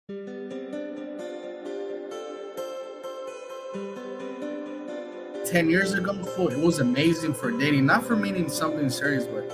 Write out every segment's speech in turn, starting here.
10 years ago, fool, it was amazing for dating, not for meaning something serious, but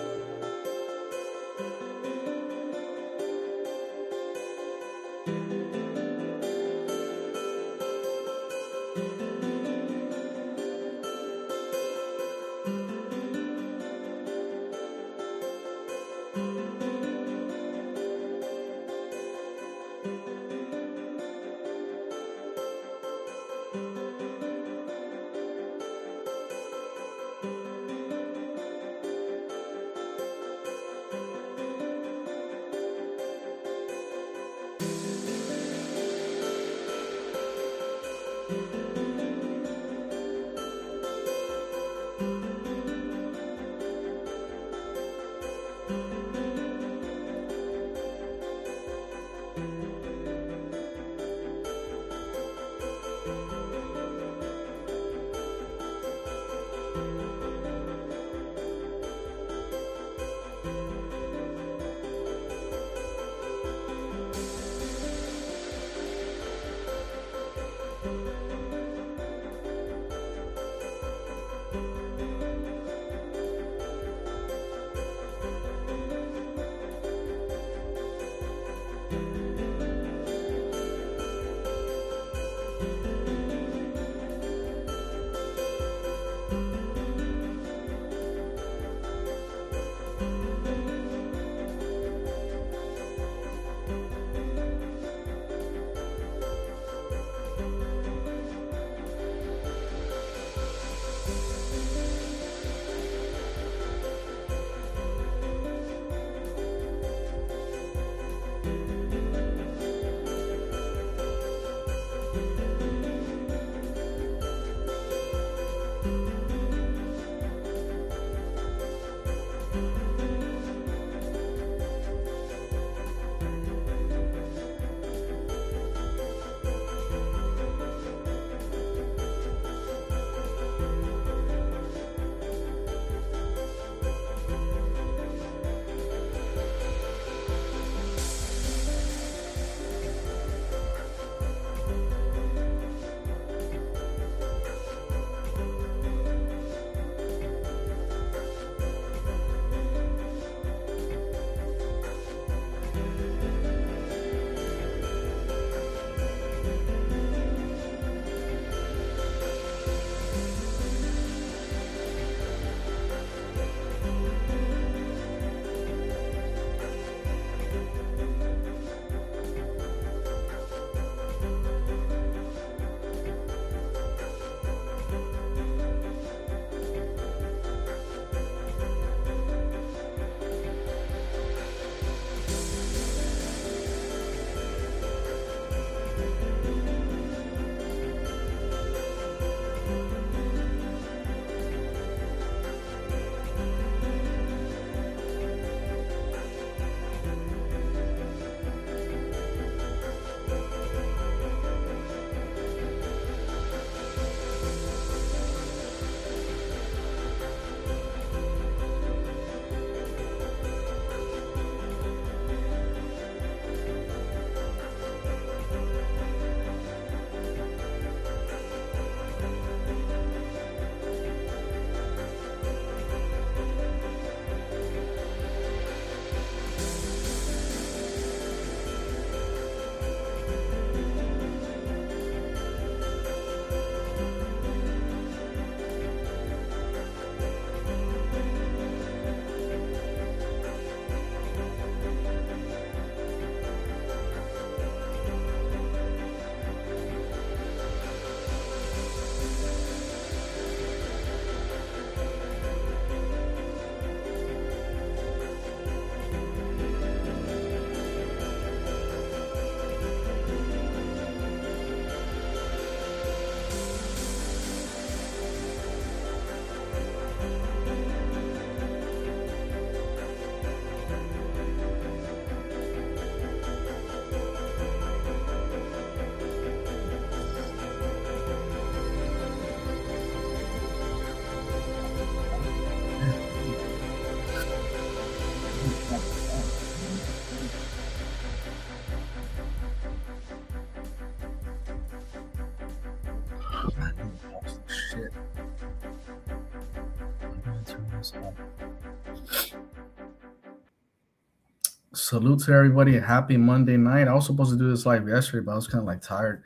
Salute to everybody. Happy Monday night. I was supposed to do this live yesterday, but I was kind of like tired.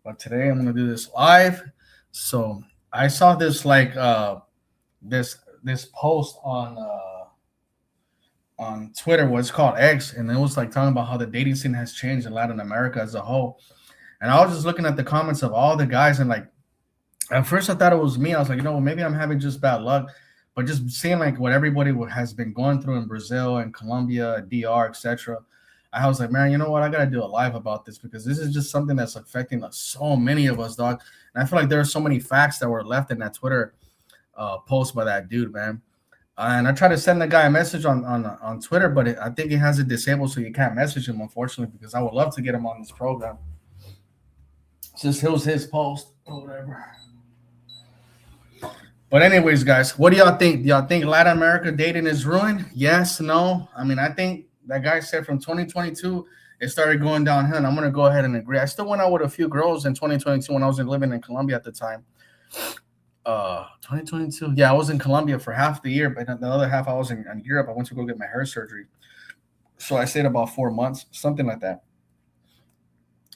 But today I'm gonna do this live. So I saw this this post on Twitter, what's called X, and it was like talking about how the dating scene has changed in Latin America as a whole. And I was just looking at the comments of all the guys, and like at first I thought it was me. I was like, maybe I'm having just bad luck. But just seeing like what everybody has been going through in Brazil and Colombia, DR, etc., I was like, man, you know what? I gotta do a live about this because this is just something that's affecting so many of us, dog. And I feel like there are so many facts that were left in that Twitter post by that dude, man. And I tried to send the guy a message on Twitter, but I think he has it disabled, so you can't message him, unfortunately, because I would love to get him on this program. Just it was his post or whatever. But anyways, guys, what do y'all think? Do y'all think Latin America dating is ruined? Yes, no. I mean, I think that guy said from 2022 it started going downhill, and I'm gonna go ahead and agree. I still went out with a few girls in 2022 when I was living in Colombia at the time. 2022, yeah, I was in Colombia for half the year, but the other half I was in Europe. I went to go get my hair surgery, so I stayed about 4 months, something like that.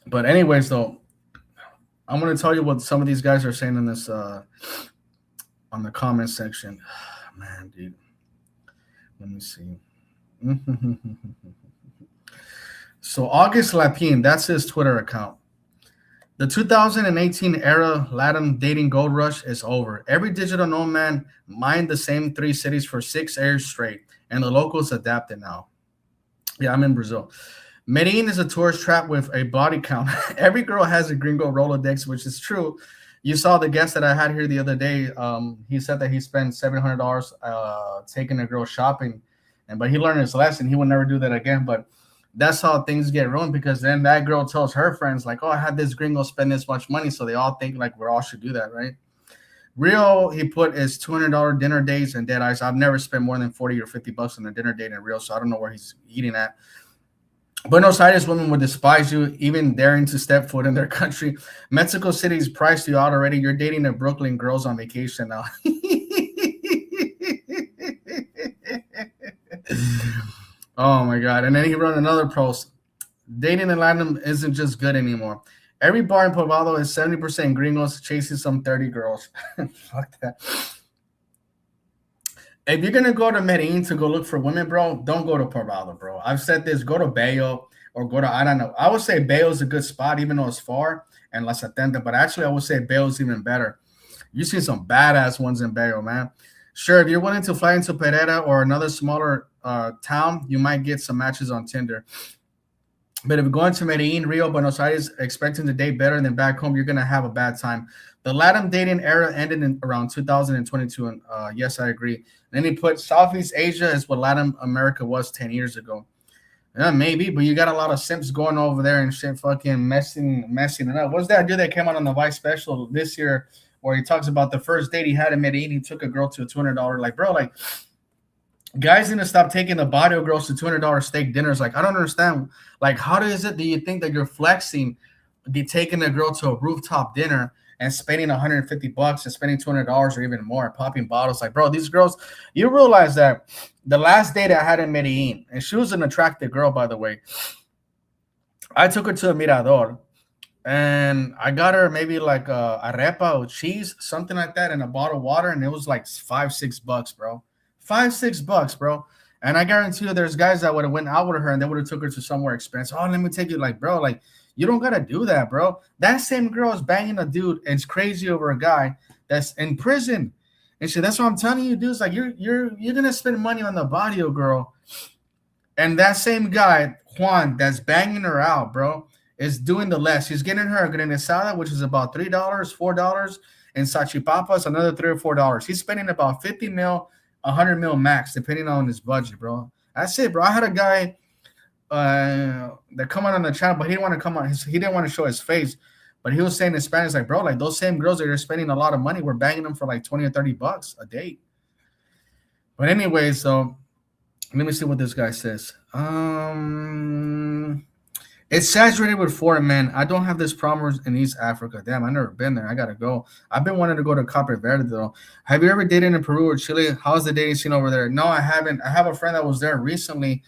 But anyways, though, I'm gonna tell you what some of these guys are saying in this. On the comment section. Man, dude. Let me see. So August Lapine, that's his Twitter account. The 2018 era Latin dating gold rush is over. Every digital nomad mined the same 3 cities for 6 years straight, and the locals adapted now. Yeah, I'm in Brazil. Medellin is a tourist trap with a body count. Every girl has a gringo Rolodex, which is true. You saw the guest that I had here the other day. He said that he spent $700 taking a girl shopping, but he learned his lesson. He would never do that again. But that's how things get ruined, because then that girl tells her friends like, "Oh, I had this gringo spend this much money," so they all think like we all should do that, right? Rio, he put is $200 dinner dates and dead eyes. I've never spent more than 40 or 50 bucks on a dinner date in Rio, so I don't know where he's eating at. Buenos Aires women would despise you, even daring to step foot in their country. Mexico City's priced you out already. You're dating the Brooklyn girls on vacation now. Oh, my God. And then he wrote another post. Dating in Latin isn't just good anymore. Every bar in Poblado is 70% gringos chasing some 30 girls. Fuck that. If you're gonna go to Medellin to go look for women, bro, don't go to Poblado, bro. I've said this: go to Bello or go to, I don't know. I would say Bello is a good spot, even though it's far, and La Setenta. But actually, I would say Bello is even better. You see some badass ones in Bello, man. Sure, if you're willing to fly into Pereira or another smaller town, you might get some matches on Tinder. But if you're going to Medellin, Rio, Buenos Aires, expecting to date better than back home, you're gonna have a bad time. The Latin dating era ended in around 2022, and yes, I agree. And then he put Southeast Asia is what Latin America was 10 years ago. Yeah, maybe, but you got a lot of simps going over there and shit, fucking messing it up. What's that dude that came out on the Vice special this year where he talks about the first date he had in Medellin? He took a girl to a $200. Like, bro, like, guys need to stop taking the body of girls to $200 steak dinners. Like, I don't understand. Like, how is it that you think that you're flexing, be taking a girl to a rooftop dinner and spending $150 and spending $200 or even more, popping bottles? Like, bro, these girls, you realize that the last date I had in Medellin, and she was an attractive girl, by the way, I took her to a mirador, and I got her maybe like a arepa or cheese, something like that, and a bottle of water, and it was like $5-6, bro. $5-6, bro. And I guarantee you there's guys that would have went out with her and they would have took her to somewhere expensive. Oh, let me take you. Like, bro, like, you don't gotta do that, bro. That same girl is banging a dude and it's crazy over a guy that's in prison. And shit, that's what I'm telling you, dudes. Like, you're gonna spend money on the body of girl. And that same guy, Juan, that's banging her out, bro, is doing the less. He's getting her a granizada, which is about $3, $4, and salchipapas, another $3 or $4. He's spending about 50 mil, 100 mil max, depending on his budget, bro. That's it, bro. I had a guy that come on the channel, but he didn't want to come on. He didn't want to show his face, but he was saying in Spanish, like, bro, like those same girls that you're spending a lot of money, we're banging them for like 20 or $30 a date. But anyway, so let me see what this guy says. It's saturated with foreign men. I don't have this problem in East Africa. Damn, I never been there. I gotta go. I've been wanting to go to Cape Verde though. Have you ever dated in Peru or Chile? How's the dating scene over there? No, I haven't. I have a friend that was there recently,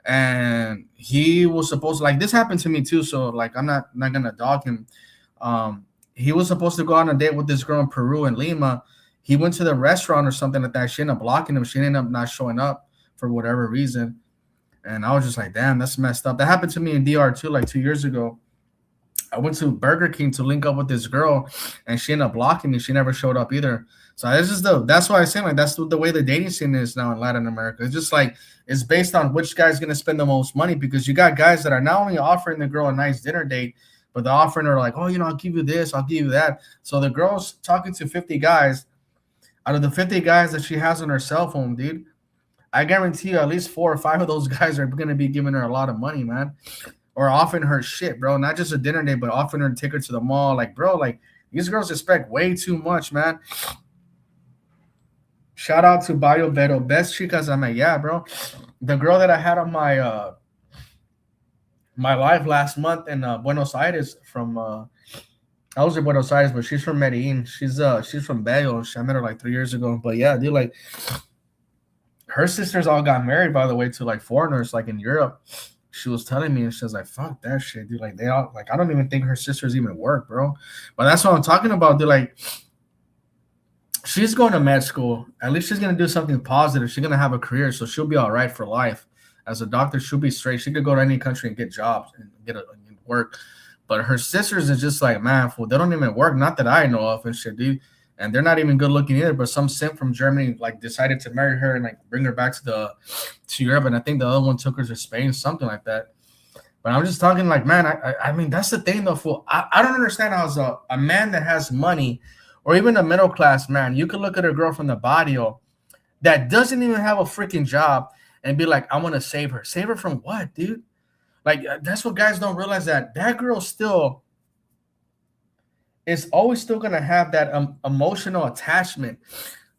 and he was supposed to, like, this happened to me too. So like, I'm not gonna dog him. He was supposed to go on a date with this girl in Peru and Lima. He went to the restaurant or something like that. She ended up blocking him. She ended up not showing up for whatever reason. And I was just like, damn, that's messed up. That happened to me in DR too, like 2 years ago. I went to Burger King to link up with this girl, and she ended up blocking me. She never showed up either. So this is that's why I say, like, that's the way the dating scene is now in Latin America. It's just like it's based on which guy's gonna spend the most money, because you got guys that are not only offering the girl a nice dinner date, but they're offering her like, oh, I'll give you this, I'll give you that. So the girl's talking to 50 guys. Out of the 50 guys that she has on her cell phone, dude, I guarantee you at least 4 or 5 of those guys are going to be giving her a lot of money, man, or offering her shit, bro. Not just a dinner date, but offering her to take her to the mall. Like, bro, like these girls expect way too much, man. Shout out to Bayo Beto, best chicas I met. Yeah, bro. The girl that I had on my live last month in Buenos Aires from I was in Buenos Aires, but she's from Medellin. She's from Bayo. I met her like 3 years ago. But yeah, dude, like her sisters all got married, by the way, to like foreigners, like in Europe. She was telling me, and she was like, "Fuck that shit, dude." Like they all, like, I don't even think her sisters even work, bro. But that's what I'm talking about, dude. Like she's going to med school. At least she's gonna do something positive. She's gonna have a career, so she'll be all right for life. As a doctor, she'll be straight. She could go to any country and get jobs and get work. But her sisters is just like, man, fool, they don't even work. Not that I know of and shit, dude. And they're not even good looking either. But some simp from Germany like decided to marry her and like bring her back to Europe. And I think the other one took her to Spain, something like that. But I'm just talking like, man, I mean, that's the thing though, fool. I don't understand how as a man that has money, or even a middle class man, you could look at a girl from the barrio that doesn't even have a freaking job and be like, I want to save her. Save her from what, dude? Like, that's what guys don't realize, that girl still is always still gonna have that emotional attachment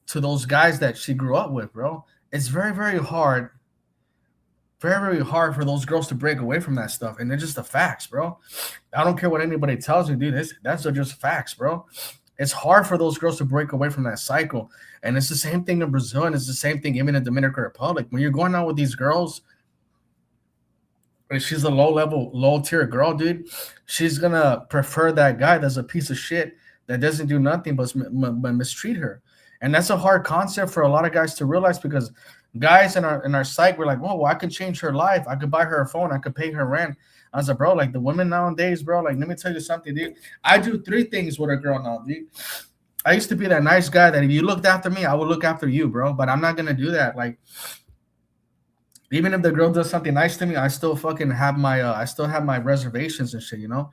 to those guys that she grew up with, bro. It's very, very hard for those girls to break away from that stuff, and they're just the facts, bro. I don't care what anybody tells you, dude. That's just facts, bro. It's hard for those girls to break away from that cycle, and it's the same thing in Brazil, and it's the same thing even in Dominican Republic. When you're going out with these girls, and she's a low tier girl, dude, she's gonna prefer that guy that's a piece of shit that doesn't do nothing but mistreat her. And that's a hard concept for a lot of guys to realize, because guys in our psyche, we're like, well, I could change her life. I could buy her a phone. I could pay her rent. I was like, bro, like the women nowadays, bro, like let me tell you something, dude. I do 3 things with a girl now, dude. I used to be that nice guy that if you looked after me, I would look after you, bro. But I'm not gonna do that. Like, even if the girl does something nice to me, I still fucking have my reservations and shit, you know?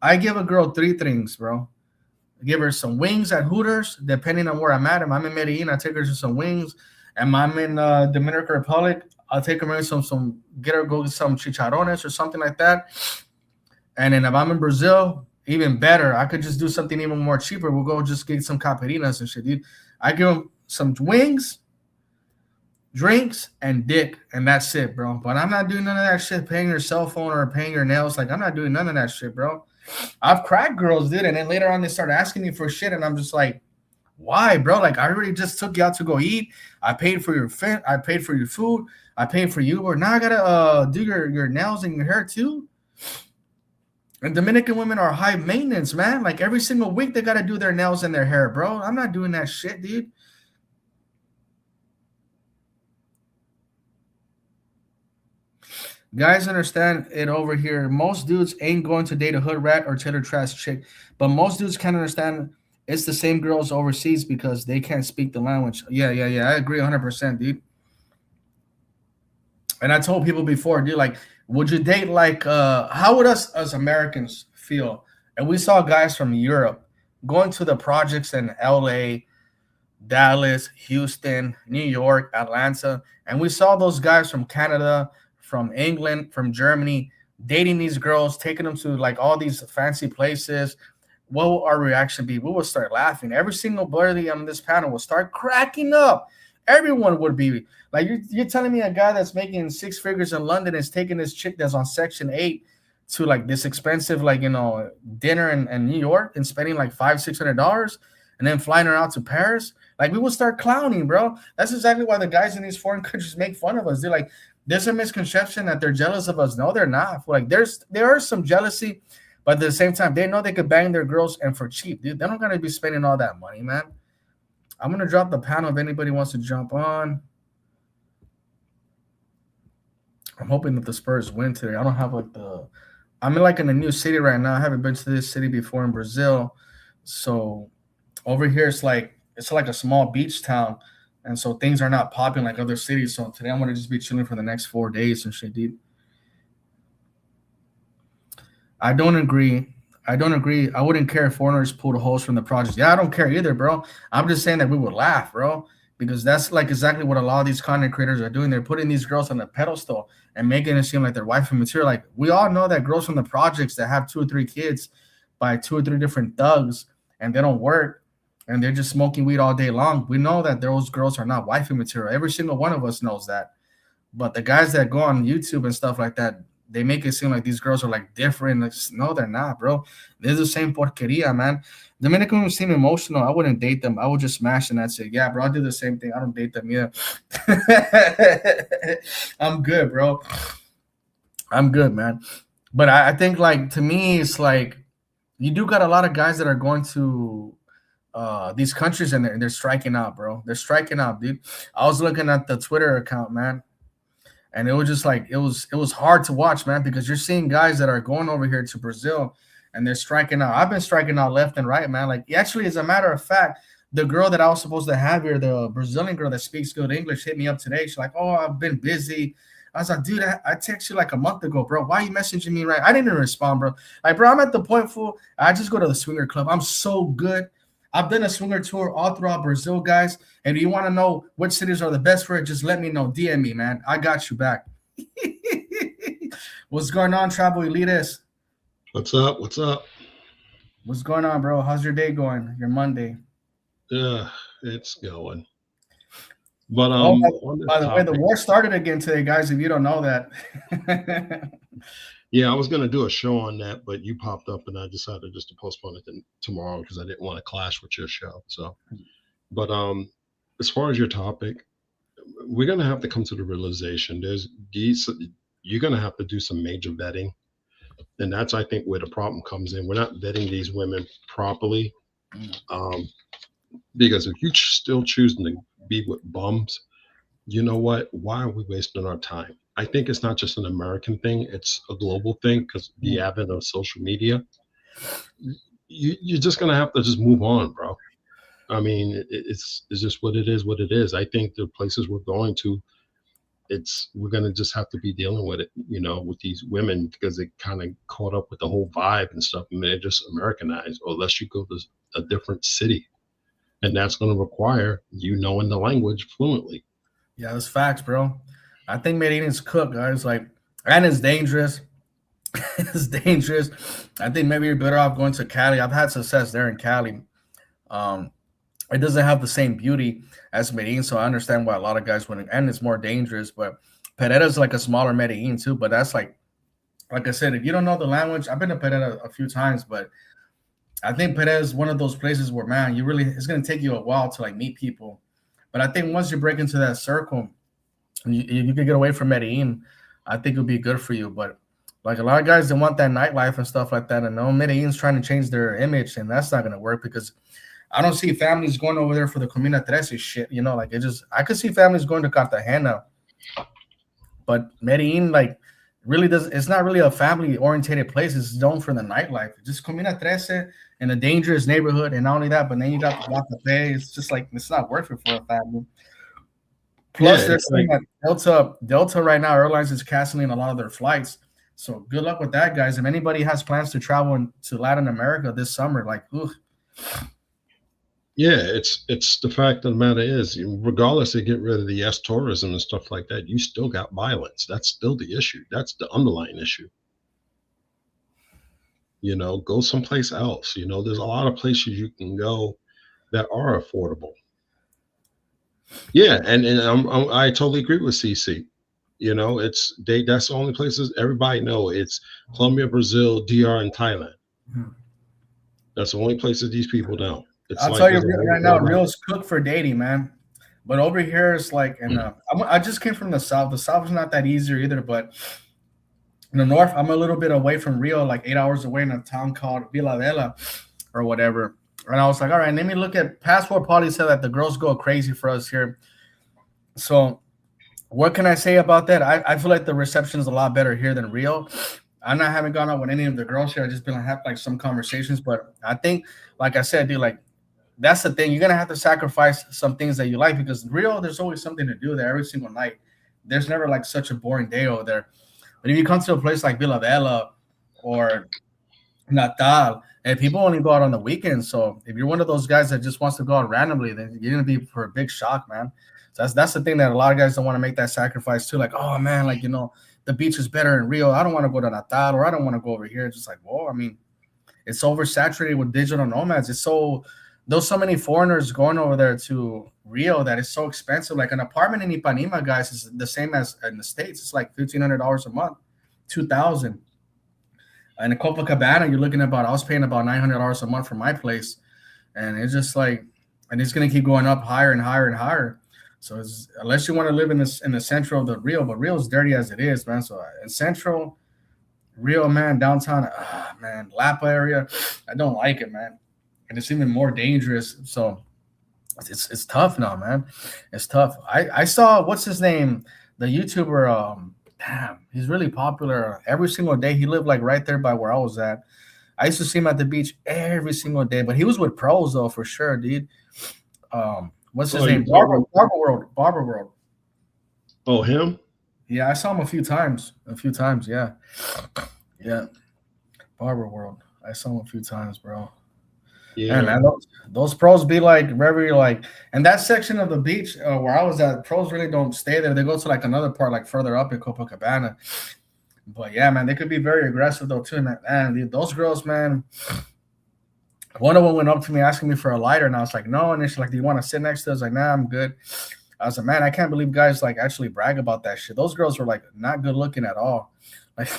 I give a girl 3 things, bro. I give her some wings at Hooters, depending on where I'm at. If I'm in Medellin, I take her to some wings. And I'm in Dominican Republic, I'll take her maybe go get some chicharrones or something like that. And then if I'm in Brazil, even better, I could just do something even more cheaper. We'll go just get some caperinas and shit, dude. I give them some wings, drinks, and dick, and that's it, bro. But I'm not doing none of that shit, paying your cell phone or paying your nails. Like, I'm not doing none of that shit, bro. I've cracked girls, dude, and then later on they start asking me for shit, and I'm just like, why, bro? Like, I already just took you out to go eat. I paid for your I paid for your food. I paid for you. Or now I gotta do your nails and your hair too. And Dominican women are high maintenance, man. Like every single week they gotta do their nails and their hair, bro. I'm not doing that shit, dude. Guys understand it over here. Most dudes ain't going to date a hood rat or tailor trash chick, but most dudes can understand it's the same girls overseas because they can't speak the language. Yeah. I agree 100%, dude. And I told people before, dude, like, would you date like how would us as Americans feel? And we saw guys from Europe going to the projects in LA, Dallas, Houston, New York, Atlanta, and we saw those guys from Canada, from England, from Germany, dating these girls, taking them to like all these fancy places. What will our reaction be? We will start laughing. Every single buddy on this panel will start cracking up. Everyone would be like, you're telling me a guy that's making 6 figures in London is taking this chick that's on Section 8 to like this expensive, like, dinner in New York and spending like $500-600 and then flying her out to Paris, like we will start clowning, bro. That's exactly why the guys in these foreign countries make fun of us. They're like, there's a misconception that they're jealous of us. No, they're not. Like there is some jealousy, but at the same time, they know they could bang their girls and for cheap, dude. They don't gotta be spending all that money, man. I'm gonna drop the panel if anybody wants to jump on. I'm hoping that the Spurs win today. I don't have like I'm in a new city right now. I haven't been to this city before in Brazil, so over here it's like a small beach town, and so things are not popping like other cities. So today I'm gonna just be chilling for the next 4 days and shit, dude. I don't agree. I don't agree. I wouldn't care if foreigners pulled holes from the projects. Yeah, I don't care either, bro. I'm just saying that we would laugh, bro, because that's like exactly what a lot of these content creators are doing. They're putting these girls on a pedestal and making it seem like they're wifey material. Like we all know that girls from the projects that have 2 or 3 kids by 2 or 3 different thugs and they don't work and they're just smoking weed all day long. We know that those girls are not wifey material. Every single one of us knows that. But the guys that go on YouTube and stuff like that, they make it seem like these girls are like different. Like, no, they're not, bro. They're the same porqueria, man. Dominicans seem emotional. I wouldn't date them. I would just smash and that's it. Yeah, bro, I do the same thing. I don't date them either. I'm good, bro. I'm good, man. But I think like to me, it's like you do got a lot of guys that are going to these countries and they're striking out, bro. They're striking out, dude. I was looking at the Twitter account, man. And it was just like it was hard to watch, man, because you're seeing guys that are going over here to Brazil and they're striking out. I've been striking out left and right, man. Like actually, as a matter of fact, the girl that I was supposed to have here, the Brazilian girl that speaks good English, hit me up today. She's like, "Oh, I've been busy." I was like, "Dude, I texted you like a month ago, bro. Why are you messaging me right?" I didn't even respond, bro. Like, bro, I'm at the point, fool. I just go to the swinger club. I'm so good. I've done a swinger tour all throughout Brazil, guys. And if you want to know which cities are the best for it, just let me know. DM me, man. I got you back. What's going on, Travel Elites? What's up? What's up? What's going on, bro? How's your day going? Your Monday? Yeah, it's going. But Oh, on this by the way, the topic, war started again today, guys. If you don't know that. yeah, I was gonna do a show on that, but you popped up, and I decided just to postpone it to tomorrow because I didn't want to clash with your show. So, but as far as your topic, we're gonna have to come to the realization there's these. You're gonna have to do some major vetting, and that's I think where the problem comes in. We're not vetting these women properly, um, because if you still choosing to be with bums, you know what? Why are we wasting our time? I think it's not just an American thing; it's a global thing because the advent of social media. You're just gonna have to just move on, bro. I mean, it's just what it is. What it is. I think the places we're going to, it's we're gonna just have to be dealing with it, with these women because they kind of caught up with the whole vibe and stuff, and they're just Americanized. Or unless you go to a different city, and that's going to require you knowing the language fluently. Yeah, that's facts, bro. I think Medellín's cooked, guys. Like, and it's dangerous. It's dangerous. I think maybe you're better off going to Cali. I've had success there in Cali. Um, it doesn't have the same beauty as Medellin, so I understand why a lot of guys went, and it's more dangerous. But Pereira's like a smaller Medellin too. But that's like I said, if you don't know the language, I've been to Pereira a few times, but I think Pereira is one of those places where, man, it's going to take you a while to like meet people. But I think once you break into that circle, you can get away from Medellin. I think it'll be good for you. But like a lot of guys, they want that nightlife and stuff like that. And no, Medellin's trying to change their image, and that's not going to work because I don't see families going over there for the Comuna 13 shit. Like I could see families going to Cartagena, but Medellin, like, really does. It's not really a family oriented place. It's known for the nightlife. Just Comuna 13 in a dangerous neighborhood, and not only that, but then you got the La Cafe. It's just like it's not worth it for a family. Yeah, Plus, they're it's saying like, that Delta right now, airlines is canceling a lot of their flights. So good luck with that, guys. If anybody has plans to travel to Latin America this summer, like, ugh. yeah, it's the fact of the matter is, regardless they get rid of the S tourism and stuff like that, you still got violence. That's still the issue. That's the underlying issue. Go someplace else. There's a lot of places you can go that are affordable. Yeah, and I totally agree with CC. You know, that's the only places everybody know. It's Colombia, Brazil, DR, and Thailand. Mhm. That's the only places these people know. It's I'll like tell you there's a whole right now, world out. Real's cooked for dating, man. But over here, it's like, and I just came from the south. The south is not that easier either. But in the north, I'm a little bit away from Rio, like 8 hours away in a town called Vela or whatever. And I was like, all right, let me look at passport policy. Said that the girls go crazy for us here. So what can I say about that? I feel like the reception is a lot better here than Rio. Haven't gone out with any of the girls here. I just been have like some conversations, but I think, like I said, dude, like that's the thing. You're gonna have to sacrifice some things that you like because in Rio, there's always something to do there every single night. There's never like such a boring day over there. But if you come to a place like Villa Bella or Natal, and people only go out on the weekends. So if you're one of those guys that just wants to go out randomly, then you're gonna be for a big shock, man. So that's the thing that a lot of guys don't want to make that sacrifice too. Like, oh man, like the beach is better in Rio. I don't want to go to Natal or I don't want to go over here. It's just like, well, I mean, it's oversaturated with digital nomads. There's so many foreigners going over there to Rio that it's so expensive. Like an apartment in Ipanema, guys, is the same as in the States. It's like $1,500 a month, 2,000. And in Copacabana, you're looking about. I was paying about $900 a month for my place, and it's just like, and it's gonna keep going up higher and higher and higher. So unless you want to live in the central of the Rio, but Rio's dirty as it is, man. So in central Rio, man, downtown, man, Lapa area, I don't like it, man, and it's even more dangerous. So it's tough now, man. It's tough. I saw what's his name, the YouTuber. Damn, he's really popular. Every single day, he lived like right there by where I was at. I used to see him at the beach every single day, but he was with pros though for sure, dude. What's his Oh, name? you talking? Barber World. Oh, him? Yeah, I saw him a few times. A few times, yeah, yeah. Barber World. I saw him a few times, bro. And Yeah. man, those pros be like very like, and that section of the beach where I was at, pros really don't stay there. They go to like another part, like further up in Copacabana. But yeah, man, they could be very aggressive though too. And dude, those girls, man. One of them went up to me asking me for a lighter, and I was like, no. And then she's like, do you want to sit next to us? I was like, nah, I'm good. I was like, man, I can't believe guys like actually brag about that shit. Those girls were like not good looking at all. Like,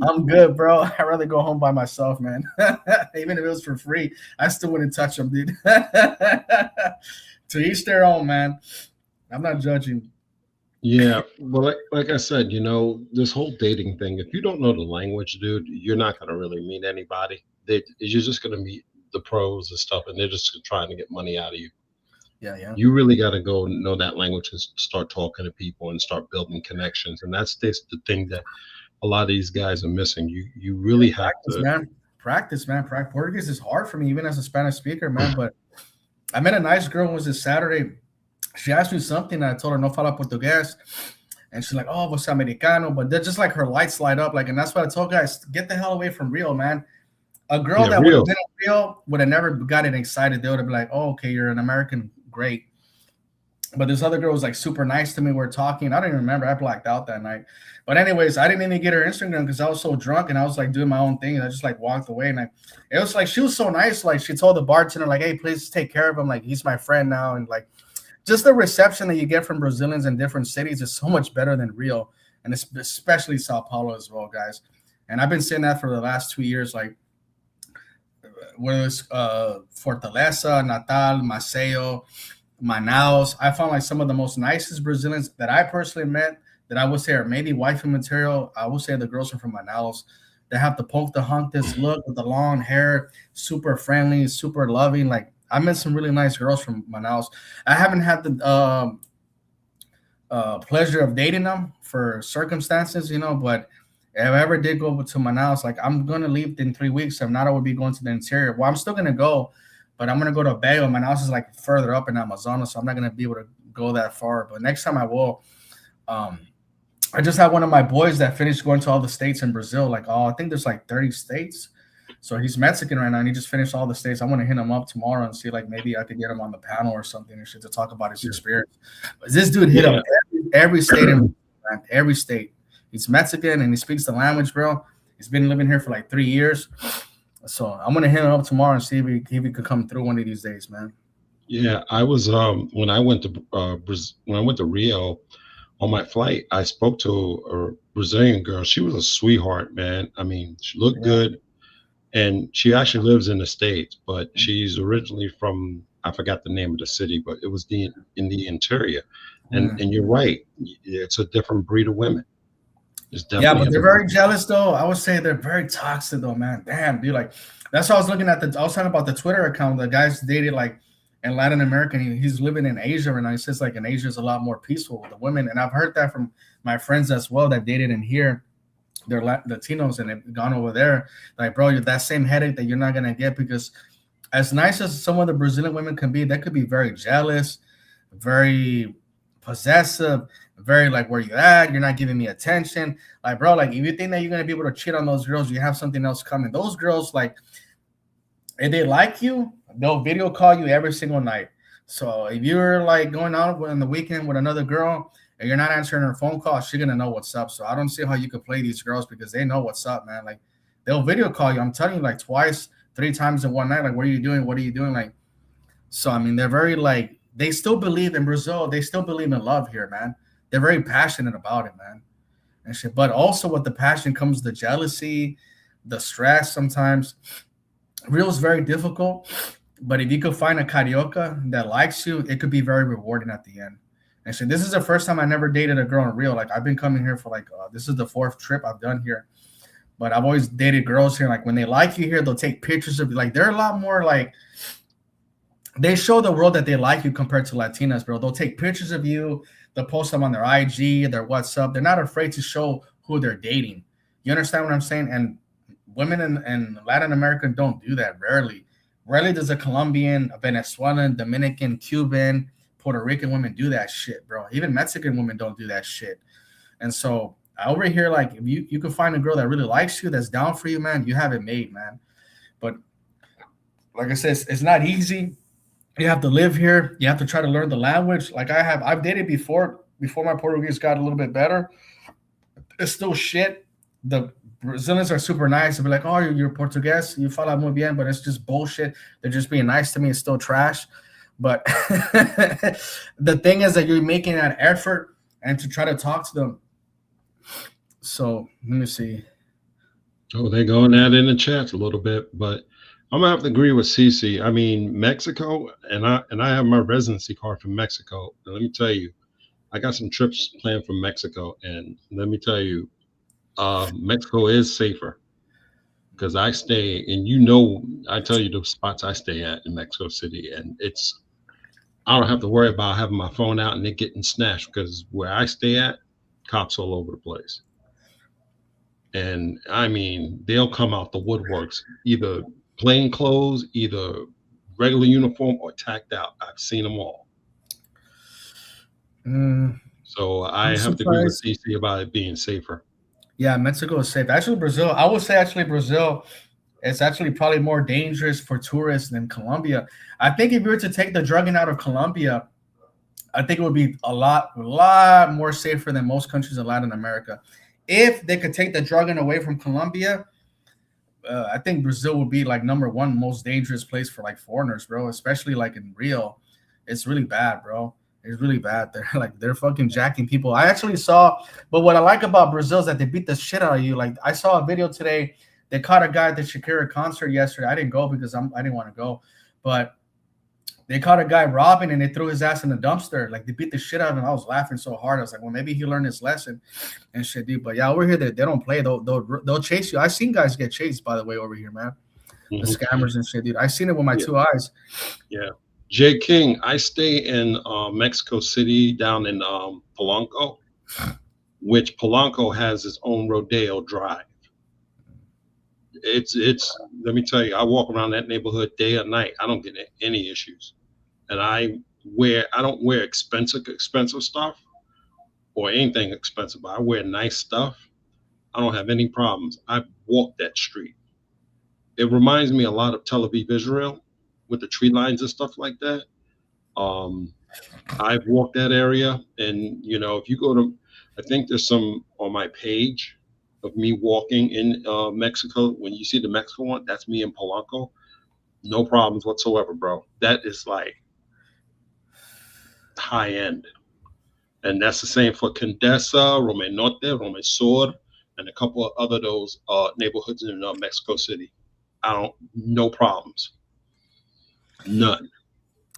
I'm good, bro. I'd rather go home by myself, man. Even if it was for free, I still wouldn't touch them, dude. To each their own, man. I'm not judging. Yeah, well, like I said, this whole dating thing, if you don't know the language, dude, you're not gonna really meet anybody. You're just gonna meet the pros and stuff, and they're just trying to get money out of you. Yeah, yeah. You really got to go know that language and start talking to people and start building connections. And that's the thing that a lot of these guys are missing. You really have Practice, to. man. Practice, man. Portuguese is hard for me, even as a Spanish speaker, man. But I met a nice girl. It was this Saturday. She asked me something, and I told her no fala portugués. And she's like, oh, vos americano. But they're just like her lights light up. Like, and that's what I told guys, get the hell away from Rio, man. A girl Yeah, that would have real. been in Rio would have never gotten excited. They would have been like, oh, okay, you're an American. Great. But this other girl was like super nice to me. We're talking. I don't even remember. I blacked out that night. But anyways, I didn't even get her Instagram because I was so drunk and I was like doing my own thing. And I just like walked away. And it was like she was so nice. Like she told the bartender, like, hey, please take care of him. Like he's my friend now. And like just the reception that you get from Brazilians in different cities is so much better than Rio. And especially Sao Paulo as well, guys. And I've been saying that for the last 2 years. Like whether it's Fortaleza, Natal, Maceió, Manaus. I found like some of the most nicest Brazilians that I personally met that I would say are maybe wifey material. I would say the girls are from Manaus. They have the poke the hunk this look with the long hair, super friendly, super loving. Like I met some really nice girls from Manaus. I haven't had the pleasure of dating them for circumstances, but if I ever did go to Manaus, like I'm gonna leave in 3 weeks. If not, I would be going to the interior. Well, I'm still gonna go, but I'm gonna go to Bayo. Manaus is like further up in Amazonas, so I'm not gonna be able to go that far. But next time I will. I just had one of my boys that finished going to all the states in Brazil. Like, I think there's like 30 states. So he's Mexican right now, and he just finished all the states. I want to hit him up tomorrow and see like maybe I could get him on the panel or something and shit to talk about his experience. But this dude hit up every state in every state. He's Mexican and he speaks the language, bro. He's been living here for like 3 years. So I'm gonna hit him up tomorrow and see if he could come through one of these days, man. Yeah, I was when I went to when I went to Rio on my flight, I spoke to a Brazilian girl. She was a sweetheart, man. I mean, she looked Yeah. good, and she actually lives in the States, but she's originally from, I forgot the name of the city, but it was in the interior. Mm. And you're right, it's a different breed of women. It's Yeah, definitely but a they're different. very jealous though. I would say they're very toxic though, man. Damn, dude. Like that's why I was looking at I was talking about the Twitter account. The guy's dated like in Latin America. He's living in Asia right now. He says like in Asia is a lot more peaceful with the women. And I've heard that from my friends as well that dated in here. They're Latinos and they've gone over there. Like, bro, you're that same headache that you're not gonna get because as nice as some of the Brazilian women can be, they could be very jealous, very possessive, very like where you at, you're not giving me attention. Like, bro, like if you think that you're gonna be able to cheat on those girls, you have something else coming. Those girls, like, if they like you, they'll video call you every single night. So if you're like going out on the weekend with another girl and you're not answering her phone call, she's gonna know what's up. So I don't see how you could play these girls because they know what's up, man. Like they'll video call you. I'm telling you, like twice, three times in one night. Like, what are you doing? What are you doing? Like, so I mean, they're very like they still believe in Brazil. They still believe in love here, man. They're very passionate about it, man. And shit. But also with the passion comes the jealousy, the stress sometimes. Real is very difficult, but if you could find a carioca that likes you, it could be very rewarding at the end. And so this is the first time I never dated a girl in real. Like I've been coming here for like this is the fourth trip I've done here, but I've always dated girls here. Like when they like you here, they'll take pictures of you. Like they're a lot more like they show the world that they like you compared to Latinas, bro. They'll take pictures of you. They'll post them on their IG, their WhatsApp. They're not afraid to show who they're dating. You understand what I'm saying? And women in Latin America don't do that. Rarely. Rarely does a Colombian, a Venezuelan, Dominican, Cuban, Puerto Rican women do that shit, bro. Even Mexican women don't do that shit. And so over here, like if you can find a girl that really likes you, that's down for you, man, you have it made, man. But like I said, it's not easy. You have to live here. You have to try to learn the language. Like I've dated before my Portuguese got a little bit better. It's still shit. The Brazilians are super nice. They'll be like, "Oh, you're Portuguese. You fala muy bien," but it's just bullshit. They're just being nice to me. It's still trash. But the thing is that you're making an effort and to try to talk to them. So let me see. Oh, they're going at it in the chat a little bit, but I'm gonna have to agree with Cece. I mean, Mexico, and I have my residency card from Mexico. And let me tell you, I got some trips planned from Mexico, and let me tell you, Mexico is safer because I stay, and I tell you the spots I stay at in Mexico City, and I don't have to worry about having my phone out and it getting snatched because where I stay at, cops all over the place. And I mean, they'll come out the woodworks, either plain clothes, either regular uniform, or tacked out. I've seen them all. Mm, So I'm I have to agree with surprised. CC about it being safer. Yeah, Mexico is safe. Actually, Brazil. I would say actually Brazil is actually probably more dangerous for tourists than Colombia. I think if you were to take the drugging out of Colombia, I think it would be a lot more safer than most countries in Latin America. If they could take the drugging away from Colombia, I think Brazil would be like number one most dangerous place for like foreigners, bro. Especially like in Rio, it's really bad, bro. It's really bad. They're fucking jacking people. I actually saw, but what I like about Brazil is that they beat the shit out of you. Like I saw a video today. They caught a guy at the Shakira concert yesterday. I didn't go because I didn't want to go, but they caught a guy robbing and they threw his ass in the dumpster. Like they beat the shit out of him. I was laughing so hard. I was like, well, maybe he learned his lesson and shit, dude. But yeah, over here they don't play. They'll chase you. I've seen guys get chased, by the way, over here, man. The Hmm. scammers and shit, dude. I seen it with my Yeah, two eyes. yeah. Jay King, I stay in Mexico City down in Polanco, which Polanco has its own rodeo drive. It's. Let me tell you, I walk around that neighborhood day or night. I don't get any issues, and I don't wear expensive stuff or anything expensive. But I wear nice stuff. I don't have any problems. I walk that street. It reminds me a lot of Tel Aviv, Israel, with the tree lines and stuff like that. Um, I've walked that area, and if you go to, I think there's some on my page of me walking in Mexico. When you see the Mexico one, that's me in Polanco. No problems whatsoever, bro. That is like. high end. And that's the same for Condesa, Rome Norte, Rome Sur, and a couple of other those neighborhoods in Mexico City. No problems, none.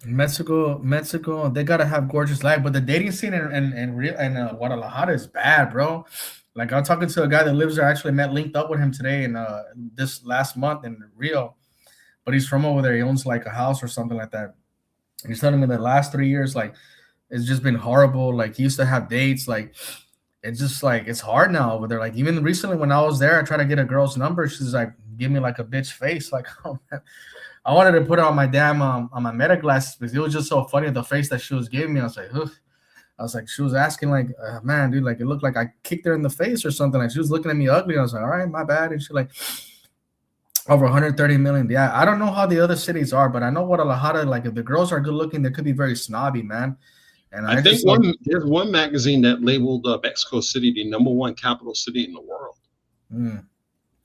Mexico, they gotta have gorgeous life, but the dating scene in Guadalajara is bad, bro. Like I'm talking to a guy that lives there. I actually linked up with him today in this last month in Rio, but he's from over there. He owns like a house or something like that. And he's telling me the last 3 years, like it's just been horrible. Like he used to have dates, like it's just like it's hard now over there. Like even recently when I was there, I tried to get a girl's number. She's like, give me like a bitch face, like oh man. I wanted to put it on my damn on my meta glasses because it was just so funny the face that she was giving me. I was like, ugh. I was like, she was asking like, man, dude, like it looked like I kicked her in the face or something. Like she was looking at me ugly. I was like, all right, my bad. And she like over 130 million. Yeah, I don't know how the other cities are, but I know Guadalajara. Like if the girls are good looking, they could be very snobby, man. And I think just like, there's one magazine that labeled Mexico City the #1 capital city in the world.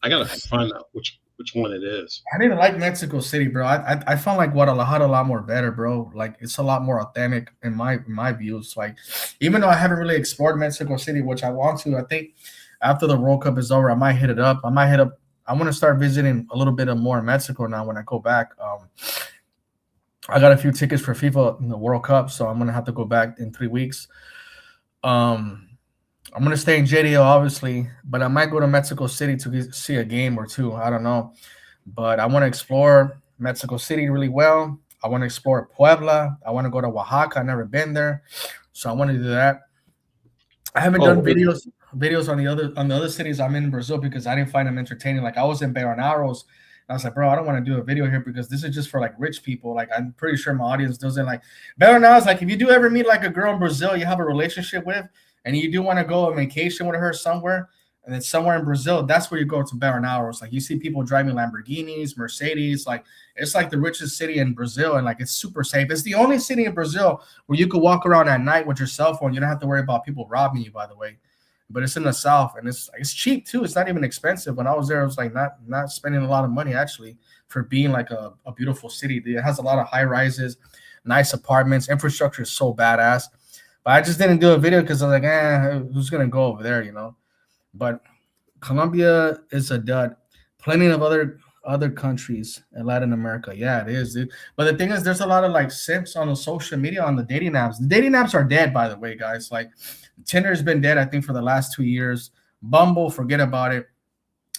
I gotta find out which one it is. I didn't like Mexico City, bro. I found like Guadalajara a lot more better, bro. Like it's a lot more authentic in my views. Like even though I haven't really explored Mexico City, which I want to, I think after the World Cup is over, I might hit it up. I want to start visiting a little bit of more in Mexico now when I go back. I got a few tickets for FIFA in the World Cup, so I'm gonna have to go back in 3 weeks. I'm gonna stay in JDL, obviously, but I might go to Mexico City to see a game or two. I don't know, but I want to explore Mexico City really well. I want to explore Puebla. I want to go to Oaxaca. I've never been there, so I want to do that. I haven't done videos on the other cities I'm in Brazil because I didn't find them entertaining. Like I was in Beiranaros. I was like, bro, I don't want to do a video here because this is just for like rich people. Like I'm pretty sure my audience doesn't like Beiranaros. Like if you do ever meet like a girl in Brazil you have a relationship with, and you do want to go on vacation with her somewhere, and then somewhere in Brazil, that's where you go to Beiranaros. Like you see people driving Lamborghinis, Mercedes. Like it's like the richest city in Brazil, and like it's super safe. It's the only city in Brazil where you could walk around at night with your cell phone. You don't have to worry about people robbing you, by the way. But it's in the south, and it's cheap too. It's not even expensive. When I was there, I was like not spending a lot of money actually for being like a beautiful city. It has a lot of high rises, nice apartments. Infrastructure is so badass. But I just didn't do a video because I was like, who's gonna go over there, you know? But Colombia is a dud. Plenty of other countries in Latin America. Yeah, it is, dude. But the thing is, there's a lot of like simps on the social media on the dating apps. The dating apps are dead, by the way, guys. Like Tinder's been dead, I think, for the last 2 years. Bumble, forget about it.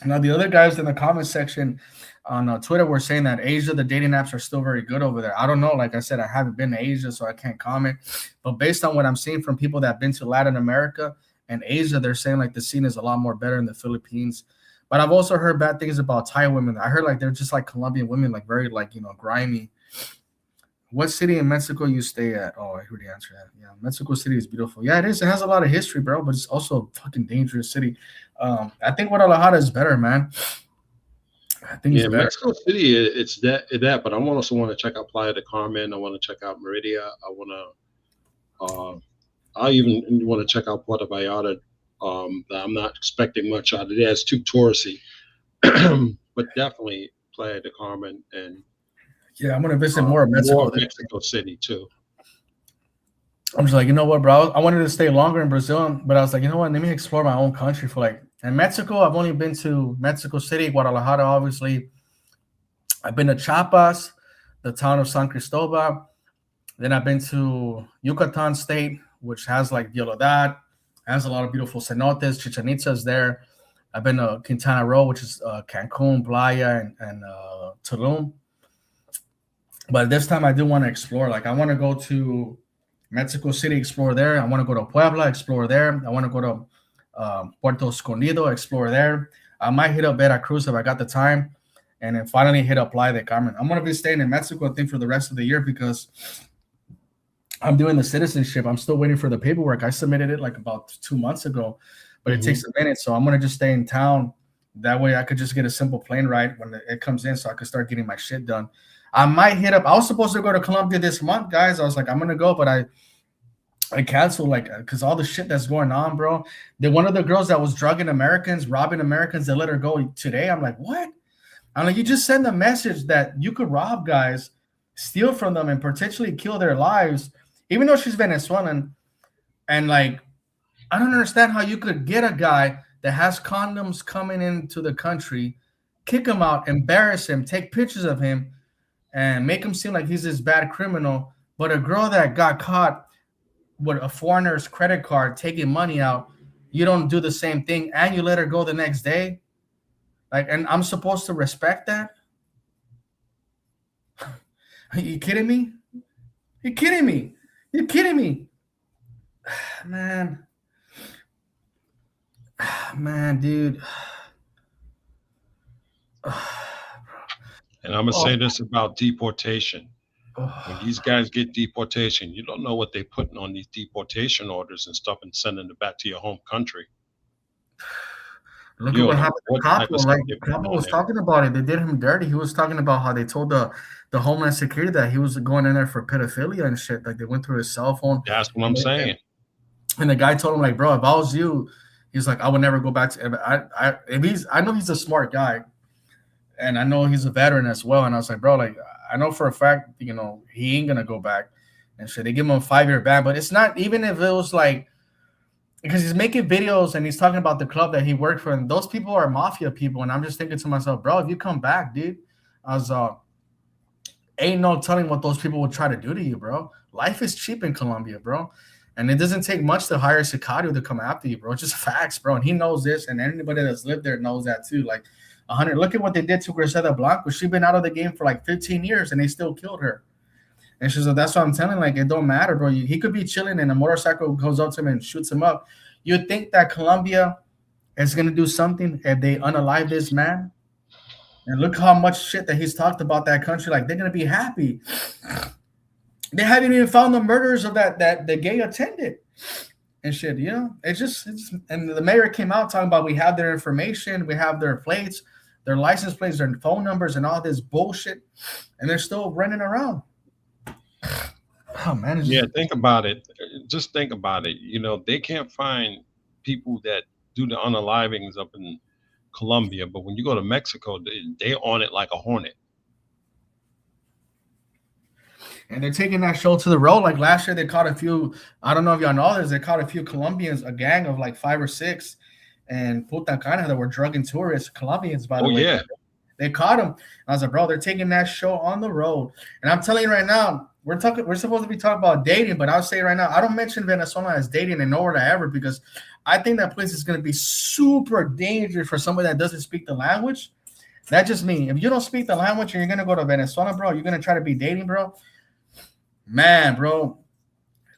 Now the other guys in the comment section on Twitter were saying that Asia, the dating apps are still very good over there. I don't know. Like I said, I haven't been to Asia, so I can't comment. But based on what I'm seeing from people that have been to Latin America and Asia, they're saying like the scene is a lot more better in the Philippines. But I've also heard bad things about Thai women. I heard like they're just like Colombian women, like very like, you know, grimy. What city in Mexico you stay at? Oh, I heard the answer that. Yeah, Mexico City is beautiful. Yeah, it is. It has a lot of history, bro, but it's also a fucking dangerous city. I think Guadalajara is better, man. I think it's better. Mexico City, it's that, but I also want to check out Playa del Carmen. I want to check out Mérida. I even want to check out Puerto Vallarta. I'm not expecting much out of it. It's too touristy, but definitely Playa del Carmen and yeah, I'm gonna visit more of Mexico. Mexico City too. I'm just like, you know what, bro? I wanted to stay longer in Brazil, but I was like, you know what? Let me explore my own country for like. And Mexico, I've only been to Mexico City, Guadalajara, obviously. I've been to Chiapas, the town of San Cristobal. Then I've been to Yucatan State, which has like Diolodad, has a lot of beautiful cenotes. Chichen Itza is there. I've been to Quintana Roo, which is Cancun, Playa, and Tulum. But this time I do want to explore. Like I want to go to Mexico City, explore there. I want to go to Puebla, explore there. I want to go to Puerto Escondido, explore there. I might hit up Veracruz if I got the time, and then finally hit up Playa del Carmen. I'm going to be staying in Mexico, I think, for the rest of the year because I'm doing the citizenship. I'm still waiting for the paperwork. I submitted it like about 2 months ago, but it takes a minute. So I'm going to just stay in town. That way I could just get a simple plane ride when it comes in so I could start getting my shit done. I might hit up. I was supposed to go to Colombia this month, guys. I was like, I'm going to go, but I canceled, like, because all the shit that's going on, bro. One of the girls that was drugging Americans, robbing Americans, they let her go today. I'm like, what? I'm like, you just send a message that you could rob guys, steal from them, and potentially kill their lives even though she's Venezuelan, and like I don't understand how you could get a guy that has condoms coming into the country, kick him out, embarrass him, take pictures of him, and make him seem like he's this bad criminal. But a girl that got caught with a foreigner's credit card taking money out, you don't do the same thing, and you let her go the next day. Like, and I'm supposed to respect that? Are you kidding me? You kidding me? You kidding me? Man, man, dude. And I'm gonna say this about deportation. When Oh. these guys get deportation, you don't know what they're putting on these deportation orders and stuff and sending it back to your home country. Look at You what don't know happened to what type Capo. of Like stuff they're putting Capo on was there. talking about it. They did him dirty. He was talking about how they told the Homeland Security that he was going in there for pedophilia and shit. Like they went through his cell phone. That's what I'm saying. And the guy told him, like, bro, if I was you, he's like, I would never go back to. I know he's a smart guy, and I know he's a veteran as well. And I was like, bro, like, I know for a fact, he ain't gonna go back and shit. They give him a 5-year ban, but it's not even if it was like because he's making videos and he's talking about the club that he worked for, and those people are mafia people. And I'm just thinking to myself, bro, if you come back, dude, I was ain't no telling what those people would try to do to you, bro. Life is cheap in Colombia, bro. And it doesn't take much to hire Sicario to come after you, bro. It's just facts, bro. And he knows this, and anybody that's lived there knows that too. Like 100. Look at what they did to Griselda Blanco. She's been out of the game for like 15 years, and they still killed her. And she's like, that's what I'm telling. Like, it don't matter, bro. He could be chilling, and a motorcycle goes up to him and shoots him up. You'd think that Colombia is gonna do something if they unalive this man. And look how much shit that he's talked about that country. Like, they're gonna be happy. They haven't even found the murders of that the gay attendant and shit. It's and the mayor came out talking about we have their information, we have their plates, their license plates, their phone numbers, and all this bullshit, and they're still running around. Oh man, Yeah, think about it. Just think about it. They can't find people that do the unalivings up in Colombia, but when you go to Mexico, they on it like a hornet. and they're taking that show to the road. Like last year, they caught a few. I don't know if y'all know this. They caught a few Colombians, a gang of like 5 or 6, and Puta Cana that were drugging tourists, Colombians, by the Oh way. yeah, They caught him. I was like, bro, they're taking that show on the road. And I'm telling you right now, we're supposed to be talking about dating, but I'll say right now, I don't mention Venezuela as dating and nowhere to ever because I think that place is going to be super dangerous for somebody that doesn't speak the language. That's just me. If you don't speak the language and you're going to go to Venezuela, bro, you're going to try to be dating, bro. Man, bro,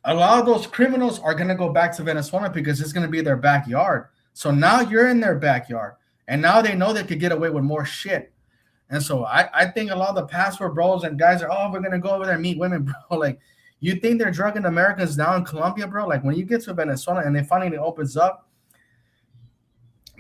a lot of those criminals are going to go back to Venezuela because it's going to be their backyard. So now you're in their backyard. And now they know they could get away with more shit. And so I think a lot of the passport bros and guys are, we're going to go over there and meet women, bro. Like, you think they're drugging Americans down in Colombia, bro? Like, when you get to Venezuela and they finally opens up,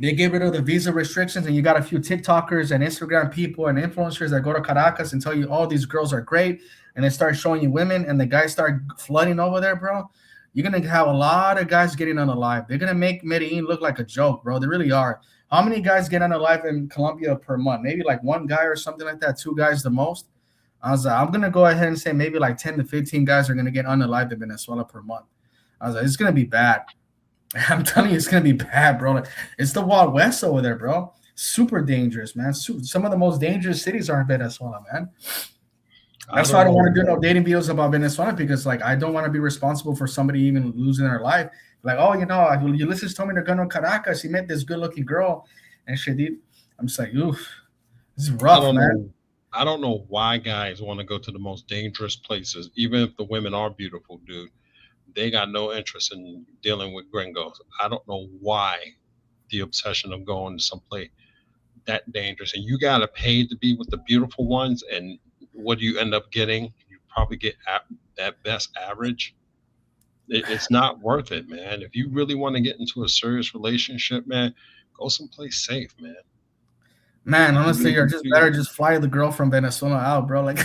they get rid of the visa restrictions, and you got a few TikTokers and Instagram people and influencers that go to Caracas and tell you, oh, these girls are great, and they start showing you women, and the guys start flooding over there, bro. You're going to have a lot of guys getting unalive. They're going to make Medellin look like a joke, bro. They really are. How many guys get unalive in Colombia per month? Maybe like 1 guy or something like that, 2 guys the most. I was like, I'm going to go ahead and say maybe like 10 to 15 guys are going to get unalive in Venezuela per month. I was like, it's going to be bad. I'm telling you, it's going to be bad, bro. Like, it's the Wild West over there, bro. Super dangerous, man. Some of the most dangerous cities are in Venezuela, man. That's why I don't want to do no dating videos about Venezuela because, like, I don't want to be responsible for somebody even losing their life. Like, oh, Ulysses told me to go to Caracas. He met this good-looking girl and shit, dude. I'm just like, oof, this is rough, man. I don't know why guys want to go to the most dangerous places, even if the women are beautiful, dude. They got no interest in dealing with gringos. I don't know why the obsession of going to someplace that dangerous. And you got to pay to be with the beautiful ones. And what do you end up getting? You probably get at best average. It's not worth it, man. If you really want to get into a serious relationship, man, go someplace safe, man. Man, honestly, you're just better just fly the girl from Venezuela out, bro. Like,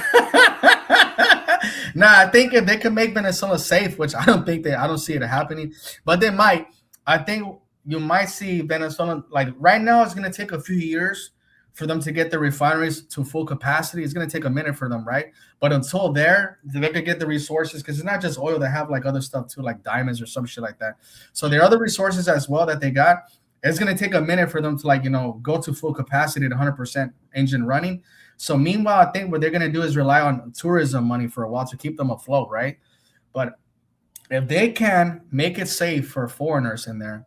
nah, I think if they can make Venezuela safe, which I don't see it happening, but they might. I think you might see Venezuela, like right now, it's gonna take a few years for them to get the refineries to full capacity. It's going to take a minute for them, right? But until they could get the resources, because it's not just oil. They have like other stuff too, like diamonds or some shit like that. So there are other resources as well that they got. It's going to take a minute for them to like, go to full capacity at 100% engine running. So meanwhile, I think what they're going to do is rely on tourism money for a while to keep them afloat, right? But if they can make it safe for foreigners in there,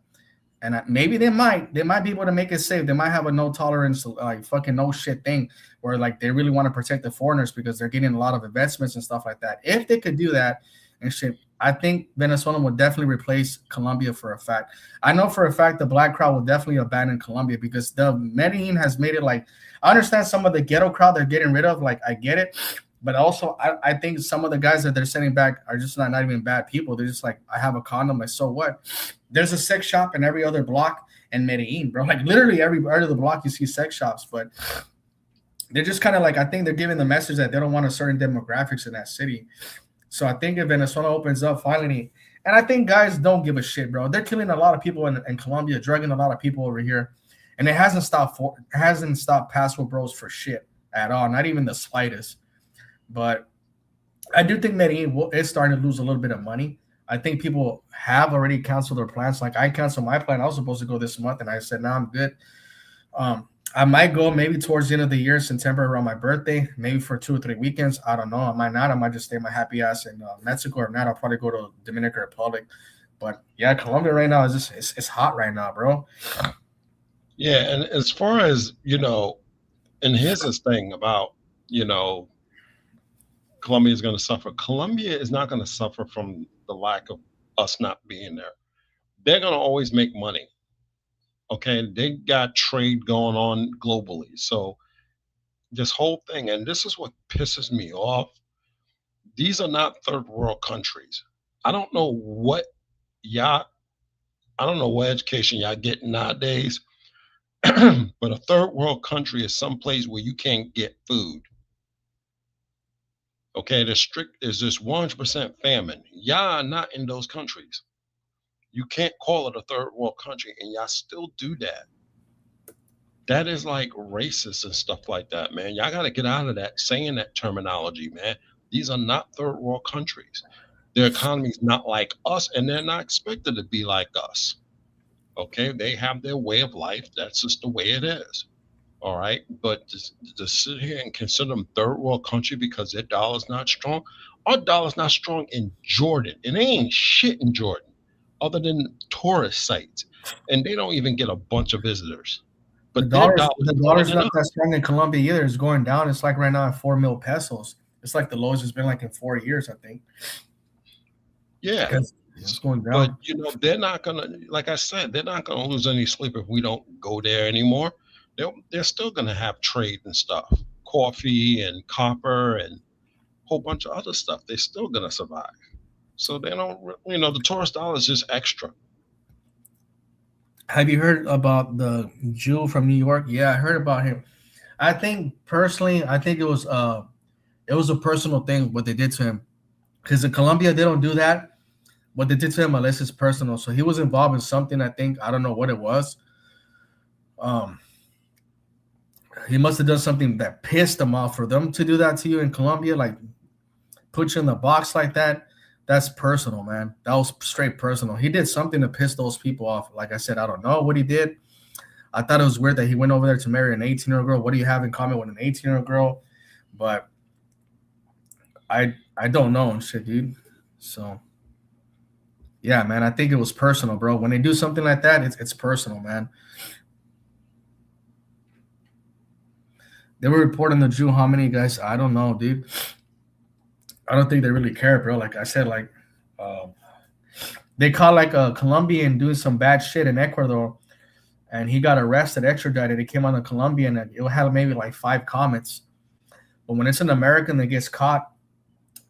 and maybe they might be able to make it safe. They might have a no tolerance, like fucking no shit thing, where like they really want to protect the foreigners because they're getting a lot of investments and stuff like that. If they could do that and shit, I think Venezuela would definitely replace Colombia for a fact. I know for a fact the black crowd will definitely abandon Colombia because the Medellin has made it like, I understand some of the ghetto crowd they're getting rid of, like I get it. But also, I think some of the guys that they're sending back are just not even bad people. They're just like, I have a condom. Like, so what? There's a sex shop in every other block in Medellin, bro. Like, literally every part of the block you see sex shops. But they're just kind of like, I think they're giving the message that they don't want a certain demographics in that city. So I think if Venezuela opens up finally, and I think guys don't give a shit, bro. They're killing a lot of people in Colombia, drugging a lot of people over here. And it hasn't stopped passport bros for shit at all, not even the slightest. But I do think Medellin is starting to lose a little bit of money. I think people have already canceled their plans. Like I canceled my plan. I was supposed to go this month, and I said, "No, I'm good." I might go maybe towards the end of the year, September, around my birthday, maybe for 2 or 3 weekends. I don't know. I might not. I might just stay my happy ass in Mexico. Or not, I'll probably go to Dominican Republic. But yeah, Colombia right now is just it's hot right now, bro. Yeah, and as far as and here's this thing about Colombia is going to suffer. Colombia is not going to suffer from the lack of us not being there. They're going to always make money. Okay. They got trade going on globally. So this whole thing, and this is what pisses me off. These are not third world countries. I don't know what y'all, I don't know what education y'all get nowadays, but a third world country is someplace where you can't get food. Okay, there's this 100% famine. Y'all are not in those countries. You can't call it a third world country, and y'all still do that. That is like racist and stuff like that, man. Y'all got to get out of that saying that terminology, man. These are not third world countries. Their economy is not like us, and they're not expected to be like us. Okay, they have their way of life. That's just the way it is. All right, but to sit here and consider them third world country because their dollar's not strong. Our dollar's not strong in Jordan, and they ain't shit in Jordan other than tourist sites, and they don't even get a bunch of visitors. The But their dollar's dollar's the stronger dollar's than not us. that strong in Colombia either. It's going down. It's like right now at 4 mil pesos. It's like the lowest it's been like in 4 years, I think. Yeah, Because it's going but down. they're not gonna, like I said, they're not gonna lose any sleep if we don't go there anymore. They're still gonna have trade and stuff, coffee and copper and a whole bunch of other stuff. They're still gonna survive. So they don't, the tourist dollar is just extra. Have you heard about the Jew from New York? Yeah, I heard about him. I think personally, I think it was a personal thing what they did to him. Because in Colombia they don't do that. What they did to him unless it's personal. So he was involved in something. I think I don't know what it was. Um, he must have done something that pissed him off. For them to do that to you in Colombia, like put you in the box like that, that's personal, man. That was straight personal. He did something to piss those people off. Like I said, I don't know what he did. I thought it was weird that he went over there to marry an 18-year-old girl. What do you have in common with an 18-year-old girl? But I don't know and shit, dude. So yeah, man, I think it was personal, bro. When they do something like that, it's personal, man. They were reporting the Jew. How many guys? I don't know, dude. I don't think they really care, bro. Like I said, like um, they caught like a Colombian doing some bad shit in Ecuador, and he got arrested, extradited. He came on the Colombian, and it had maybe like 5 comments. But when it's an American that gets caught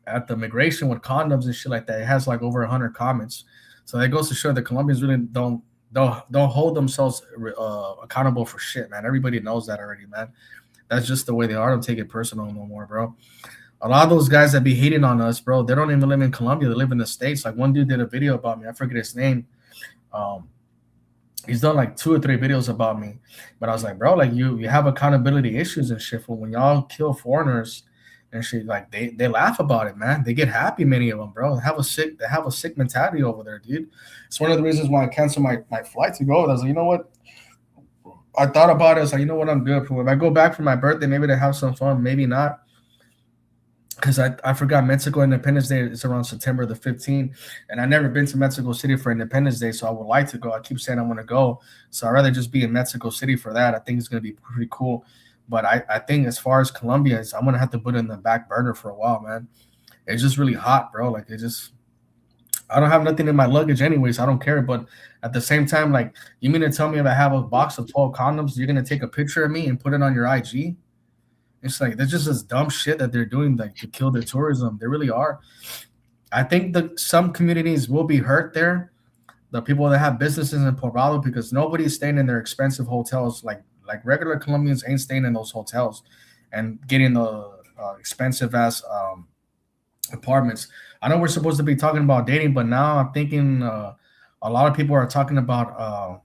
at the migration with condoms and shit like that, it has like over 100 comments. So that goes to show the Colombians really don't hold themselves accountable for shit, man. Everybody knows that already, man. That's just the way they are. Don't take it personal no more, bro. A lot of those guys that be hating on us, bro, they don't even live in Colombia. They live in the States. Like one dude did a video about me. I forget his name. Um, He's done like 2 or 3 videos about me, but I was like, bro, like you have accountability issues and shit. For when y'all kill foreigners and shit, like they laugh about it, man. They get happy, many of them, bro. They have a sick mentality over there, dude. It's one of the reasons why I canceled my flight to go. I was like, you know what? I thought about it. I was like, you know what? I'm good for. If I go back for my birthday, maybe to have some fun, maybe not. Because I forgot Mexico Independence Day is around September the 15th, and I've never been to Mexico City for Independence Day, so I would like to go. I keep saying I want to go, so I'd rather just be in Mexico City for that. I think it's going to be pretty cool. But I think as far as Colombia is, I'm going to have to put it in the back burner for a while, man. It's just really hot, bro. Like it just, I don't have nothing in my luggage anyways. I don't care. But at the same time, like, you mean to tell me if I have a box of 12 condoms, you're going to take a picture of me and put it on your IG? It's like there's just this dumb shit that they're doing, like to kill their tourism. They really are. I think that some communities will be hurt there. The people that have businesses in Poblado, because nobody's staying in their expensive hotels. Like regular Colombians ain't staying in those hotels and getting the expensive ass apartments. I know we're supposed to be talking about dating, but now I'm thinking a lot of people are talking about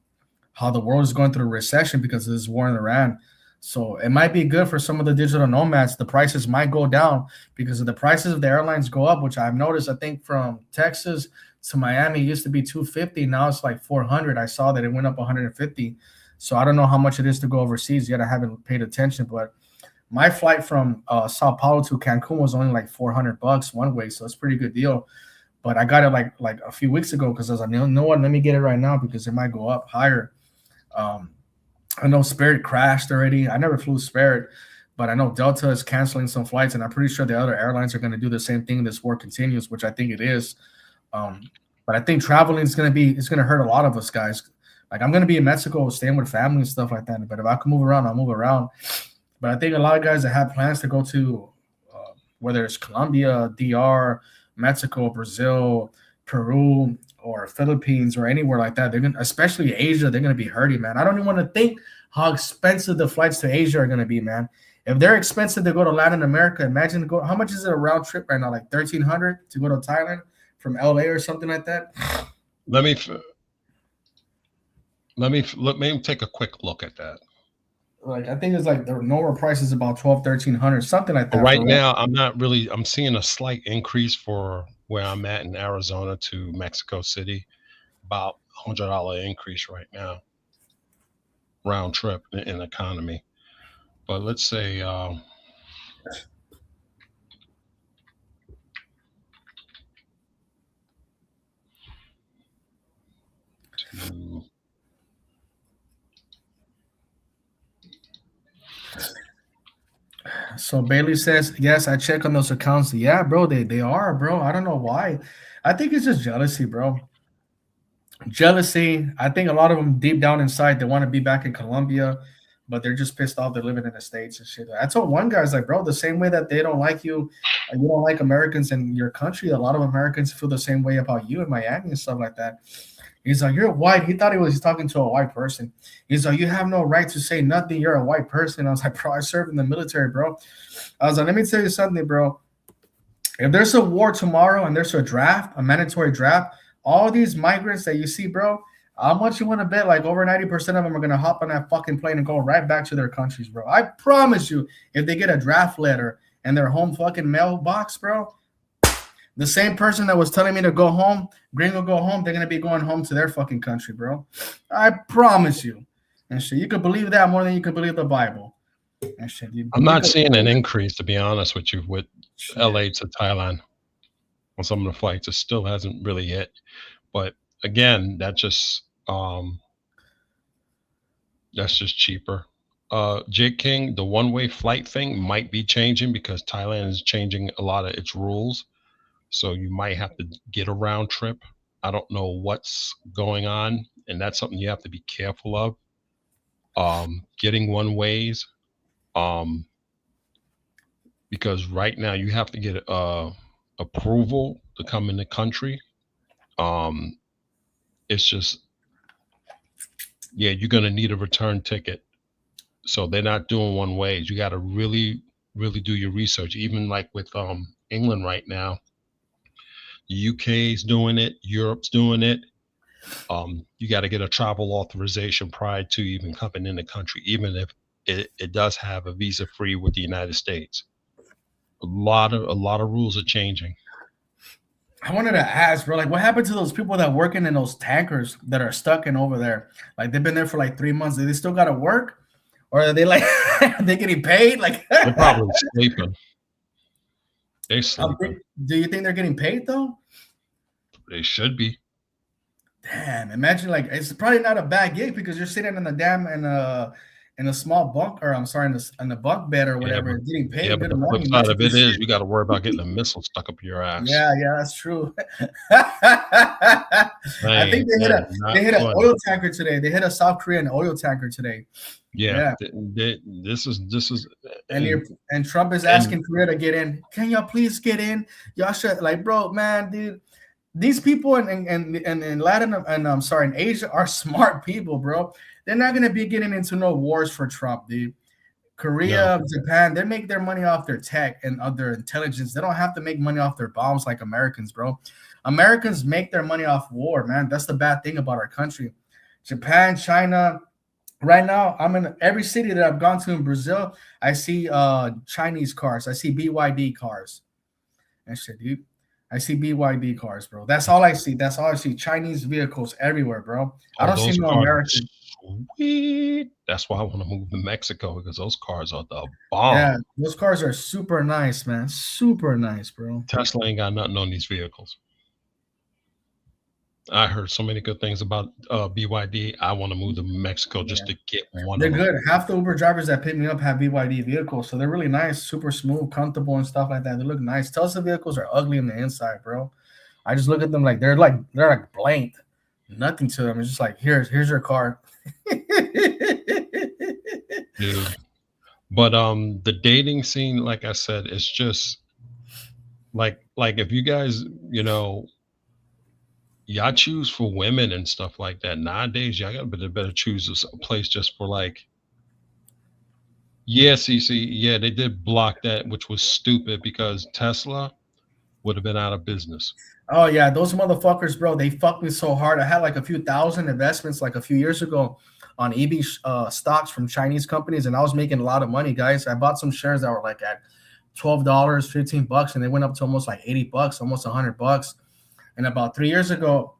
how the world is going through a recession because of this war in Iran. So it might be good for some of the digital nomads. The prices might go down because of the prices of the airlines go up, which I've noticed. I think from Texas to Miami it used to be 250. Now it's like 400. I saw that it went up 150. So I don't know how much it is to go overseas yet. I haven't paid attention, but my flight from Sao Paulo to Cancun was only like $400 one way, so it's a pretty good deal. But I got it like a few weeks ago because I was like, you know what, let me get it right now because it might go up higher. Um, I know Spirit crashed already. I never flew Spirit, but I know Delta is canceling some flights, and I'm pretty sure the other airlines are going to do the same thing. This war continues, which I think it is. But I think traveling is going to be it's going to hurt a lot of us guys. Like I'm going to be in Mexico, staying with family and stuff like that. But if I can move around, I'll move around. But I think a lot of guys that have plans to go to whether it's Colombia, DR, Mexico, Brazil, Peru, or Philippines, or anywhere like that, they're gonna, especially Asia, they're gonna be hurting, man. I don't even want to think how expensive the flights to Asia are gonna be, man. If they're expensive to go to Latin America, imagine go. How much is it a round trip right now? Like 1,300 to go to Thailand from LA or something like that. Let me let me take a quick look at that. Like I think it's like the normal price is about 12, 1,300, something like that Right for one. now, I'm seeing a slight increase for where I'm at in Arizona to Mexico City, about $100 increase right now, round trip in economy. But let's say to So Bailey says, yes, I check on those accounts. Yeah, bro, they are, bro. I don't know why. I think it's just jealousy, bro. Jealousy. I think a lot of them deep down inside they want to be back in Colombia, but they're just pissed off they're living in the States and shit. I told one guy's like, bro, the same way that they don't like you, you don't like Americans in your country. A lot of Americans feel the same way about you in Miami and stuff like that. He's like, you're white. He thought he was talking to a white person. He's like, you have no right to say nothing. You're a white person. I was like, bro, I served in the military, bro. I was like, let me tell you something, bro. If there's a war tomorrow and there's a draft, a mandatory draft, all these migrants that you see, bro, how much you want to bet? Like over 90% of them are gonna hop on that fucking plane and go right back to their countries, bro. I promise you, if they get a draft letter in their home fucking mailbox, bro, the same person that was telling me to go home, gringo go home, they're gonna be going home to their fucking country, bro. I promise you. And shit, you could believe that more than you could believe the Bible. And shit, I'm you not could, seeing an increase, to be honest with you, with shit. LA to Thailand on some of the flights. It still hasn't really hit. But again, that's just cheaper. Jake King, the one-way flight thing might be changing because Thailand is changing a lot of its rules. So you might have to get a round trip. I don't know what's going on, and that's something you have to be careful of. Getting one ways, um, because right now you have to get approval to come in the country. Um, it's just, yeah, you're gonna need a return ticket. So they're not doing one ways. You got to really, really do your research. Even like with England right now, the UK is doing it, Europe's doing it. You got to get a travel authorization prior to even coming in the country, even if it does have a visa free with the United States. A lot of rules are changing. I wanted to ask, bro, like what happened to those people that working in those tankers that are stuck in over there? Like they've been there for like 3 months. Do they still got to work, or are they like are they getting paid? Like, They're probably sleeping. They're sleeping. do you think they're getting paid though? They should be. Damn, imagine like it's probably not a bad gig because you're sitting in the damn in a small bunk, or I'm sorry, in the bunk bed or Yeah, whatever, but getting yeah, paid but good the flip money. side Not of to do it is shit. you got to worry about getting a missile stuck up your ass. Yeah, yeah, that's true. I think Man, that is they not hit an funny. oil tanker today. They hit a South Korean oil tanker today. Yeah, Yeah, this is and you're, and Trump is and asking Korea to get in. Can y'all please get in? Y'all should like, bro, man, dude. These people in Latin and I'm sorry, in Asia are smart people, bro. They're not gonna be getting into no wars for Trump, dude. no. Korea, Japan, they make their money off their tech and other intelligence. They don't have to make money off their bombs like Americans, bro. Americans make their money off war, man. That's the bad thing about our country. Japan, China. Right now, I'm in every city that I've gone to in Brazil. I see Chinese cars. I see BYD cars. And shit, dude. I see BYD cars, bro. That's all I see. That's all I see. Chinese vehicles everywhere, bro. I Oh, don't see those no cars American. are sweet. That's why I want to move to Mexico because those cars are the Yeah, bomb. those cars are super nice, man. Super nice, bro. Tesla ain't got nothing on these vehicles. I heard so many good things about BYD. I want to move to Mexico just Yeah. to get one They're of them. good. Half the Uber drivers that pick me up have BYD vehicles, so they're really nice, super smooth, comfortable, and stuff like that. They look nice. Tesla vehicles are ugly on the inside, bro. I just look at them like they're like blank, nothing to them. It's just like here's your car. Dude. But the dating scene, like I said, it's just like if you guys, y'all choose for women and stuff like that. Nowadays, y'all got better choose a place just for like, yeah, see, yeah, they did block that, which was stupid because Tesla would have been out of business. Oh yeah, those motherfuckers, bro. They fucked me so hard. I had like a few thousand investments like a few years ago on EB stocks from Chinese companies, and I was making a lot of money, guys. I bought some shares that were like at $12, $15, and they went up to almost like $80, almost $100. And about 3 years ago,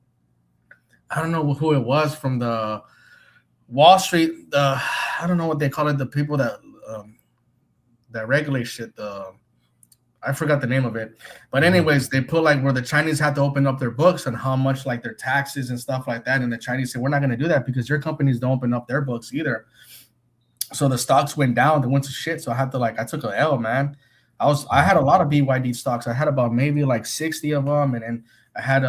I don't know who it was from the Wall Street. I don't know what they call it. The people that regulate shit. I forgot the name of it. But anyways, they put like where the Chinese had to open up their books and how much like their taxes and stuff like that. And the Chinese said, we're not going to do that because your companies don't open up their books either. So the stocks went down. They went to shit. So I had to I took an L, man. I had a lot of BYD stocks. I had about maybe like 60 of them. And then I had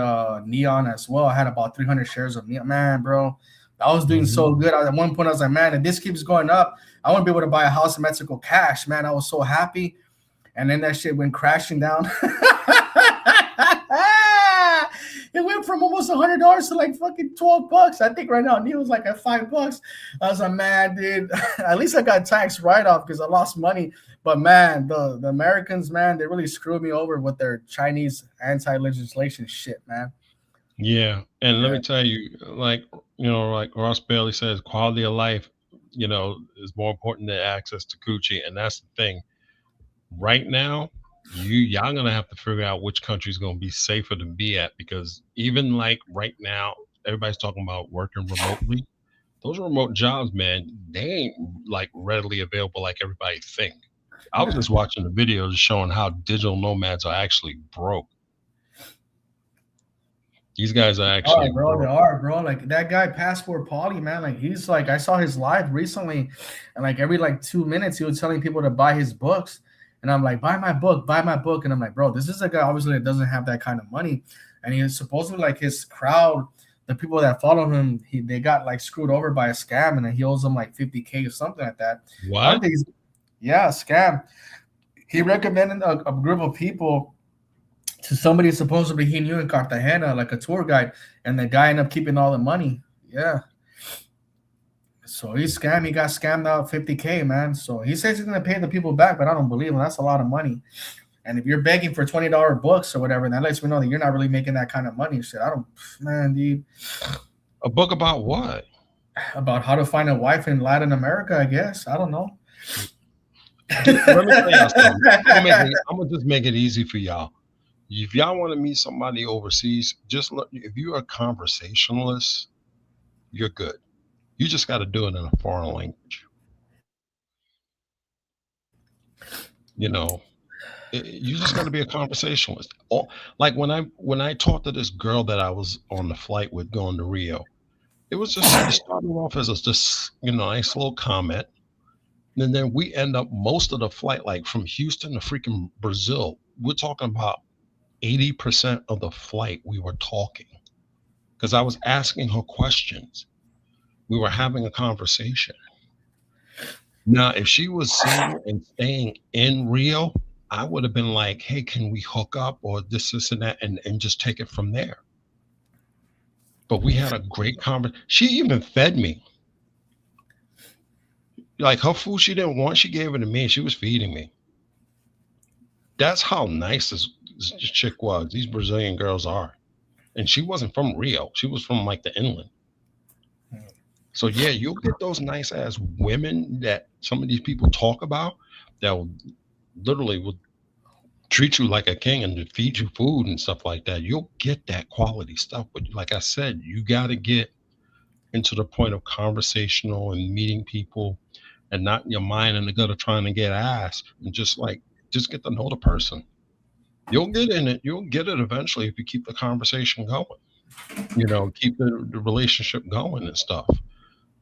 Neon as well. I had about 300 shares of Neon. Man, bro, I was doing so good. At one point, I was like, man, if this keeps going up, I want to be able to buy a house in Mexico cash, man. I was so happy. And then that shit went crashing down. It went from almost $100 to like fucking $12. I think right now Neil's like at $5. I was like, man, dude, at least I got tax write-off because I lost money. But man, the Americans, man, they really screwed me over with their Chinese anti-legislation shit, man. Yeah, and let me tell you, like Ross Bailey says, quality of life, is more important than access to coochie, and that's the thing. Right now, y'all gonna have to figure out which country's gonna be safer to be at because even like right now, everybody's talking about working remotely. Those remote jobs, man, they ain't like readily available like everybody think. I was just watching the videos showing how digital nomads are actually broke. These guys are Oh, actually bro, they broke. are, bro. Like that guy, Passport Polly, man. Like he's like, I saw his live recently, and like every like 2 minutes, he was telling people to buy his books, and I'm like, buy my book, buy my book, and I'm like, bro, this is a guy obviously that doesn't have that kind of money, and he supposedly like his crowd, the people that follow him, they got like screwed over by a scam, and then he owes them like 50K or something like that. I don't What? think yeah, scam. He recommended a group of people to somebody supposedly he knew in Cartagena, like a tour guide, and the guy ended up keeping all the money. Yeah. So he scammed. He got scammed out 50K, man. So he says he's gonna pay the people back, but I don't believe him. That's a lot of money. And if you're begging for $20 books or whatever, that lets me know that you're not really making that kind of money. Shit, I don't, man, dude. A book about what? About how to find a wife in Latin America, I guess. I don't know. Let me tell y'all something. I'm gonna just make it easy for y'all. If y'all want to meet somebody overseas, just look. If you're a conversationalist, you're good. You just got to do it in a foreign language. You know, you just got to be a conversationalist. Like when I talked to this girl that I was on the flight with going to Rio, it was just it started off as just nice little comment, and then we end up most of the flight like from Houston to freaking Brazil. We're talking about 80% of the flight we were talking because I was asking her questions. We were having a conversation. Now, if she was single and staying in Rio, I would have been like, hey, can we hook up or this and that and just take it from there. But we had a great conversation. She even fed me. Like her food she didn't want, she gave it to me and she was feeding me. That's how nice this chick was. These Brazilian girls are. And she wasn't from Rio. She was from like the inland. So yeah, you'll get those nice ass women that some of these people talk about that will literally treat you like a king and feed you food and stuff like that. You'll get that quality stuff. But like I said, you got to get into the point of conversational and meeting people and not in your mind in the gutter trying to get ass and just get to know the person. You'll get in it. You'll get it eventually if you keep the conversation going, keep the relationship going and stuff.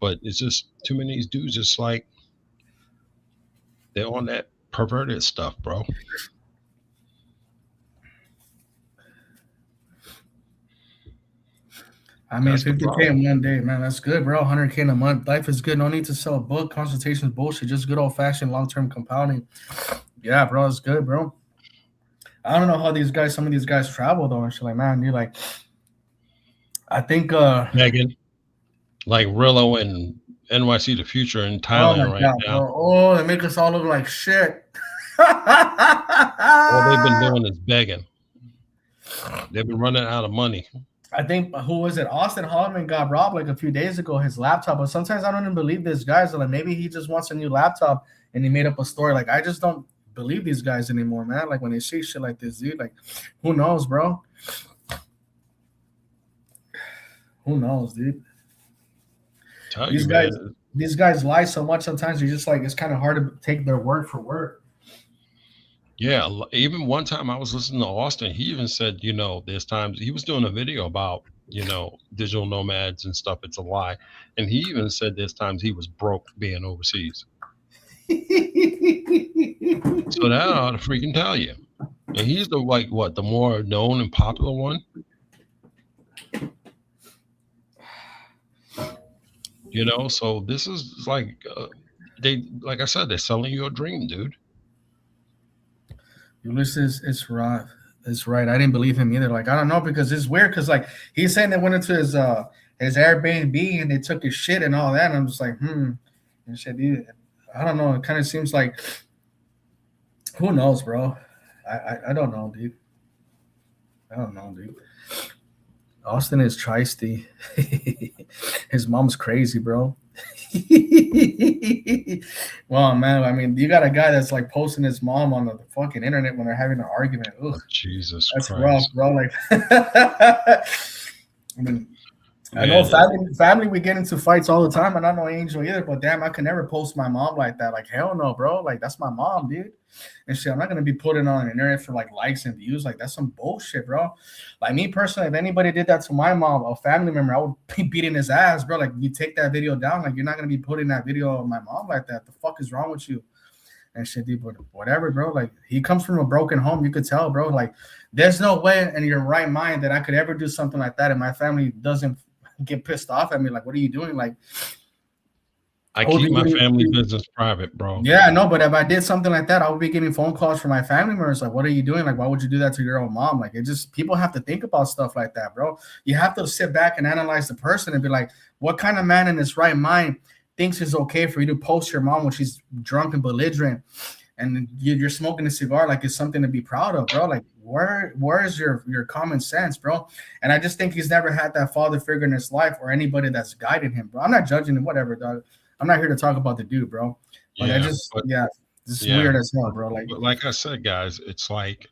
But it's just too many of these dudes just like they're on that perverted stuff, bro. I mean, 50K in one day, man. That's good, bro. 100K in a month. Life is good. No need to sell a book. Consultations bullshit. Just good old fashioned long term compounding. Yeah, bro. It's good, bro. I don't know how some of these guys travel though, and shit. Like, man, dude, like, I think Megan, like Rillo and NYC the Future in Thailand now. Bro. Oh, they make us all look like shit. All they've been doing is begging. They've been running out of money. I think who was it? Austin Holloman got robbed like a few days ago, his laptop. But sometimes I don't even believe this guys. Like maybe he just wants a new laptop and he made up a story. Like I just don't believe these guys anymore, man. Like when they say shit like this, dude. Like who knows, bro? Who knows, dude? These guys lie so much sometimes you're just like it's kind of hard to take their word for word. Yeah, even one time I was listening to Austin, he even said, there's times he was doing a video about, digital nomads and stuff. It's a lie. And he even said there's times he was broke being overseas. So that ought to freaking tell you. And he's the the more known and popular one. So this is like like I said, they're selling you a dream, dude. Ulysses, it's right. It's right. I didn't believe him either. Like I don't know because it's weird because like he's saying they went into his Airbnb and they took his shit and all that. And I'm just like, and shit, dude, I don't know. It kind of seems like who knows, bro. I don't know, dude. I don't know, dude. Austin is tristy. His mom's crazy, bro. Well, man, I mean, you got a guy that's like posting his mom on the fucking internet when they're having an argument. Ugh, Jesus that's Christ. rough, bro. Like, I mean, I know family, we get into fights all the time, and I know Angel either. But damn, I can never post my mom like that. Like, hell no, bro. Like, that's my mom, dude. And shit, I'm not gonna be putting on the internet for like likes and views. Like, that's some bullshit, bro. Like me personally, if anybody did that to my mom, a family member, I would be beating his ass, bro. Like, you take that video down. Like, you're not gonna be putting that video of my mom like that. The fuck is wrong with you? And shit, dude, but whatever, bro. Like, he comes from a broken home. You could tell, bro. Like, there's no way in your right mind that I could ever do something like that, and my family doesn't get pissed off at me. Like, what are you doing? Like, I keep my family business private, bro. Yeah, I know, but if I did something like that, I would be getting phone calls from my family members. Like, what are you doing? Like, why would you do that to your own mom? Like, it just people have to think about stuff like that, bro. You have to sit back and analyze the person and be like, what kind of man in his right mind thinks it's okay for you to post your mom when she's drunk and belligerent and you're smoking a cigar like it's something to be proud of, bro? Like, where is your common sense, bro? And I just think he's never had that father figure in his life or anybody that's guided him, bro. I'm not judging him, whatever, dog. I'm not here to talk about the dude, bro. But I Yeah, just, but yeah, this is yeah, weird as hell, bro. Like, but like I said, guys, it's like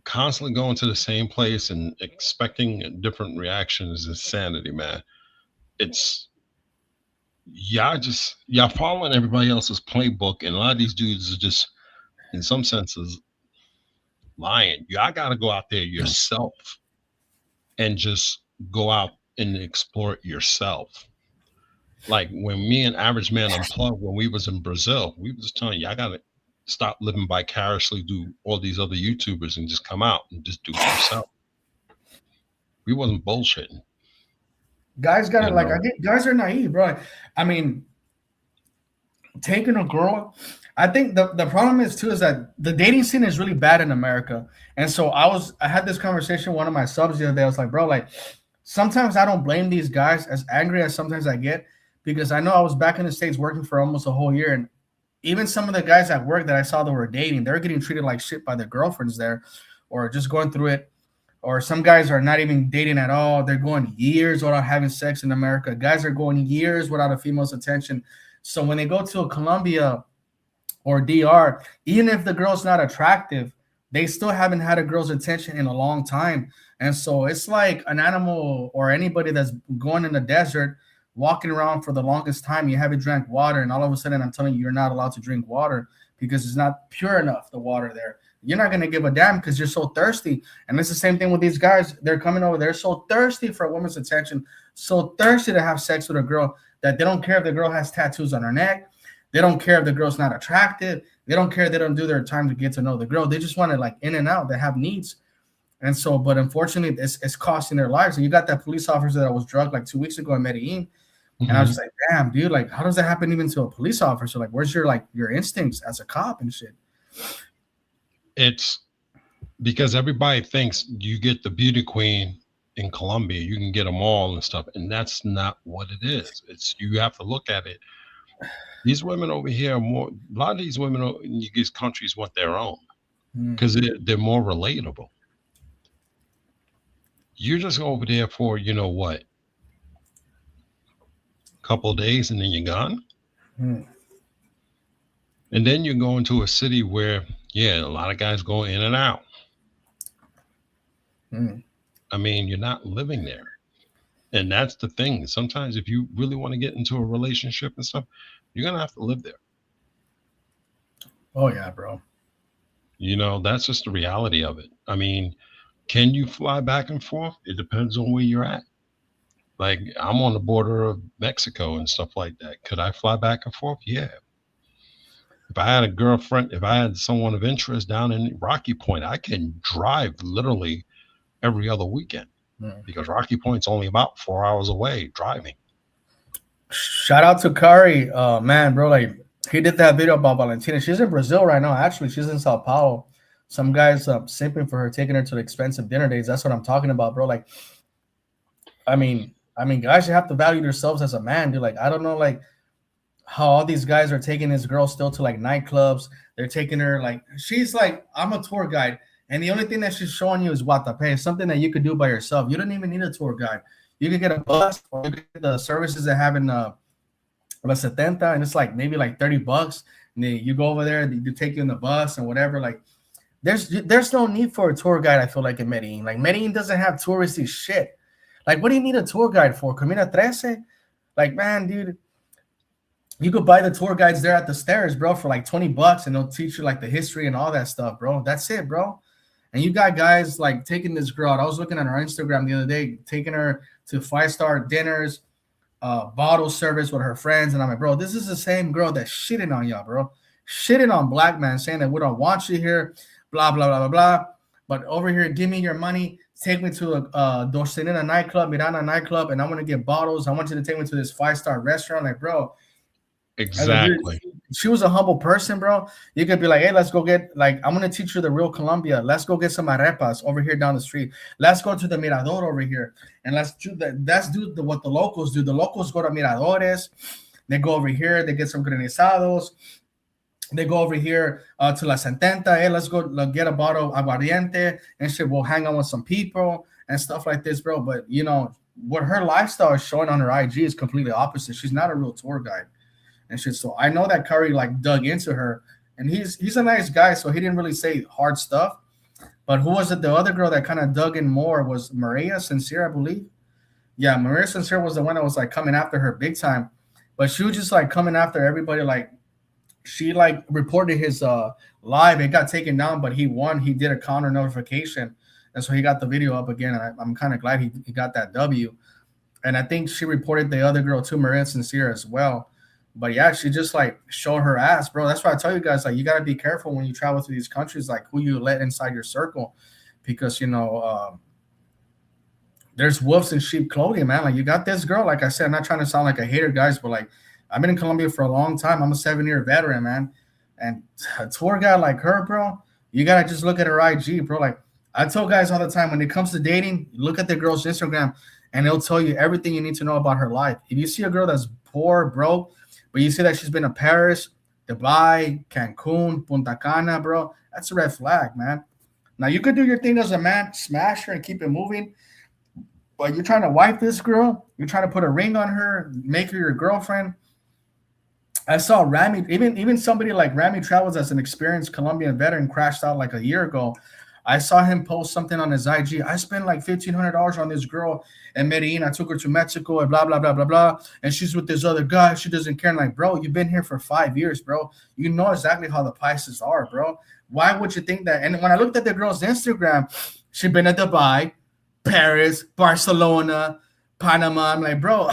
constantly going to the same place and expecting different reactions is insanity, man. It's y'all following everybody else's playbook, and a lot of these dudes are just, in some senses, lying. Y'all got to go out there yourself and just go out and explore it yourself. Like when me and Average Man Unplugged, when we was in Brazil, we was telling you, I gotta stop living vicariously, do all these other YouTubers and just come out and just do it yourself. We wasn't bullshitting, guys you gotta like, I know. get guys are naive, bro. I mean, taking a girl. I think the problem is too is that the dating scene is really bad in America. And so I had this conversation with one of my subs the other day. I was like, bro, like sometimes I don't blame these guys as angry as sometimes I get because I know I was back in the States working for almost a whole year. And even some of the guys at work that I saw that were dating, they're getting treated like shit by their girlfriends there or just going through it. Or some guys are not even dating at all. They're going years without having sex in America. Guys are going years without a female's attention. So when they go to Colombia or DR, even if the girl's not attractive, they still haven't had a girl's attention in a long time. And so it's like an animal or anybody that's going in the desert, walking around for the longest time. You haven't drank water, and all of a sudden I'm telling you, you're not allowed to drink water because it's not pure enough, the water there. You're not going to give a damn because you're so thirsty. And it's the same thing with these guys. They're coming over there so thirsty for a woman's attention, so thirsty to have sex with a girl that they don't care if the girl has tattoos on her neck. They don't care if the girl's not attractive. They don't care. They don't do their time to get to know the girl. They just want to like in and out. They have needs. And so, but unfortunately, it's costing their lives. And you got that police officer that was drugged like 2 weeks ago in Medellin. And I was just like, damn, dude, like, how does that happen even to a police officer? Like, where's your instincts as a cop and shit? It's because everybody thinks you get the beauty queen in Colombia, you can get them all and stuff, and that's not what it is. It's you have to look at it. These women over here are more. A lot of these women in these countries want their own because they're more relatable. You're just over there for you know what, a couple of days, and then you're gone. And then you go into a city where, yeah, a lot of guys go in and out. I mean, you're not living there. And that's the thing. Sometimes if you really want to get into a relationship and stuff, you're going to have to live there. Oh, yeah, bro. You know, that's just the reality of it. I mean, can you fly back and forth? It depends on where you're at. Like, I'm on the border of Mexico and stuff like that. Could I fly back and forth? Yeah. If I had a girlfriend, if I had someone of interest down in Rocky Point, I can drive literally every other weekend because Rocky Point's only about 4 hours away driving. Shout out to Kari, man, bro. Like he did that video about Valentina. She's in Brazil right now. Actually, she's in Sao Paulo. Some guys simping for her, taking her to the expensive dinner dates. That's what I'm talking about, bro. Like, I mean, guys, you have to value yourselves as a man, dude. Like, I don't know, like how all these guys are taking this girl still to like nightclubs. They're taking her like she's like, I'm a tour guide. And the only thing that she's showing you is Watape, something that you could do by yourself. You don't even need a tour guide. You can get a bus or you can get the services that have in La 70, and it's like maybe like $30. And then you go over there, they take you in the bus and whatever. Like there's no need for a tour guide, I feel like, in Medellin. Like Medellin doesn't have touristy shit. Like, what do you need a tour guide for? Camina 13? Like, man, dude, you could buy the tour guides there at the stairs, bro, for like $20, and they'll teach you like the history and all that stuff, bro. That's it, bro. And you got guys like taking this girl out. I was looking at her Instagram the other day, taking her to 5-star dinners, bottle service with her friends. And I'm like, bro, this is the same girl that's shitting on y'all, bro. Shitting on black men, saying that we don't want you here, blah, blah, blah, blah, blah. But over here, give me your money. Take me to a Dorsenina nightclub, Miranda nightclub, and I want to get bottles. I want you to take me to this 5-star restaurant. Like, bro. Exactly. She was a humble person, bro. You could be like, hey, let's go get, like, I'm going to teach you the real Colombia. Let's go get some arepas over here down the street. Let's go to the Mirador over here. And let's do what the locals do. The locals go to Miradores. They go over here. They get some granizados. They go over here to La Sententa. Hey, let's go get a bottle of aguardiente and shit. We'll hang out with some people and stuff like this, bro. But you know what her lifestyle is showing on her IG is completely opposite. She's not a real tour guide and shit. So I know that Curry like dug into her, and he's a nice guy, so he didn't really say hard stuff. But who was it? The other girl that kind of dug in more was Maria Sincere, I believe. Yeah, Maria Sincere was the one that was like coming after her big time, but she was just like coming after everybody. Like she like reported his live. It got taken down, but he won. He did a counter notification, and so he got the video up again. And I'm kind of glad he got that W. And I think she reported the other girl too, Maria Sincere as well. But yeah, she just like showed her ass, bro. That's why I tell you guys, like, you gotta be careful when you travel to these countries, like who you let inside your circle, because there's wolves in sheep clothing, man. Like you got this girl, like I said, I'm not trying to sound like a hater, guys, but like I've been in Colombia for a long time. I'm a 7-year veteran, man. And a tour guide like her, bro, you gotta just look at her IG, bro. Like I tell guys all the time, when it comes to dating, look at the girl's Instagram and it'll tell you everything you need to know about her life. If you see a girl that's poor, broke, but you see that she's been to Paris, Dubai, Cancun, Punta Cana, bro, that's a red flag, man. Now you could do your thing as a man, smash her and keep it moving, but you're trying to wife this girl, you're trying to put a ring on her, make her your girlfriend. I saw Rami, even somebody like Rami Travels as an experienced Colombian veteran crashed out like a year ago. I saw him post something on his IG. I spent like $1,500 on this girl in Medellin. I took her to Mexico and blah blah blah blah blah. And she's with this other guy. She doesn't care. I'm like, bro, you've been here for 5 years, bro. You know exactly how the prices are, bro. Why would you think that? And when I looked at the girl's Instagram, she'd been at Dubai, Paris, Barcelona, Panama. I'm like, bro,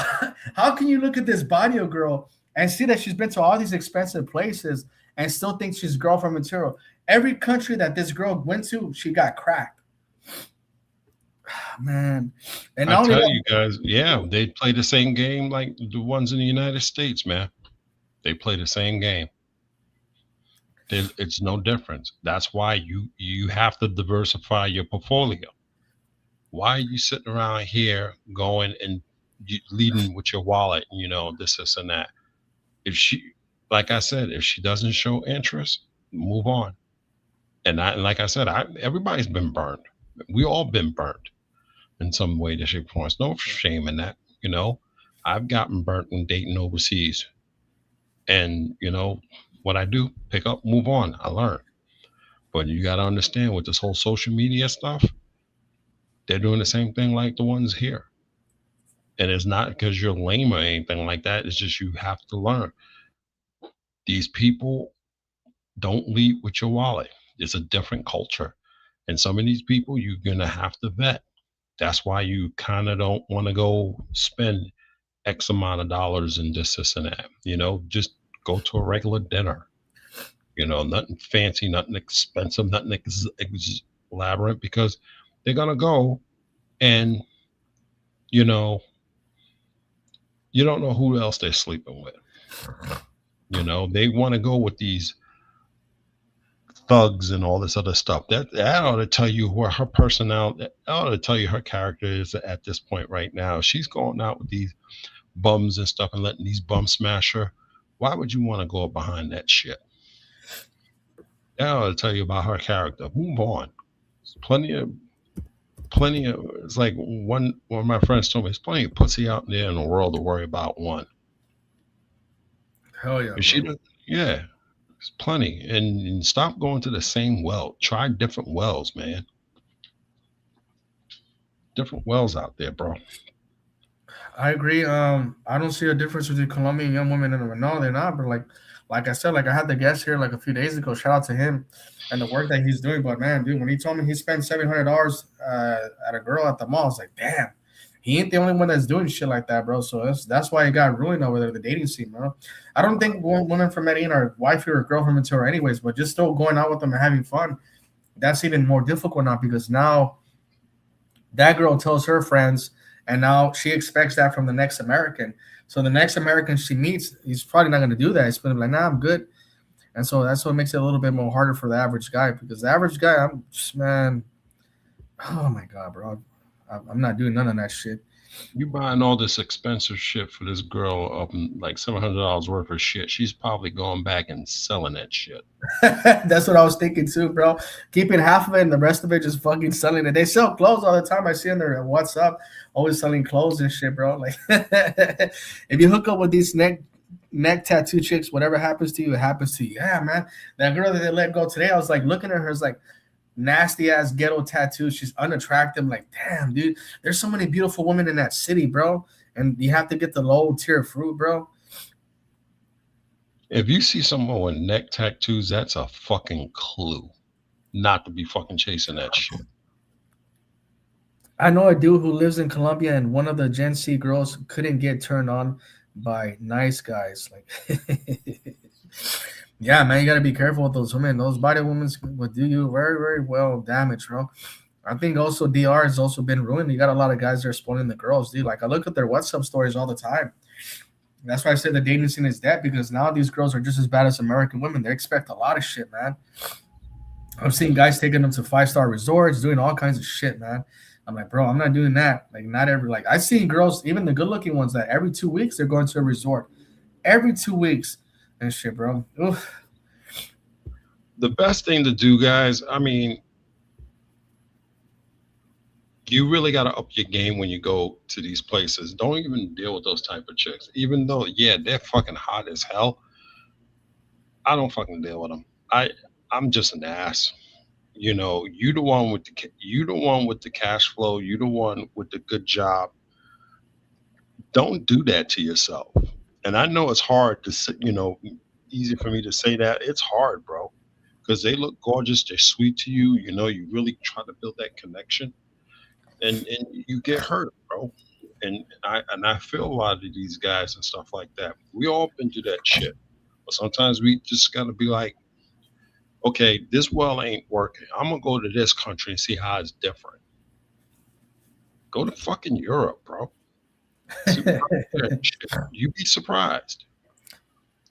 how can you look at this body of girl and see that she's been to all these expensive places and still think she's girlfriend material? Every country that this girl went to, she got cracked. Man. And I not only tell that, you guys, yeah, they play the same game like the ones in the United States, man. They play the same game. It's no difference. That's why you have to diversify your portfolio. Why are you sitting around here going and leading with your wallet, this and that? If she, like I said, if she doesn't show interest, move on. And like I said, everybody's been burned. We all been burned in some way, shape, or form. There's no shame in that. I've gotten burnt when dating overseas, and what I do, pick up, move on. I learn, but you got to understand with this whole social media stuff, they're doing the same thing like the ones here. And it's not because you're lame or anything like that. It's just you have to learn. These people don't lead with your wallet. It's a different culture. And some of these people you're going to have to vet. That's why you kind of don't want to go spend X amount of dollars in this and that. Just go to a regular dinner. Nothing fancy, nothing expensive, nothing elaborate, because they're going to go and, you don't know who else they're sleeping with. They want to go with these thugs and all this other stuff. That ought to tell you where her personality, that ought to tell you her character is at this point right now. She's going out with these bums and stuff and letting these bums smash her. Why would you want to go behind that shit? That ought to tell you about her character. Move on. There's plenty of. It's like one of my friends told me, there's plenty of pussy out there in the world to worry about one. hell yeah, If she bro. does, yeah, there's plenty. And stop going to the same well. Try different wells, man. Different wells out there, bro. I agree. I don't see a difference between Colombian young women and no, they're not. But like I said, like I had the guest here like a few days ago. Shout out to him and the work that he's doing. But man, dude, when he told me he spent $700 at a girl at the mall, I was like, damn, he ain't the only one that's doing shit like that, bro. So that's why it got ruined over there, the dating scene, bro. I don't think women from Medellin are wifey or girlfriend material, anyways. But just still going out with them and having fun, that's even more difficult now because now that girl tells her friends, and now she expects that from the next American. So the next American she meets, he's probably not going to do that. He's going to be like, nah, I'm good. And so that's what makes it a little bit more harder for the average guy because the average guy, I'm just, man, oh my God, bro. I'm not doing none of that shit. You buying all this expensive shit for this girl up in like $700 worth of shit. She's probably going back and selling that shit. That's what I was thinking too, bro. Keeping half of it and the rest of it just fucking selling it. They sell clothes all the time. I see on their WhatsApp always selling clothes and shit, bro. Like, if you hook up with these neck tattoo chicks, whatever happens to you, it happens to you. Yeah, man. That girl that they let go today, I was like looking at her, it's like nasty ass ghetto tattoo. She's unattractive. Like, damn, dude. There's so many beautiful women in that city, bro. And you have to get the low tier fruit, bro. If you see someone with neck tattoos, that's a fucking clue not to be fucking chasing that shit. I know a dude who lives in Colombia, and one of the Gen Z girls couldn't get turned on by nice guys. Like, yeah, man, you gotta be careful with those women. Those body women will do you very, very well damage, bro. I think also DR has also been ruined. You got a lot of guys that are spoiling the girls, dude. Like, I look at their WhatsApp stories all the time. That's why I said the dating scene is dead, because now these girls are just as bad as American women. They expect a lot of shit, man. I've seen guys taking them to 5-star resorts, doing all kinds of shit, man. I'm like, bro, I'm not doing that. Like, not every, like, I've seen girls, even the good looking ones, that every 2 weeks they're going to a resort. Every 2 weeks and shit, bro. Oof. The best thing to do, guys, I mean, you really got to up your game when you go to these places. Don't even deal with those type of chicks. Even though, yeah, they're fucking hot as hell. I don't fucking deal with them. I'm just an ass. You know, you the one with the cash flow. You the one with the good job. Don't do that to yourself. And I know it's hard to say, easy for me to say that. It's hard, bro, because they look gorgeous. They're sweet to you. You know, you really try to build that connection, and you get hurt, bro. And I feel a lot of these guys and stuff like that. We all been through that shit. But sometimes we just gotta be like, okay, this well ain't working. I'm gonna go to this country and see how it's different. Go to fucking Europe, bro. See what you'd be surprised.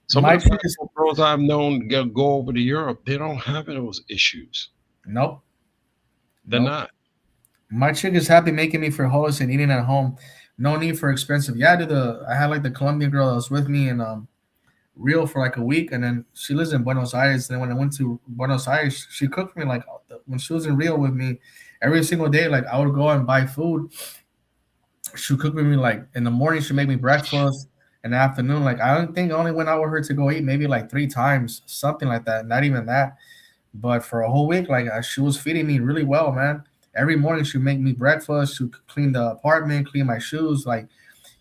Some My of the chick is, girls I've known go over to Europe, they don't have those issues. nope, They're nope. not. My chick is happy making me frijoles and eating at home. No need for expensive. Yeah, I had like the Colombian girl that was with me in Rio for like a week, and then she lives in Buenos Aires. And then when I went to Buenos Aires, she cooked me like when she was in Rio with me every single day. Like, I would go and buy food. She cooked with me like in the morning. She make me breakfast. In the afternoon, like, I don't think I only went out with her to go eat maybe like 3 times, something like that. Not even that. But for a whole week, like, she was feeding me really well, man. Every morning she'd make me breakfast. She'd clean the apartment, clean my shoes. Like,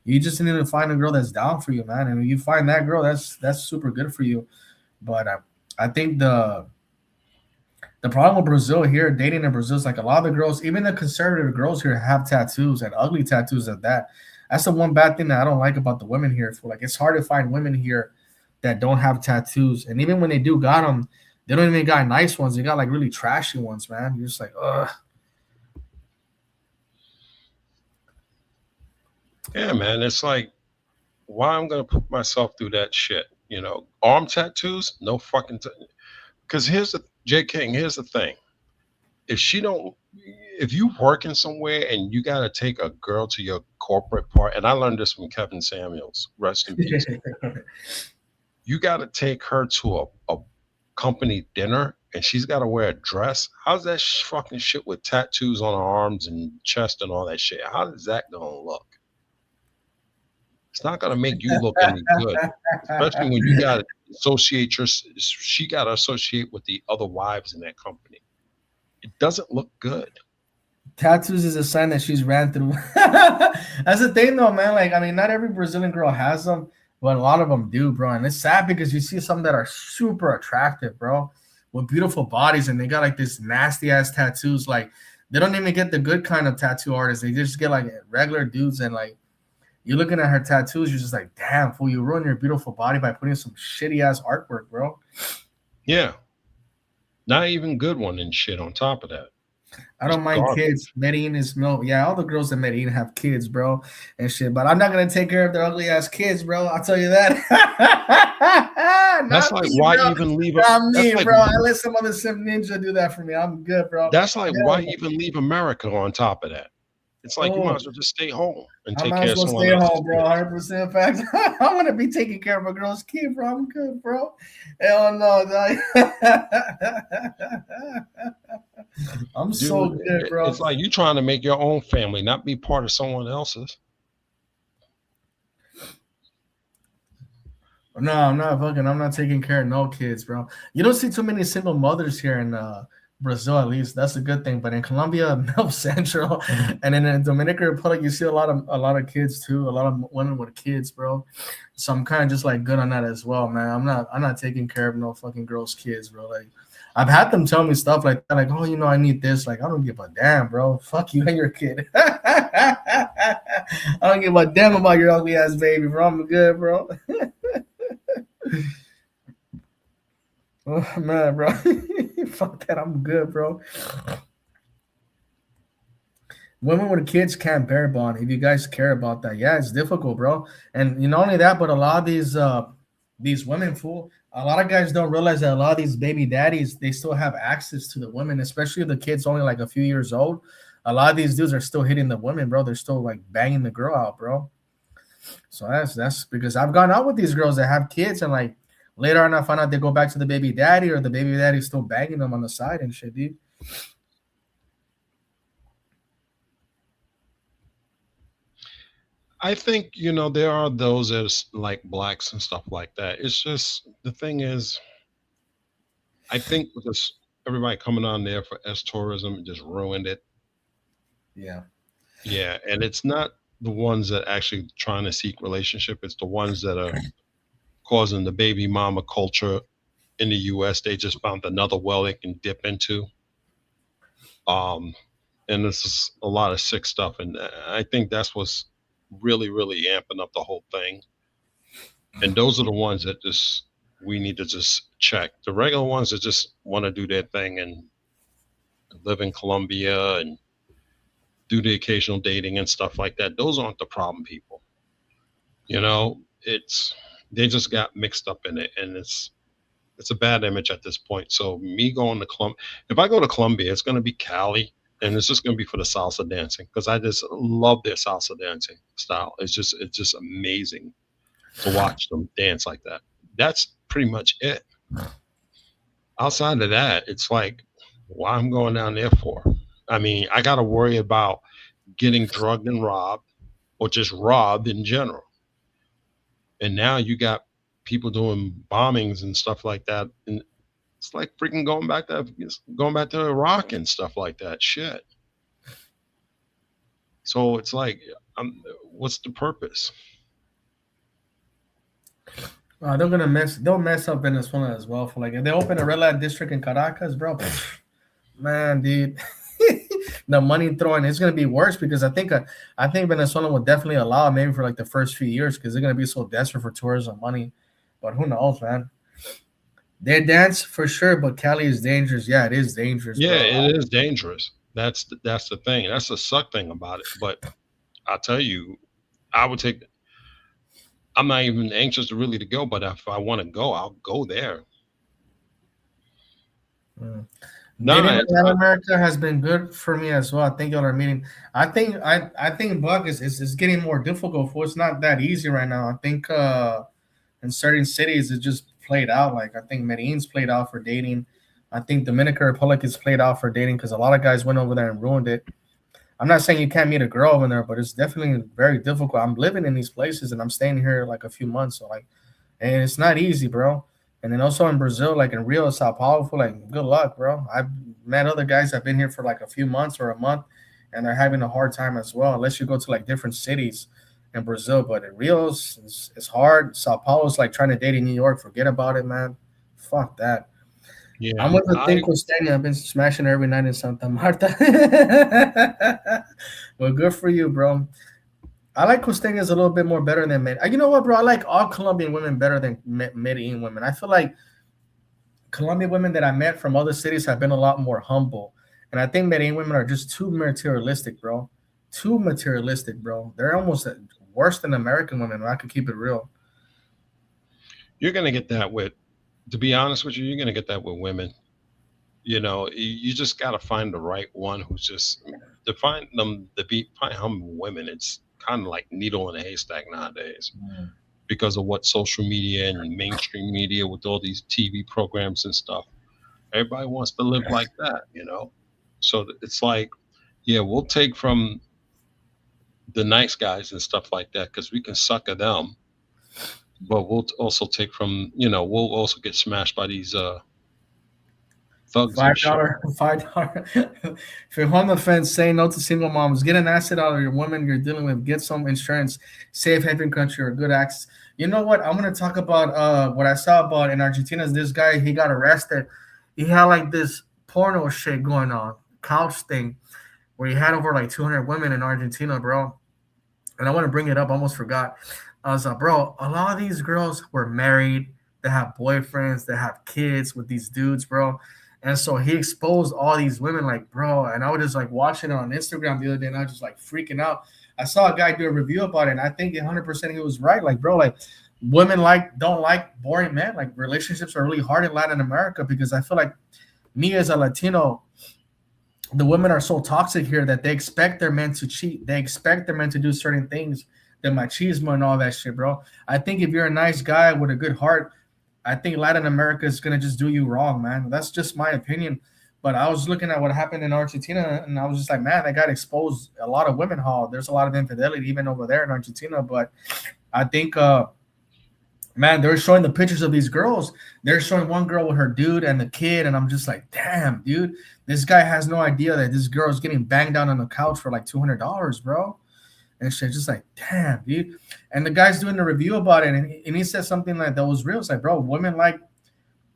you just need to find a girl that's down for you, man. And when you find that girl, that's super good for you. But I think the problem with Brazil here, dating in Brazil, is like a lot of the girls, even the conservative girls here, have tattoos and ugly tattoos at that. That's the one bad thing that I don't like about the women here. For like, it's hard to find women here that don't have tattoos, and even when they do got them, they don't even got nice ones. They got like really trashy ones, man. You're just like, ugh. Yeah, man. It's like, why I'm gonna put myself through that shit? Arm tattoos, no fucking. Because here's the J King. Here's the thing. If she don't, if you working somewhere and you gotta take a girl to your corporate part, and I learned this from Kevin Samuels, rest in peace. You gotta take her to a company dinner, and she's gotta wear a dress. How's that fucking shit with tattoos on her arms and chest and all that shit? How is that gonna look? It's not gonna make you look any good, especially when you gotta associate your. She gotta associate with the other wives in that company. It doesn't look good. Tattoos is a sign that she's ran through. That's the thing, though, man. Like, I mean, not every Brazilian girl has them, but a lot of them do, bro. And it's sad because you see some that are super attractive, bro, with beautiful bodies, and they got like this nasty ass tattoos. Like, they don't even get the good kind of tattoo artists. They just get like regular dudes, and like, you're looking at her tattoos, you're just like, damn, fool, you ruin your beautiful body by putting some shitty ass artwork, bro. Yeah, not even good one and shit on top of that. I don't mind kids. Medellin is milk. Yeah, all the girls in Medellin have kids, bro, and shit. But I'm not gonna take care of their ugly ass kids, bro. I'll tell you that. That's like, why even leave? Not me, bro. I let some other sim ninja do that for me. I'm good, bro. That's like, why even leave America on top of that? It's like you might Oh, as well just stay home and I take might care as of well someone stay else's home, bro. kids. 100% facts. I want to be taking care of a girl's kid, bro. I'm good, bro. Hell no, dog. I'm so Dude, good, bro. it's like you trying to make your own family, not be part of someone else's. No, I'm not fucking. I'm not taking care of no kids, bro. You don't see too many single mothers here in Brazil, at least. That's a good thing. But in Colombia, no Central, and in the Dominican Republic, you see a lot of kids too. A lot of women with kids, bro. So I'm kind of just like good on that as well, man. I'm not taking care of no fucking girls' kids, bro. Like I've had them tell me stuff like that, like, oh, I need this. Like I don't give a damn, bro. Fuck you and your kid. I don't give a damn about your ugly ass baby, bro. I'm good, bro. Oh man, bro. Fuck that. I'm good, bro. Women with kids can't bear bond. If you guys care about that, yeah, it's difficult, bro. And not only that, but a lot of these women, fool. A lot of guys don't realize that a lot of these baby daddies they still have access to the women, especially if the kid's only like a few years old. A lot of these dudes are still hitting the women, bro. They're still like banging the girl out, bro. So that's because I've gone out with these girls that have kids, and like later on I find out they go back to the baby daddy, or the baby daddy's still banging them on the side and shit, dude. I think, there are those as like blacks and stuff like that. It's just the thing is, I think with this everybody coming on there for S tourism it just ruined it. Yeah. Yeah, and it's not the ones that actually trying to seek relationship. It's the ones that are causing the baby mama culture in the US. They just found another well they can dip into. Um, and this is a lot of sick stuff. And I think that's what's really, really amping up the whole thing. And those are the ones that just we need to just check. The regular ones that just want to do their thing and live in Colombia and do the occasional dating and stuff like that. Those aren't the problem people. It's they just got mixed up in it, and it's a bad image at this point. So me going to Colombia, if I go to Colombia, it's going to be Cali, and it's just going to be for the salsa dancing because I just love their salsa dancing style. It's just amazing to watch them dance like that. That's pretty much it. Outside of that, it's like, why I'm going down there for? I mean, I got to worry about getting drugged and robbed, or just robbed in general. And now you got people doing bombings and stuff like that, and it's like freaking going back to Iraq and stuff like that. Shit. So it's like, what's the purpose? They'll mess up Venezuela as well. For like if they open a red light district in Caracas, bro, man, dude, the money throwing it's gonna be worse because I think Venezuela will definitely allow it maybe for like the first few years because they're gonna be so desperate for tourism money. But who knows, man? They dance for sure, but Cali is dangerous. Yeah, it is dangerous, Yeah, bro. it is dangerous. That's the thing. That's the suck thing about it. But I'll tell you, I would take. I'm not even anxious to really to go, but if I want to go, I'll go there. Mm. Nah, Dating in it's, Latin America has been good for me as well. I think y'all are meeting. I think Buck is getting more difficult for it's not that easy right now. I think in certain cities it just played out. Like I think Medellin's played out for dating. I think Dominican Republic is played out for dating because a lot of guys went over there and ruined it. I'm not saying you can't meet a girl over there, but it's definitely very difficult. I'm living in these places and I'm staying here like a few months, so like, and it's not easy, bro. And then also in Brazil, like in Rio, Sao Paulo, for like good luck, bro. I've met other guys that've been here for like a few months or a month, and they're having a hard time as well. Unless you go to like different cities in Brazil, but in Rio's it's hard. Sao Paulo's like trying to date in New York. Forget about it, man. Fuck that. I'm yeah. with the thing Costeña. I've been smashing her every night in Santa Marta. Well, good for you, bro. I like Costeñas a little bit more better than Med. You know what, bro? I like all Colombian women better than Medellin women. I feel like Colombian women that I met from other cities have been a lot more humble, and I think Medellin women are just too materialistic, bro. Too materialistic, bro. They're almost worse than American women. I could keep it real. You're gonna get that with. To be honest with you, you're gonna get that with women. You just got to find the right one who's just. to find them to be find humble women, it's kind of like needle in a haystack nowadays Mm. because of what social media and mainstream media with all these TV programs and stuff. Everybody wants to live like that, you know. So it's like, yeah, we'll take from the nice guys and stuff like that because we can suck at them, but we'll also take from, we'll also get smashed by these thugs Five and shit. dollar, $5. If you're on the fence, say no to single moms. Get an asset out of your woman you're dealing with. Get some insurance. Safe haven country or good access. You know what? I'm gonna talk about what I saw about in Argentina. Is this guy he got arrested? He had like this porno shit going on, couch thing, where he had over like 200 women in Argentina, bro. And I want to bring it up. I almost forgot. I was like, bro, a lot of these girls were married. They have boyfriends. They have kids with these dudes, bro. And so he exposed all these women, like, bro. And I was just like watching it on Instagram the other day, and I was just like freaking out. I saw a guy do a review about it, and I think 100% he was right. Like, bro, like women don't like boring men. Like relationships are really hard in Latin America because I feel like me as a Latino, the women are so toxic here that they expect their men to cheat. They expect their men to do certain things, the machismo and all that shit, bro. I think if you're a nice guy with a good heart, I think Latin America is gonna just do you wrong, man. That's just my opinion. But I was looking at what happened in Argentina, and I was just like, man, that got exposed a lot of women. How there's a lot of infidelity even over there in Argentina. But I think man, they're showing the pictures of these girls. They're showing one girl with her dude and the kid, and I'm just like, damn, dude, this guy has no idea that this girl is getting banged down on the couch for like $200, bro. And shit, just like, damn, dude. And the guy's doing a review about it, and he said something like that was real. It's like, bro, women like,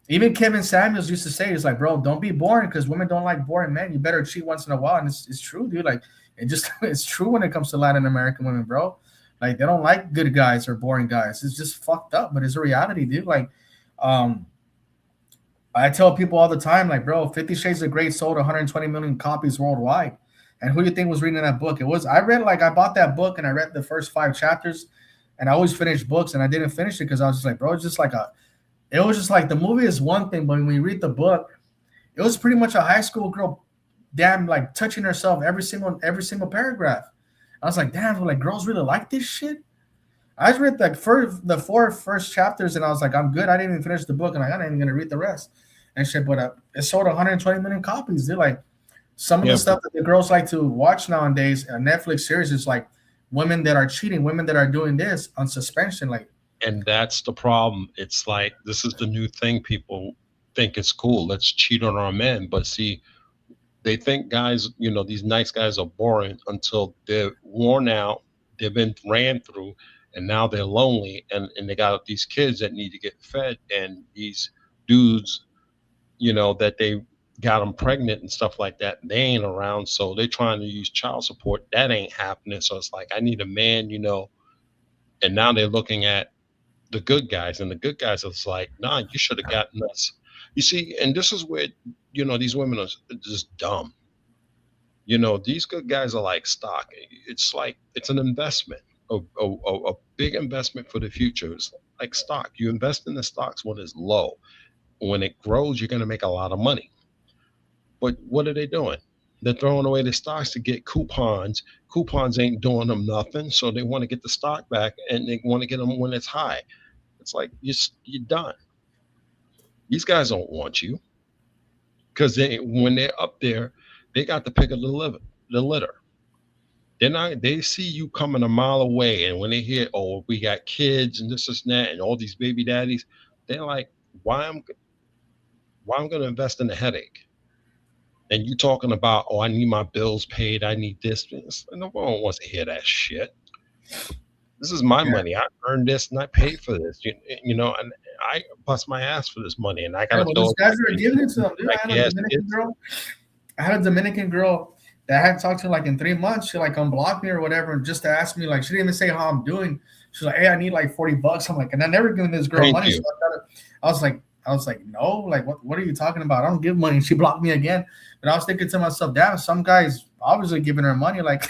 even Kevin Samuels used to say, it's like, bro, don't be boring because women don't like boring men. You better cheat once in a while. And it's true, dude. Like, it's true when it comes to Latin American women, bro. Like, they don't like good guys or boring guys. It's just fucked up, but it's a reality, dude. Like, um, I tell people all the time, like, bro, 50 Shades of Grey sold 120 million copies worldwide. And who do you think was reading that book? It was, I bought that book and I read the first 5 chapters, and I always finish books, and I didn't finish it because I was just like, bro, it was just like the movie is one thing, but when you read the book, it was pretty much a high school girl, damn, like touching herself every single paragraph. I was like, damn, like girls really like this shit. I just read the 4 first chapters, and I was like, I'm good. I didn't even finish the book, and I'm not even gonna read the rest and shit. But it sold 120 million copies. They're like some of Yeah, the stuff that the girls like to watch nowadays. A Netflix series is like women that are cheating, women that are doing this on suspension. Like, and that's the problem. It's like this is the new thing. People think it's cool. Let's cheat on our men, but see, they think guys, these nice guys are boring until they're worn out, they've been ran through, and now they're lonely, and they got these kids that need to get fed, and these dudes, that they got them pregnant and stuff like that, they ain't around, so they're trying to use child support. That ain't happening. So it's like I need a man, and now they're looking at the good guys, and the good guys is like, nah, you should have gotten us. You see, and this is where these women are just dumb. These good guys are like stock. It's like it's an investment, a big investment for the future. It's like stock. You invest in the stocks when it's low. When it grows, you're going to make a lot of money. But what are they doing? They're throwing away the stocks to get coupons. Coupons ain't doing them nothing, so they want to get the stock back, and they want to get them when it's high. It's like you're done. These guys don't want you because when they're up there, they got the pick of the litter. They see you coming a mile away, and when they hear, oh, we got kids and this and that and all these baby daddies, they're like, why I'm going to invest in a headache? And you talking about, oh, I need my bills paid, I need this. No one wants to hear that shit. This is my yeah. money. I earned this and I paid for this. And I bust my ass for this money, and I Yeah, gotta well, throw these it guys back are in giving it to them, dude. like yes, it's I had a Dominican girl that I had talked to like in 3 months. She like unblocked me or whatever, just to ask me, like, she didn't even say how I'm doing. She's like, hey, I need like $40. I'm like, and I never given this girl thank money. So you. I was like, no, like what are you talking about? I don't give money. She blocked me again. But I was thinking to myself, damn, some guys obviously giving her money, like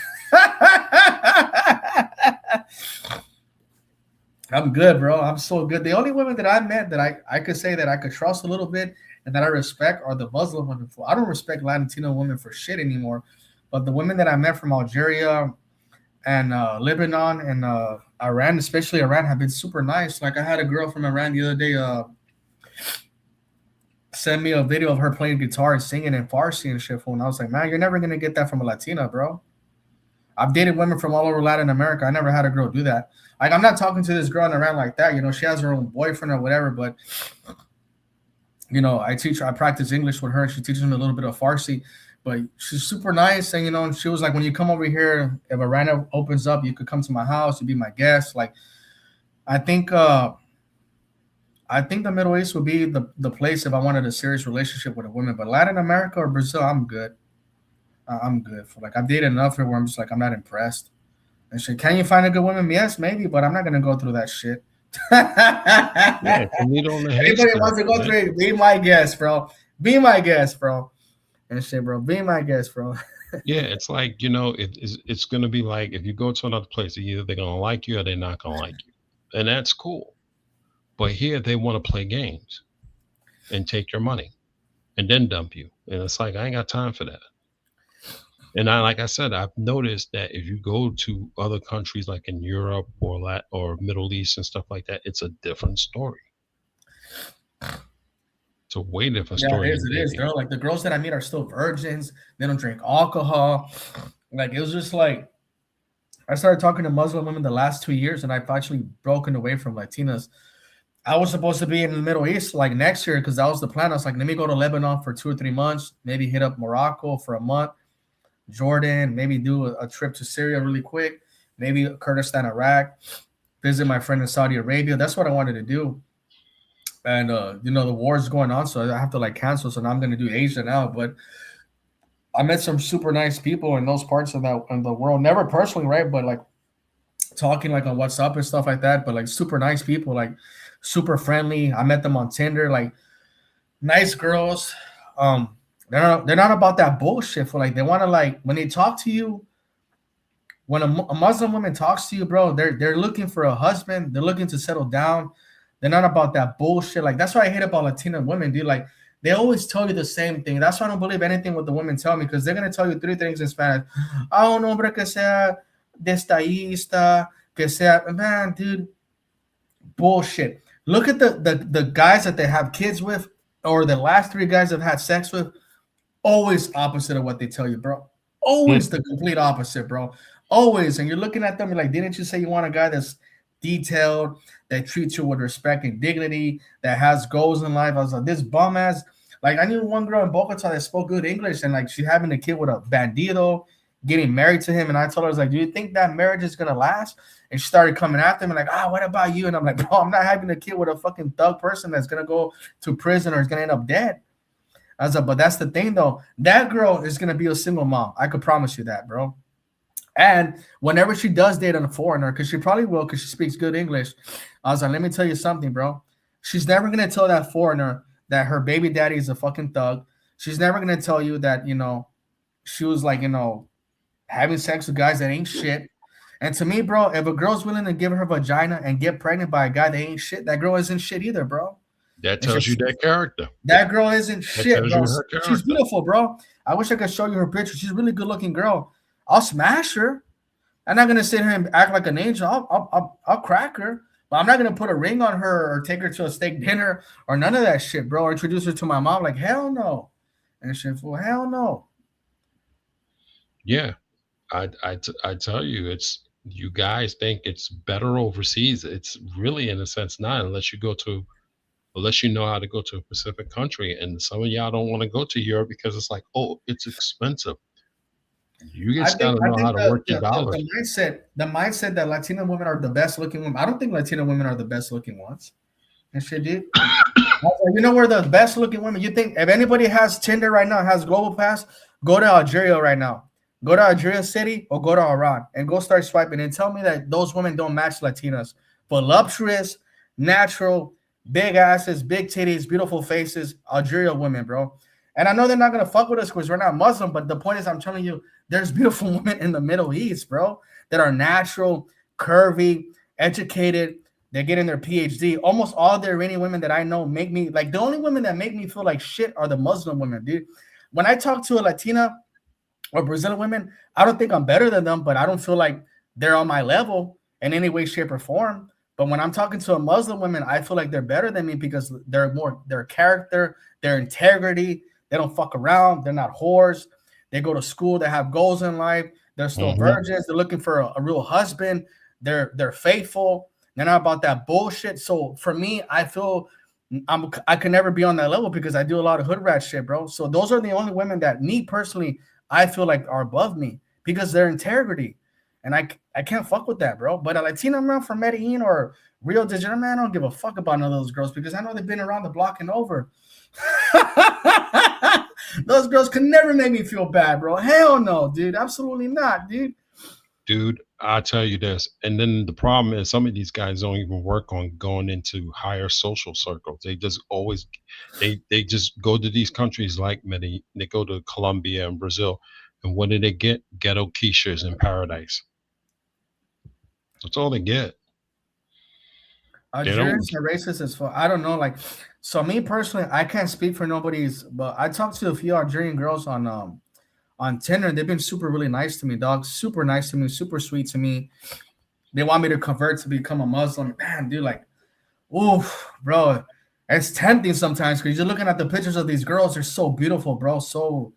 I'm good, bro. I'm so good. The only women that I met that I could say that I could trust a little bit and that I respect are the Muslim women. I don't respect Latino women for shit anymore. But the women that I met from Algeria and Lebanon and Iran, especially Iran, have been super nice. Like I had a girl from Iran the other day send me a video of her playing guitar and singing in Farsi and shit. And I was like, man, you're never gonna get that from a Latina, bro. I've dated women from all over Latin America. I never had a girl do that. Like I'm not talking to this girl in Iran like that. You know, she has her own boyfriend or whatever. But you know, I practice English with her. She teaches me a little bit of Farsi. But she's super nice, and you know, and she was like, when you come over here, if Iran opens up, you could come to my house, you'd be my guest. Like, I think I think the Middle East would be the place if I wanted a serious relationship with a woman. But Latin America or Brazil, I'm good. I'm good for like I've dated enough where I'm just like I'm not impressed. And shit, can you find a good woman? Yes, maybe, but I'm not gonna go through that shit. Yeah, it's a needle in the Anybody haystack, wants to go man. through it, be my guest, bro. Be my guest, bro. And shit, bro. Be my guest, bro. Yeah, it's like, it's going to be like if you go to another place, either they're going to like you or they're not going to like you. And that's cool. But here they want to play games and take your money and then dump you. And it's like, I ain't got time for that. And like I said, I've noticed that if you go to other countries like in Europe or Middle East and stuff like that, it's a different story. It's a way different Yeah, story it than is. It is, dating. girl. Like the girls that I meet are still virgins. They don't drink alcohol. Like it was just like I started talking to Muslim women the last 2 years, and I've actually broken away from Latinas. I was supposed to be in the Middle East like next year because that was the plan. I was like, let me go to Lebanon for 2 or 3 months, maybe hit up Morocco for a month, Jordan, maybe do a trip to Syria really quick, maybe Kurdistan, Iraq, visit my friend in Saudi Arabia. That's what I wanted to do. And you know, the war is going on, so I have to like cancel. So now I'm gonna do Asia now. But I met some super nice people in those parts of that in the world. Never personally, right? But like talking like on WhatsApp and stuff like that. But like super nice people, like super friendly. I met them on Tinder, like nice girls. They're not about that bullshit. For like they want to like when they talk to you. When a Muslim woman talks to you, bro, they're looking for a husband. They're looking to settle down. They're not about that bullshit. Like that's what I hate about Latina women, dude. Like they always tell you the same thing. That's why I don't believe anything what the women tell me because they're gonna tell you three things in Spanish. Ah, un hombre que sea destallista, que sea man, dude. Bullshit. Look at the guys that they have kids with, or the last three guys have had sex with. Always opposite of what they tell you, bro. Always the complete opposite, bro. Always. And you're looking at them, you're like, didn't you say you want a guy that's detailed, that treats you with respect and dignity, that has goals in life? I was like, this bum ass. Like, I knew one girl in Bogota that spoke good English, and like, she's having a kid with a bandido, getting married to him. And I told her, I was like, do you think that marriage is going to last? And she started coming after him, and like, what about you? And I'm like, bro, I'm not having a kid with a fucking thug person that's going to go to prison or is going to end up dead. I was like, but that's the thing, though. That girl is going to be a single mom. I could promise you that, bro. And whenever she does date a foreigner, because she probably will because she speaks good English, I was like, let me tell you something, bro. She's never going to tell that foreigner that her baby daddy is a fucking thug. She's never going to tell you that, you know, she was like, you know, having sex with guys that ain't shit. And to me, bro, if a girl's willing to give her vagina and get pregnant by a guy that ain't shit, that girl isn't shit either, bro. That tells you that character. That girl isn't That shit, tells bro. you her character. She's beautiful, bro. I wish I could show you her picture. She's a really good looking girl. I'll smash her. I'm not gonna sit here and act like an angel. I'll crack her, but I'm not gonna put a ring on her or take her to a steak dinner or none of that shit, bro. Or introduce her to my mom. Like hell no, and shit. Well, hell no. Yeah, I tell you, it's you guys think it's better overseas. It's really, in a sense, not unless you know how to go to a specific country. And some of y'all don't want to go to Europe because it's like, oh, it's expensive. You I just got think to I know how think to the, work your the, the, dollars. the mindset that Latina women are the best looking women. I don't think Latina women are the best looking ones. And shit, dude. You know where the best looking women? You think if anybody has Tinder right now, has Global Pass, go to Algeria right now. Go to Algeria City or go to Iran and go start swiping and tell me that those women don't match Latinas. Voluptuous, natural, big asses, big titties, beautiful faces, Algeria women, bro. And I know they're not gonna fuck with us because we're not Muslim, but the point is, I'm telling you, there's beautiful women in the Middle East, bro, that are natural, curvy, educated. They're getting their PhD. Almost all the Iranian women that I know make me like the only women that make me feel like shit are the Muslim women, dude. When I talk to a Latina, or Brazilian women, I don't think I'm better than them, but I don't feel like they're on my level in any way, shape, or form. But when I'm talking to a Muslim woman, I feel like they're better than me because they're more their character, their integrity. They don't fuck around. They're not whores. They go to school. They have goals in life. They're still Hmm. virgins. They're looking for a real husband. They're faithful. They're not about that bullshit. So for me, I feel I can never be on that level because I do a lot of hood rat shit, bro. So those are the only women that me personally I feel like are above me because their integrity, and I can't fuck with that, bro. But a Latina man from Medellin or Rio de Janeiro, man, I don't give a fuck about none of those girls because I know they've been around the block and over. Those girls can never make me feel bad, bro. Hell no, dude. Absolutely not, dude. Dude, I tell you this. And then the problem is some of these guys don't even work on going into higher social circles. They just always they just go to these countries like Medellin, they go to Colombia and Brazil. And what do they get? Ghetto quiches in paradise. That's all they get. They don't. Algerians are racist as fuck. I don't know, like, so me personally, I can't speak for nobody's, but I talked to a few Algerian girls on Tinder. They've been super really nice to me, dog. Super nice to me, super sweet to me. They want me to convert to become a Muslim. Man, dude, like, oof, bro. It's tempting sometimes because you're looking at the pictures of these girls. They're so beautiful, bro. So,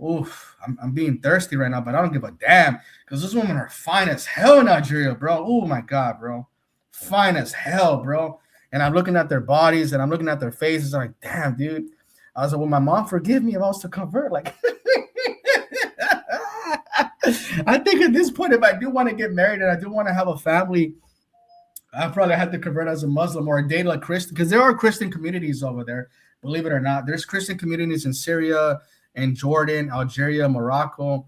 oof, I'm being thirsty right now, but I don't give a damn because those women are fine as hell in Nigeria, bro. Oh my god, bro, fine as hell, bro. And I'm looking at their bodies and I'm looking at their faces. I'm like, damn, dude. I was like, well, my mom forgive me if I was to convert. Like, I think at this point, if I do want to get married and I do want to have a family, I probably have to convert as a Muslim or date a Christian because there are Christian communities over there. Believe it or not, there's Christian communities in Syria and Jordan, Algeria, Morocco.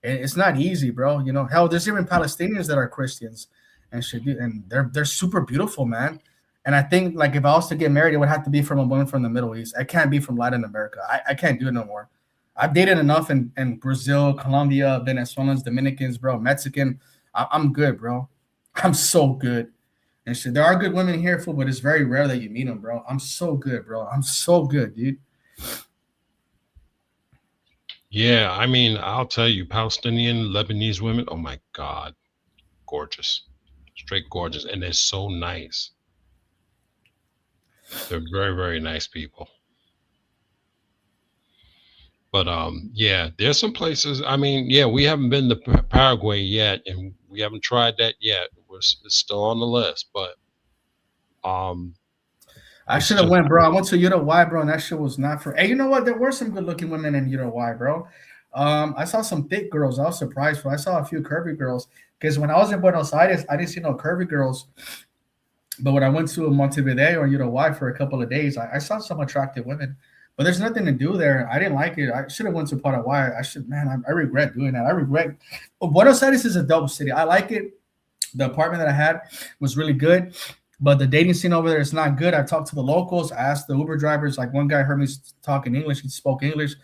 And it's not easy, bro. You know, hell, there's even Palestinians that are Christians and shit, and they're super beautiful, man. And I think like if I was to get married, it would have to be from a woman from the Middle East. I can't be from Latin America. I can't do it no more. I've dated enough in Brazil, Colombia, Venezuelans, Dominicans, bro, Mexican. I'm good, bro. I'm so good. And shit, there are good women here, fool, but it's very rare that you meet them, bro. I'm so good, bro. I'm so good, dude. Yeah, I mean, I'll tell you, Palestinian, Lebanese women, oh my God, gorgeous. Straight gorgeous. And they're so nice. They're very, very nice people. But yeah, there's some places. I mean, yeah, we haven't been to Paraguay yet, and we haven't tried that yet. It's still on the list, but um, I it's should have just went, bro. I went to Uruguay, bro, and that shit was not for. Hey, you know what? There were some good looking women in Uruguay, bro. I saw some thick girls. I was surprised, bro. I saw a few curvy girls because when I was in Buenos Aires, I didn't see no curvy girls. But when I went to Montevideo or Uruguay for a couple of days, I saw some attractive women. But there's nothing to do there. I didn't like it. I should have went to Paraguay. I should, man. I regret doing that. I regret. Buenos Aires is a dope city. I like it. The apartment that I had was really good, but the dating scene over there is not good. I talked to the locals. I asked the Uber drivers. Like one guy heard me talking English. He spoke English.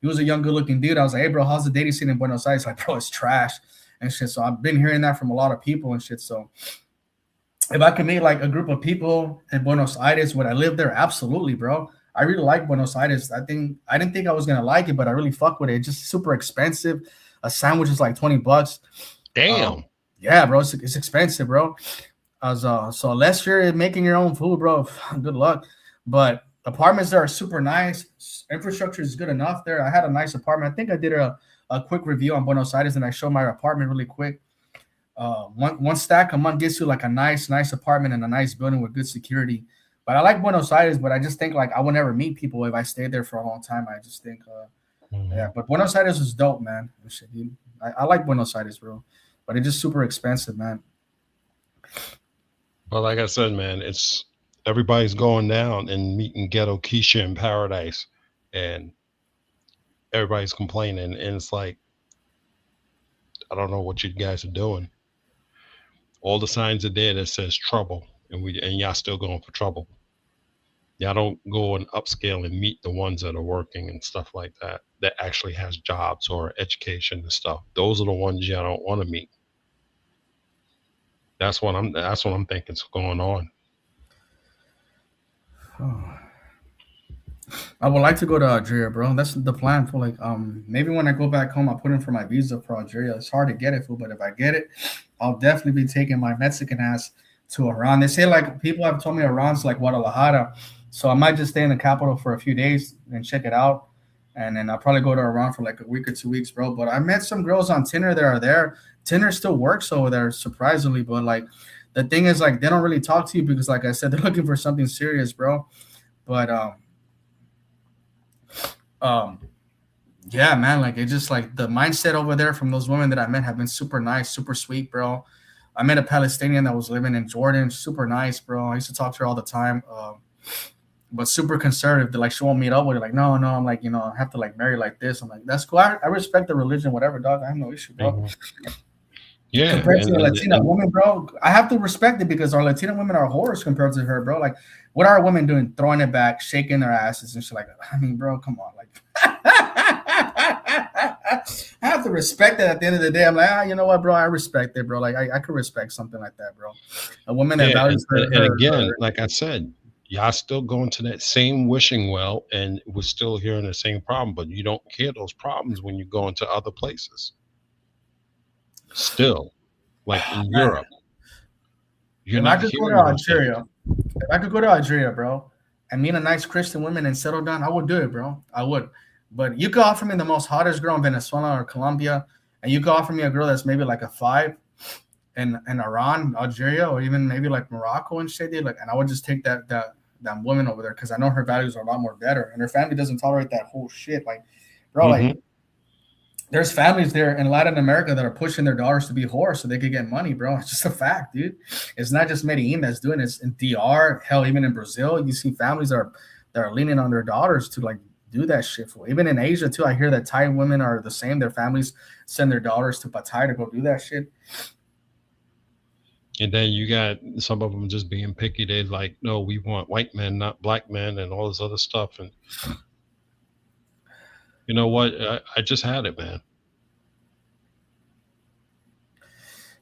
He was a young, good-looking dude. I was like, "Hey, bro, how's the dating scene in Buenos Aires?" Like, bro, it's trash and shit. So I've been hearing that from a lot of people and shit. So if I could meet like a group of people in Buenos Aires, would I live there? Absolutely, bro. I really like Buenos Aires. I didn't think I was gonna like it, but I really fuck with it. It's just super expensive. A sandwich is like $20. Um, damn. yeah, bro, it's expensive, bro. As so unless you're making your own food, bro, good luck. But apartments there are super nice. Infrastructure is good enough there. I had a nice apartment. I think I did a quick review on Buenos Aires and I showed my apartment really quick. One stack a month gets you like a nice apartment and a nice building with good security. But I like Buenos Aires, but I just think like I would never meet people if I stayed there for a long time. I just think, yeah. Mhm. But Buenos Aires is dope, man. Shit, I like Buenos Aires, bro. But it's just super expensive, man. But like I said, man, it's everybody's going down and meeting ghetto Keisha in paradise, and everybody's complaining, and it's like I don't know what you guys are doing. All the signs are there that says trouble, and y'all still going for trouble. Y'all don't go and upscale and meet the ones that are working and stuff like that that actually has jobs or education and stuff. Those are the ones y'all don't want to meet. That's what I'm thinking is going on. Oh. I would like to go to Algeria, bro. That's the plan for like maybe when I go back home, I'll put in for my visa for Algeria. It's hard to get it, fool, but if I get it, I'll definitely be taking my Mexican ass to Iran. They say like people have told me Iran's like Guadalajara, so I might just stay in the capital for a few days and check it out, and then I'll probably go to Iran for like a week or 2 weeks, bro. But I met some girls on Tinder that are there. Tinder still works over there, surprisingly, but like the thing is like they don't really talk to you because, like I said, they're looking for something serious, bro. But um yeah, man, like it just like the mindset over there from those women that I met have been super nice, super sweet, bro. I met a Palestinian that was living in Jordan, super nice, bro. I used to talk to her all the time, but super conservative. Like she won't meet up with her. Like, no, no, I'm like, I have to like marry like this. I'm like, that's cool. I respect the religion, whatever, dog. I have no issue, bro. Mhm. Yeah, Compared to a Latina and woman, bro, I have to respect it because our Latina women are whores compared to her, bro. Like, what are women doing? Throwing it back, shaking their asses and shit like that. I mean, bro, come on, like. I have to respect it at the end of the day. I'm like, you know what, bro? I respect it, bro. Like, I could respect something like that, bro. A woman that yeah, values and again, like I said, y'all still going to that same wishing well, and we're still hearing the same problem, but you don't hear those problems when you go into other places. Still, like in man, Europe, you're if I not could go to hearing those things. Algeria, if I could go to Algeria, bro, and meet a nice Christian woman and settle down, I would do it, bro. I would. But you could offer me the most hottest girl in Venezuela or Colombia, and you could offer me a girl that's maybe like a five in Iran, Algeria, or even maybe like Morocco and shit, dude. Like, and I would just take that woman over there because I know her values are a lot more better, and her family doesn't tolerate that whole shit. Like, bro, like Hmm. there's families there in Latin America that are pushing their daughters to be whores so they could get money, bro. It's just a fact, dude. It's not just Medellin that's doing it. It's in DR, hell, even in Brazil, you see families that are leaning on their daughters to like do that shit for. Even in Asia too, I hear that Thai women are the same. Their families send their daughters to Pattaya to go do that shit. And then you got some of them just being picky. They like, no, we want white men, not black men, and all this other stuff. And you know what? I just had it, man.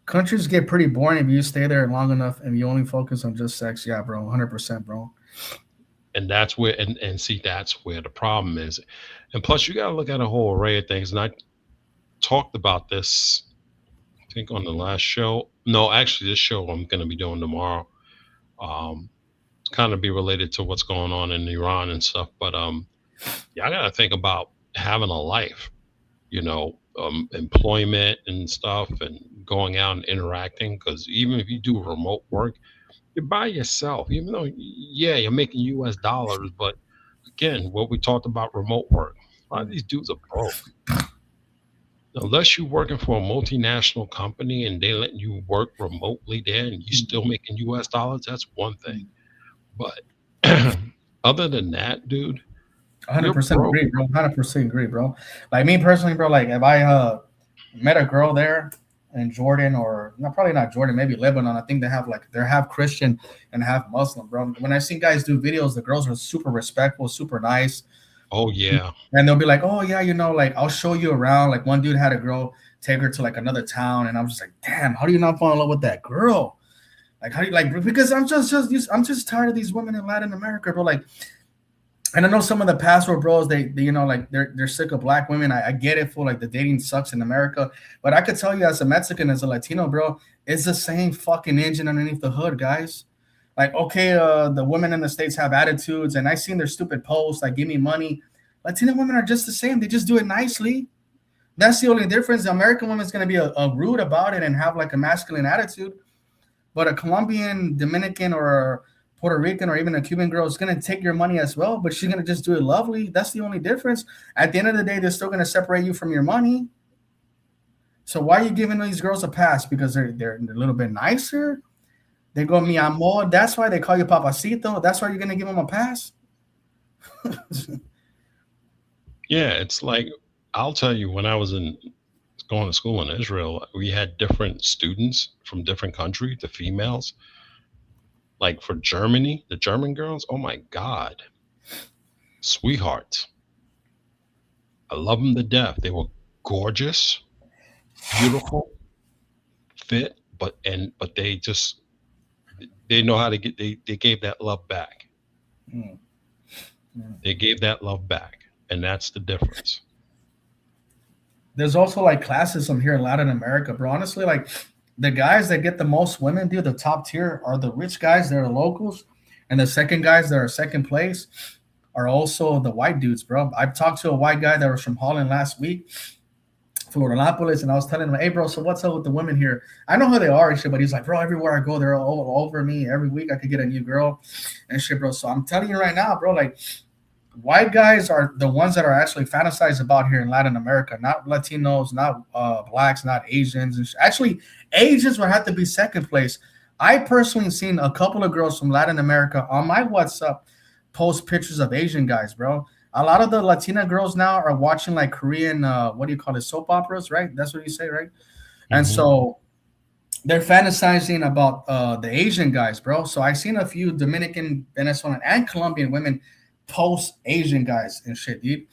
Countries get pretty boring if you stay there long enough and you only focus on just sex. Yeah, bro, 100%, bro. And that's where, and see, that's where the problem is. And plus, you got to look at a whole array of things. And I talked about this, I think, on the last show. No, actually, this show I'm going to be doing tomorrow. Um, kind of be related to what's going on in Iran and stuff. But yeah, I got to think about having a life, employment and stuff, and going out and interacting. Because even if you do remote work, you're by yourself. Even though, yeah, you're making U.S. dollars, but again, what we talked about remote work. A lot of these dudes are broke. Unless you're working for a multinational company and they let you work remotely there and you're still making US dollars, that's one thing. But other than that, dude, you're 100% broke. agree, bro. 100% agree, bro. Like me personally, bro. Like if I met a girl there in Jordan or no, probably not Jordan, maybe Lebanon. I think they have like they're half Christian and half Muslim, bro. When I see guys do videos, the girls are super respectful, super nice, Oh yeah. and they'll be like, "Oh yeah, like I'll show you around." Like one dude had a girl take her to like another town, and I'm just like, "Damn, how do you not fall in love with that girl?" Like how do you like because I'm just tired of these women in Latin America, bro. Like, and I know some of the pastor bros, they like they're sick of black women. I get it for like the dating sucks in America, but I could tell you as a Mexican, as a Latino, bro, it's the same fucking engine underneath the hood, guys. Like, okay, the women in the states have attitudes, and I seen their stupid posts like "give me money." Latino women are just the same. They just do it nicely. That's the only difference. The American woman is gonna be a rude about it and have like a masculine attitude, but a Colombian, Dominican, or Puerto Rican, or even a Cuban girl is gonna take your money as well, but she's gonna just do it lovely. That's the only difference. At the end of the day, they're still gonna separate you from your money. So why are you giving these girls a pass? Because they're a little bit nicer. They go mi amor. That's why they call you papacito. That's why you're gonna give them a pass. Yeah, it's like I'll tell you when I was in going to school in Israel, we had different students from different countries, the females. Like for Germany, the German girls, oh my God, sweethearts. I love them to death. They were gorgeous, beautiful, fit, but they know how to get they gave that love back. Mm. Mm. They gave that love back, and that's the difference. There's also like classism here in Latin America, bro. Honestly, like the guys that get the most women, dude, the top tier are the rich guys that are locals, and the second guys that are second place are also the white dudes, bro. I talked to a white guy that was from Holland last week, Florianopolis, and I was telling him, "Hey, bro, so what's up with the women here? I know who they are and shit." But he's like, "Bro, everywhere I go, they're all over me. Every week I could get a new girl and shit, bro." So I'm telling you right now, bro, like white guys are the ones that are actually fantasized about here in Latin America, not Latinos, not blacks, not Asians. And actually, Asians would have to be second place. I personally seen a couple of girls from Latin America on my WhatsApp post pictures of Asian guys, bro. A lot of the Latina girls now are watching like Korean, what do you call it, soap operas, right? That's what you say, right? And Hmm. so they're fantasizing about the Asian guys, bro. So I seen a few Dominican, Venezuelan, and Colombian women post Asian guys and shit, dude.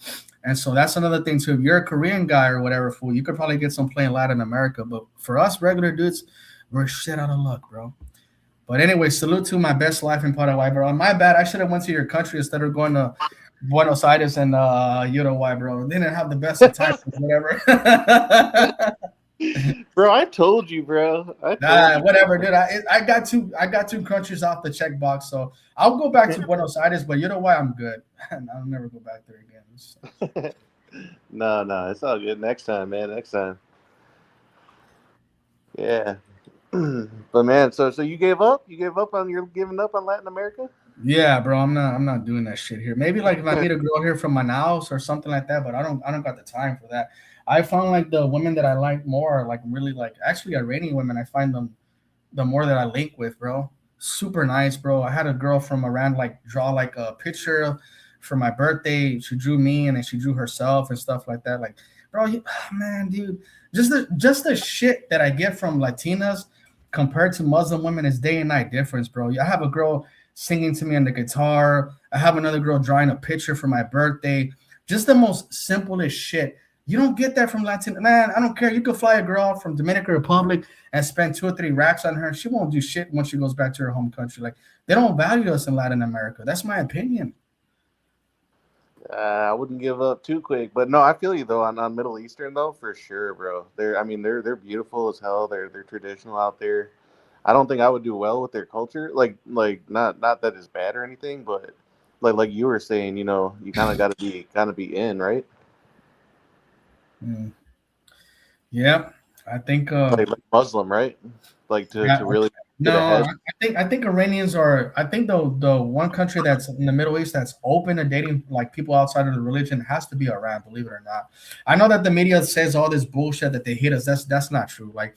And so that's another thing too. If you're a Korean guy or whatever, fool, you could probably get some play in Latin America. But for us regular dudes, we're shit out of luck, bro. But anyway, salute to my best life in Paraguay, bro. My bad. I should have went to your country instead of going to Buenos Aires and Uruguay, bro. They didn't have the best of times, whatever. Bro, I told you, bro. I told Nah, you. whatever, dude. I got two countries off the checkbox, so I'll go back to Buenos Aires. But you know why? I'm good. I'll never go back there again. So, No, no, it's all good. Next time, man. Next time. Yeah. But man, so you gave up? You gave up on you're giving up on Latin America? yeah, bro. I'm not doing that shit here. Maybe like if I meet a girl here from Manaus or something like that, but I don't got the time for that. I found like the women that I like more are like really like actually Iranian women. I find them the more that I link with, bro. Super nice, bro. I had a girl from Iran like draw like a picture for my birthday. She drew me and then she drew herself and stuff like that. Like, bro, man, dude, just the shit that I get from Latinas compared to Muslim women is day and night difference, bro. I have a girl singing to me on the guitar. I have another girl drawing a picture for my birthday. Just the most simplest shit. You don't get that from Latin. Man, I don't care. You could fly a girl from Dominican Republic and spend 2 or 3 racks on her. She won't do shit once she goes back to her home country. Like they don't value us in Latin America. That's my opinion. I wouldn't give up too quick, but no, I feel you though on Middle Eastern though for sure, bro. I mean, they're beautiful as hell. They're traditional out there. I don't think I would do well with their culture. Not that it's bad or anything, but like you were saying, you kind of be in, right? Mm. Yeah, I think. Like Muslim, right? Like to Yeah, really no, get ahead. I think Iranians are. I think the one country that's in the Middle East that's open to dating like people outside of the religion has to be Iran. Believe it or not, I know that the media says all this bullshit that they hate us. That's not true. Like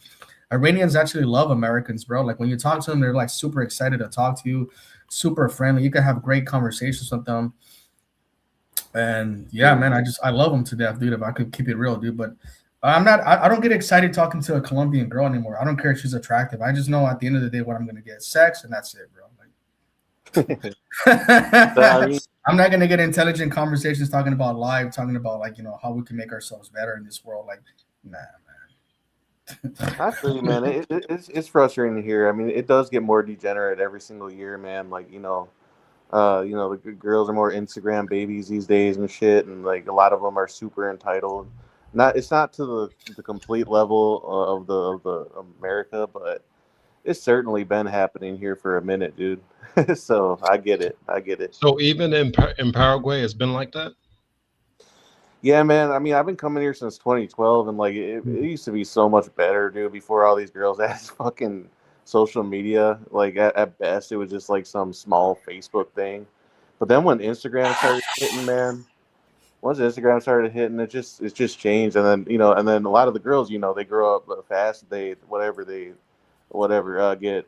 Iranians actually love Americans, bro. Like when you talk to them, they're like super excited to talk to you, super friendly. You can have great conversations with them. And yeah, man, I love them to death, dude. If I could keep it real, dude. But I don't get excited talking to a Colombian girl anymore. I don't care if she's attractive. I just know at the end of the day what I'm gonna get. Sex and that's it, bro. So I mean, I'm not gonna get intelligent conversations talking about life, talking about like, how we can make ourselves better in this world. Like, nah, I feel you, man. It's frustrating to hear. I mean, it does get more degenerate every single year, man. Like the girls are more Instagram babies these days and shit, and like a lot of them are super entitled. It's not to the complete level of the America, but it's certainly been happening here for a minute, dude. So I get it. I get it. So even in Paraguay, it's been like that. Yeah, man. I mean, I've been coming here since 2012, and like it used to be so much better, dude. Before all these girls had fucking social media, like at best, it was just like some small Facebook thing. But then when Instagram started hitting, man, once Instagram started hitting, it's just changed. And then a lot of the girls, they grow up fast. They get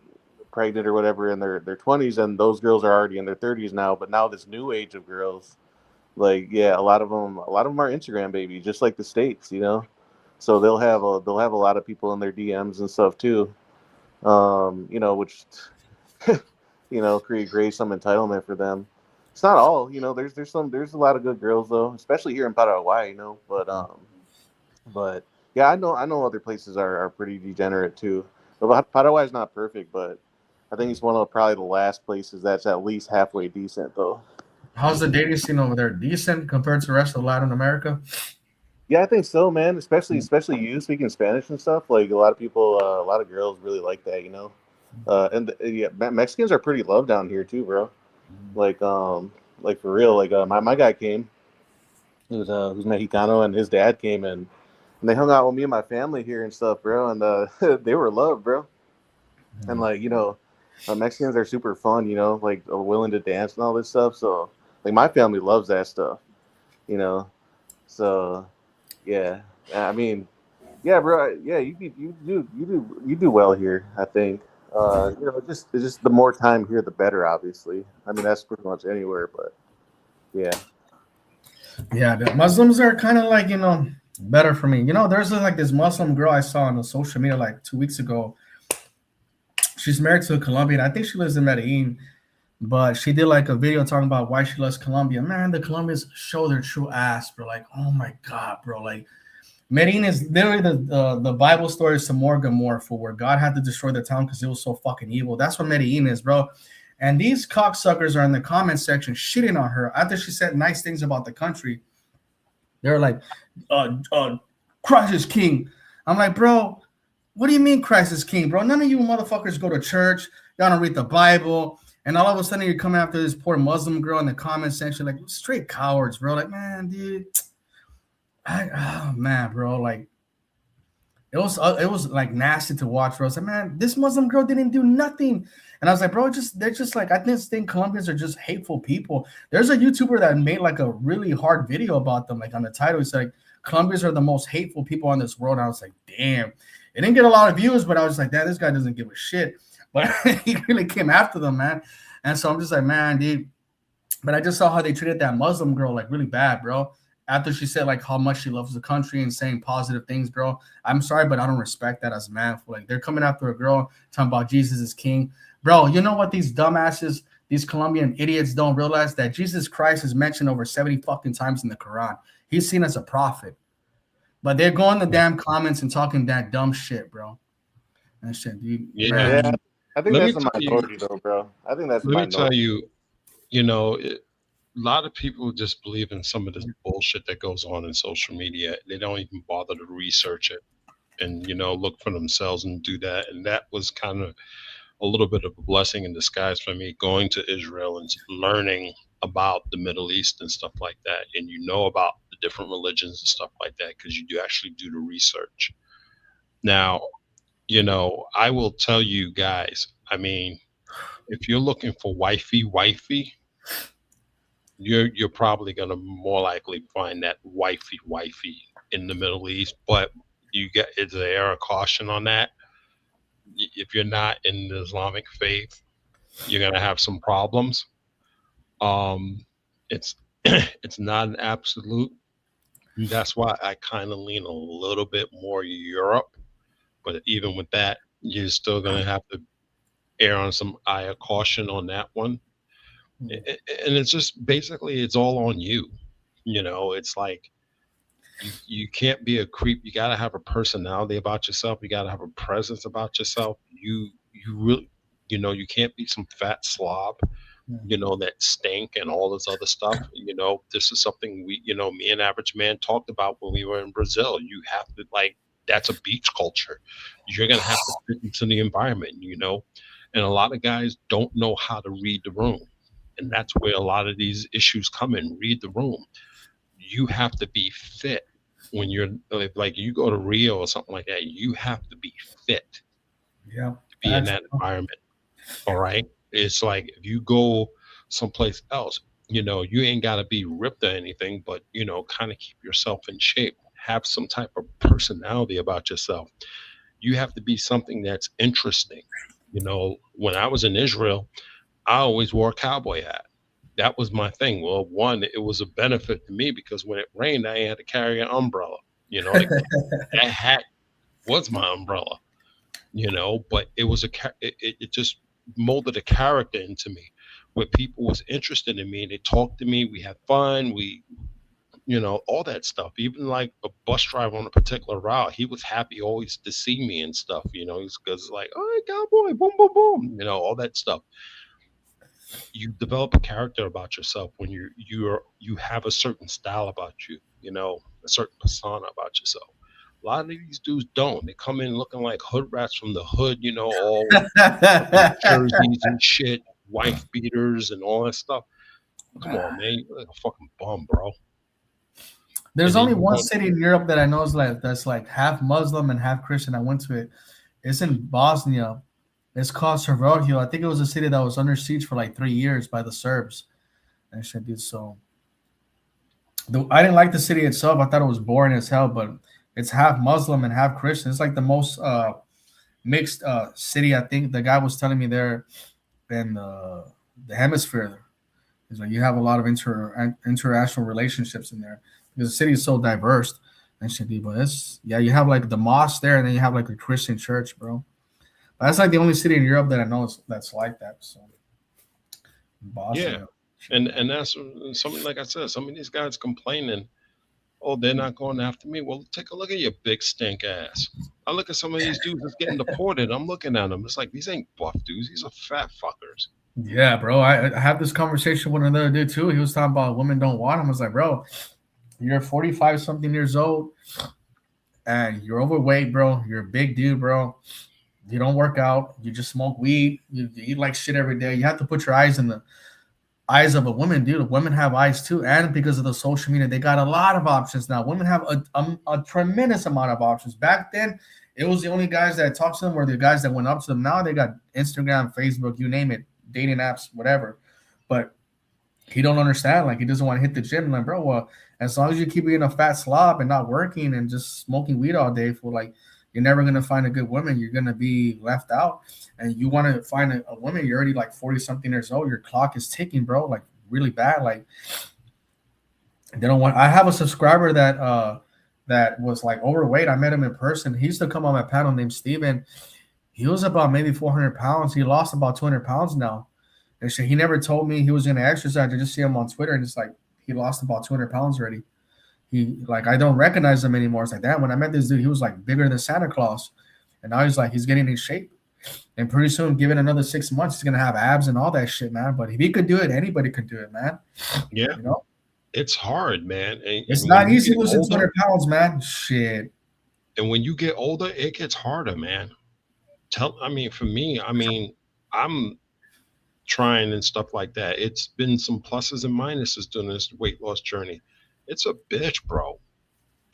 pregnant or whatever in their 20s, and those girls are already in their 30s now. But now this new age of girls, like, yeah, a lot of them are Instagram babies, just like the states. So they'll have a lot of people in their DMs and stuff too. Which create some entitlement for them. It's not all, there's a lot of good girls though, especially here in Paraguay. But yeah, I know other places are pretty degenerate too. But Paraguay is not perfect, but I think it's one of probably the last places that's at least halfway decent though. How's the dating scene over there? Decent compared to the rest of Latin America? Yeah, I think so, man. Especially you speaking Spanish and stuff. Like a lot of people, a lot of girls really like that, you know. Yeah, Mexicans are pretty loved down here too, bro. Like like for real. Like my guy came, who's Mexicano, and his dad came and they hung out with me and my family here and stuff, bro. And they were loved, bro. And like Mexicans are super fun, you know, like are willing to dance and all this stuff. So like my family loves that stuff, you know. So yeah, I mean, yeah, bro. Yeah, you do well here. I think. It's just the more time here, the better. Obviously, I mean that's pretty much anywhere. But yeah, Yeah, the Muslims are kind of like, better for me. There's like this Muslim girl I saw on the social media like 2 weeks ago. She's married to a Colombian. I think she lives in Medellin, but she did like a video talking about why she loves Colombia. Man, the Colombians show their true ass, bro. Like, oh my God, bro. Like, Medellin is literally the Bible story of Samor Gomorrah, for where God had to destroy the town because it was so fucking evil. That's what Medellin is, bro. And these cocksuckers are in the comment section shitting on her after she said nice things about the country. They're like, Christ is king. I'm like, bro, what do you mean Christ is king, bro? None of you motherfuckers go to church. Y'all don't read the Bible. And all of a sudden you're coming after this poor Muslim girl in the comment section, like straight cowards, bro. Like, man, dude. Oh man, bro. Like, it was like nasty to watch, bro. I was like, man, this Muslim girl didn't do nothing. And I was like, bro, they're just like, I just think Colombians are just hateful people. There's a YouTuber that made like a really hard video about them, like on the title. It's like, Colombians are the most hateful people on this world. And I was like, damn. It didn't get a lot of views, but I was like, damn, this guy doesn't give a shit. But he really came after them, man. And so I'm just like, man, dude. But I just saw how they treated that Muslim girl like really bad, bro. After she said like how much she loves the country and saying positive things, bro. I'm sorry, but I don't respect that as a man. For like they're coming after a girl talking about Jesus is king, bro. You know what these dumbasses, these Colombian idiots don't realize? That Jesus Christ is mentioned over 70 fucking times in the Quran. He's seen as a prophet, but they're going the damn comments and talking that dumb shit, bro. That shit, dude. Yeah. yeah. I think Let me that's a tell you. minority, though, bro. I think that's a Let me tell minority. you. A lot of people just believe in some of this bullshit that goes on in social media. They don't even bother to research it and look for themselves and do that. And that was kind of a little bit of a blessing in disguise for me, going to Israel and learning about the Middle East and stuff like that. And about the different religions and stuff like that because you do actually do the research. Now, I will tell you guys, I mean, if you're looking for wifey, you're probably going to more likely find that wifey in the Middle East. But you get, it's an air of caution on that. If you're not in the Islamic faith, you're going to have some problems. It's it's not an absolute. That's why I kind of lean a little bit more Europe. But even with that, you're still going to have to err on some eye of caution on that one. And it's just basically it's all on you. It's like you can't be a creep. You got to have a personality about yourself. You got to have a presence about yourself. You really, you can't be some fat slob, that stink and all this other stuff. This is something me and Average Man talked about when we were in Brazil. You have to that's a beach culture. You're going to have to fit into the environment, and a lot of guys don't know how to read the room. And that's where a lot of these issues come in. Read the room. You have to be fit when you're like you go to Rio or something like that. You have to be fit Yeah, to be in that environment. All right. It's like if you go someplace else, you ain't got to be ripped or anything, but kind of keep yourself in shape. Have some type of personality about yourself. You have to be something that's interesting. When I was in Israel, I always wore a cowboy hat. That was my thing. Well, one, it was a benefit to me because when it rained, I had to carry an umbrella. That hat was my umbrella. But it was it just molded a character into me, where people was interested in me. They talked to me. We had fun. We, all that stuff. Even like a bus driver on a particular route, he was happy always to see me and stuff. He's because like, oh, hey, cowboy, boom, boom, boom. All that stuff. you develop a character about yourself when you have a certain style about you, a certain persona about yourself. A lot of these dudes don't. They come in looking like hood rats from the hood, all with fucking jerseys and shit, wife beaters and all that stuff. Come on, man, you look like a fucking bum, bro. And There's then only you one want, city in Europe that I know is like that's like half Muslim and half Christian. I went to it. It's in Bosnia. It's called Sarajevo. I think it was a city that was under siege for like 3 years by the Serbs. And shit, dude. So I didn't like the city itself. I thought it was boring as hell. But it's half Muslim and half Christian. It's like the most mixed city. I think the guy was telling me there in the hemisphere. He's like you have a lot of international relationships in there because the city is so diverse and shit. But it's yeah, you have like the mosque there, and then you have like a Christian church, bro. But that's like the only city in Europe that I know that's like that. So yeah, Bosnia. and that's something like I said. Some of these guys complaining, oh, they're not going after me. Well, take a look at your big stink ass. I look at some of these dudes that's getting deported. I'm looking at them. It's like these ain't buff dudes. These are fat fuckers. Yeah, bro. I had this conversation with another dude too. He was talking about women don't want him. I was like, bro, you're 45 something years old and you're overweight, bro. You're a big dude, bro. You don't work out. You just smoke weed. You eat like shit every day. You have to put your eyes in the eyes of a woman, dude. Women have eyes too, and because of the social media, they got a lot of options now. Women have a tremendous amount of options. Back then, it was the only guys that talked to them or the guys that went up to them. Now they got Instagram, Facebook, you name it, dating apps, whatever. But he don't understand. Like he doesn't want to hit the gym. Like, bro, well, as long as you keep being a fat slob and not working and just smoking weed all day for like, you're never gonna find a good woman. You're gonna be left out. And you want to find a woman, you're already like 40 something years old. Your clock is ticking, bro. Like really bad. Like they don't want. I have a subscriber that was like overweight. I met him in person. He used to come on my panel named Steven. He was about maybe 400 pounds. He lost about 200 pounds now. And shit, he never told me he was going to exercise. I just see him on Twitter, and it's like he lost about 200 pounds already. He like I don't recognize him anymore. It's like damn. When I met this dude, he was like bigger than Santa Claus, and now he's getting in shape. And pretty soon, given another 6 months, he's gonna have abs and all that shit, man. But if he could do it, anybody could do it, man. Yeah, You know, it's hard, man. it's And when not you easy get losing older, 200 pounds, man. Shit. and when you get older, it gets harder, man. I mean, for me, I mean, I'm trying and stuff like that. It's been some pluses and minuses during this weight loss journey. It's a bitch, bro.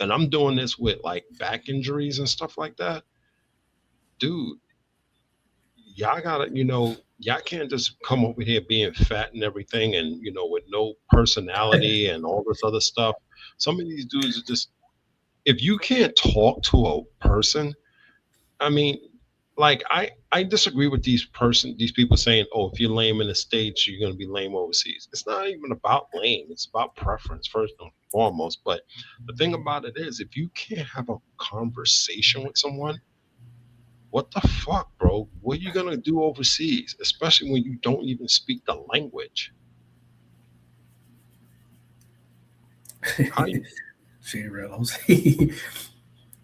And I'm doing this with like back injuries and stuff like that. Dude, y'all gotta, y'all can't just come over here being fat and everything and, with no personality and all this other stuff. Some of these dudes are just, if you can't talk to a person, I mean, like I disagree with these people saying, oh, if you're lame in the States, you're gonna be lame overseas. It's not even about lame, it's about preference first and foremost. But the thing about it is if you can't have a conversation with someone, what the fuck, bro? What are you gonna do overseas? Especially when you don't even speak the language. How you, Shit, real.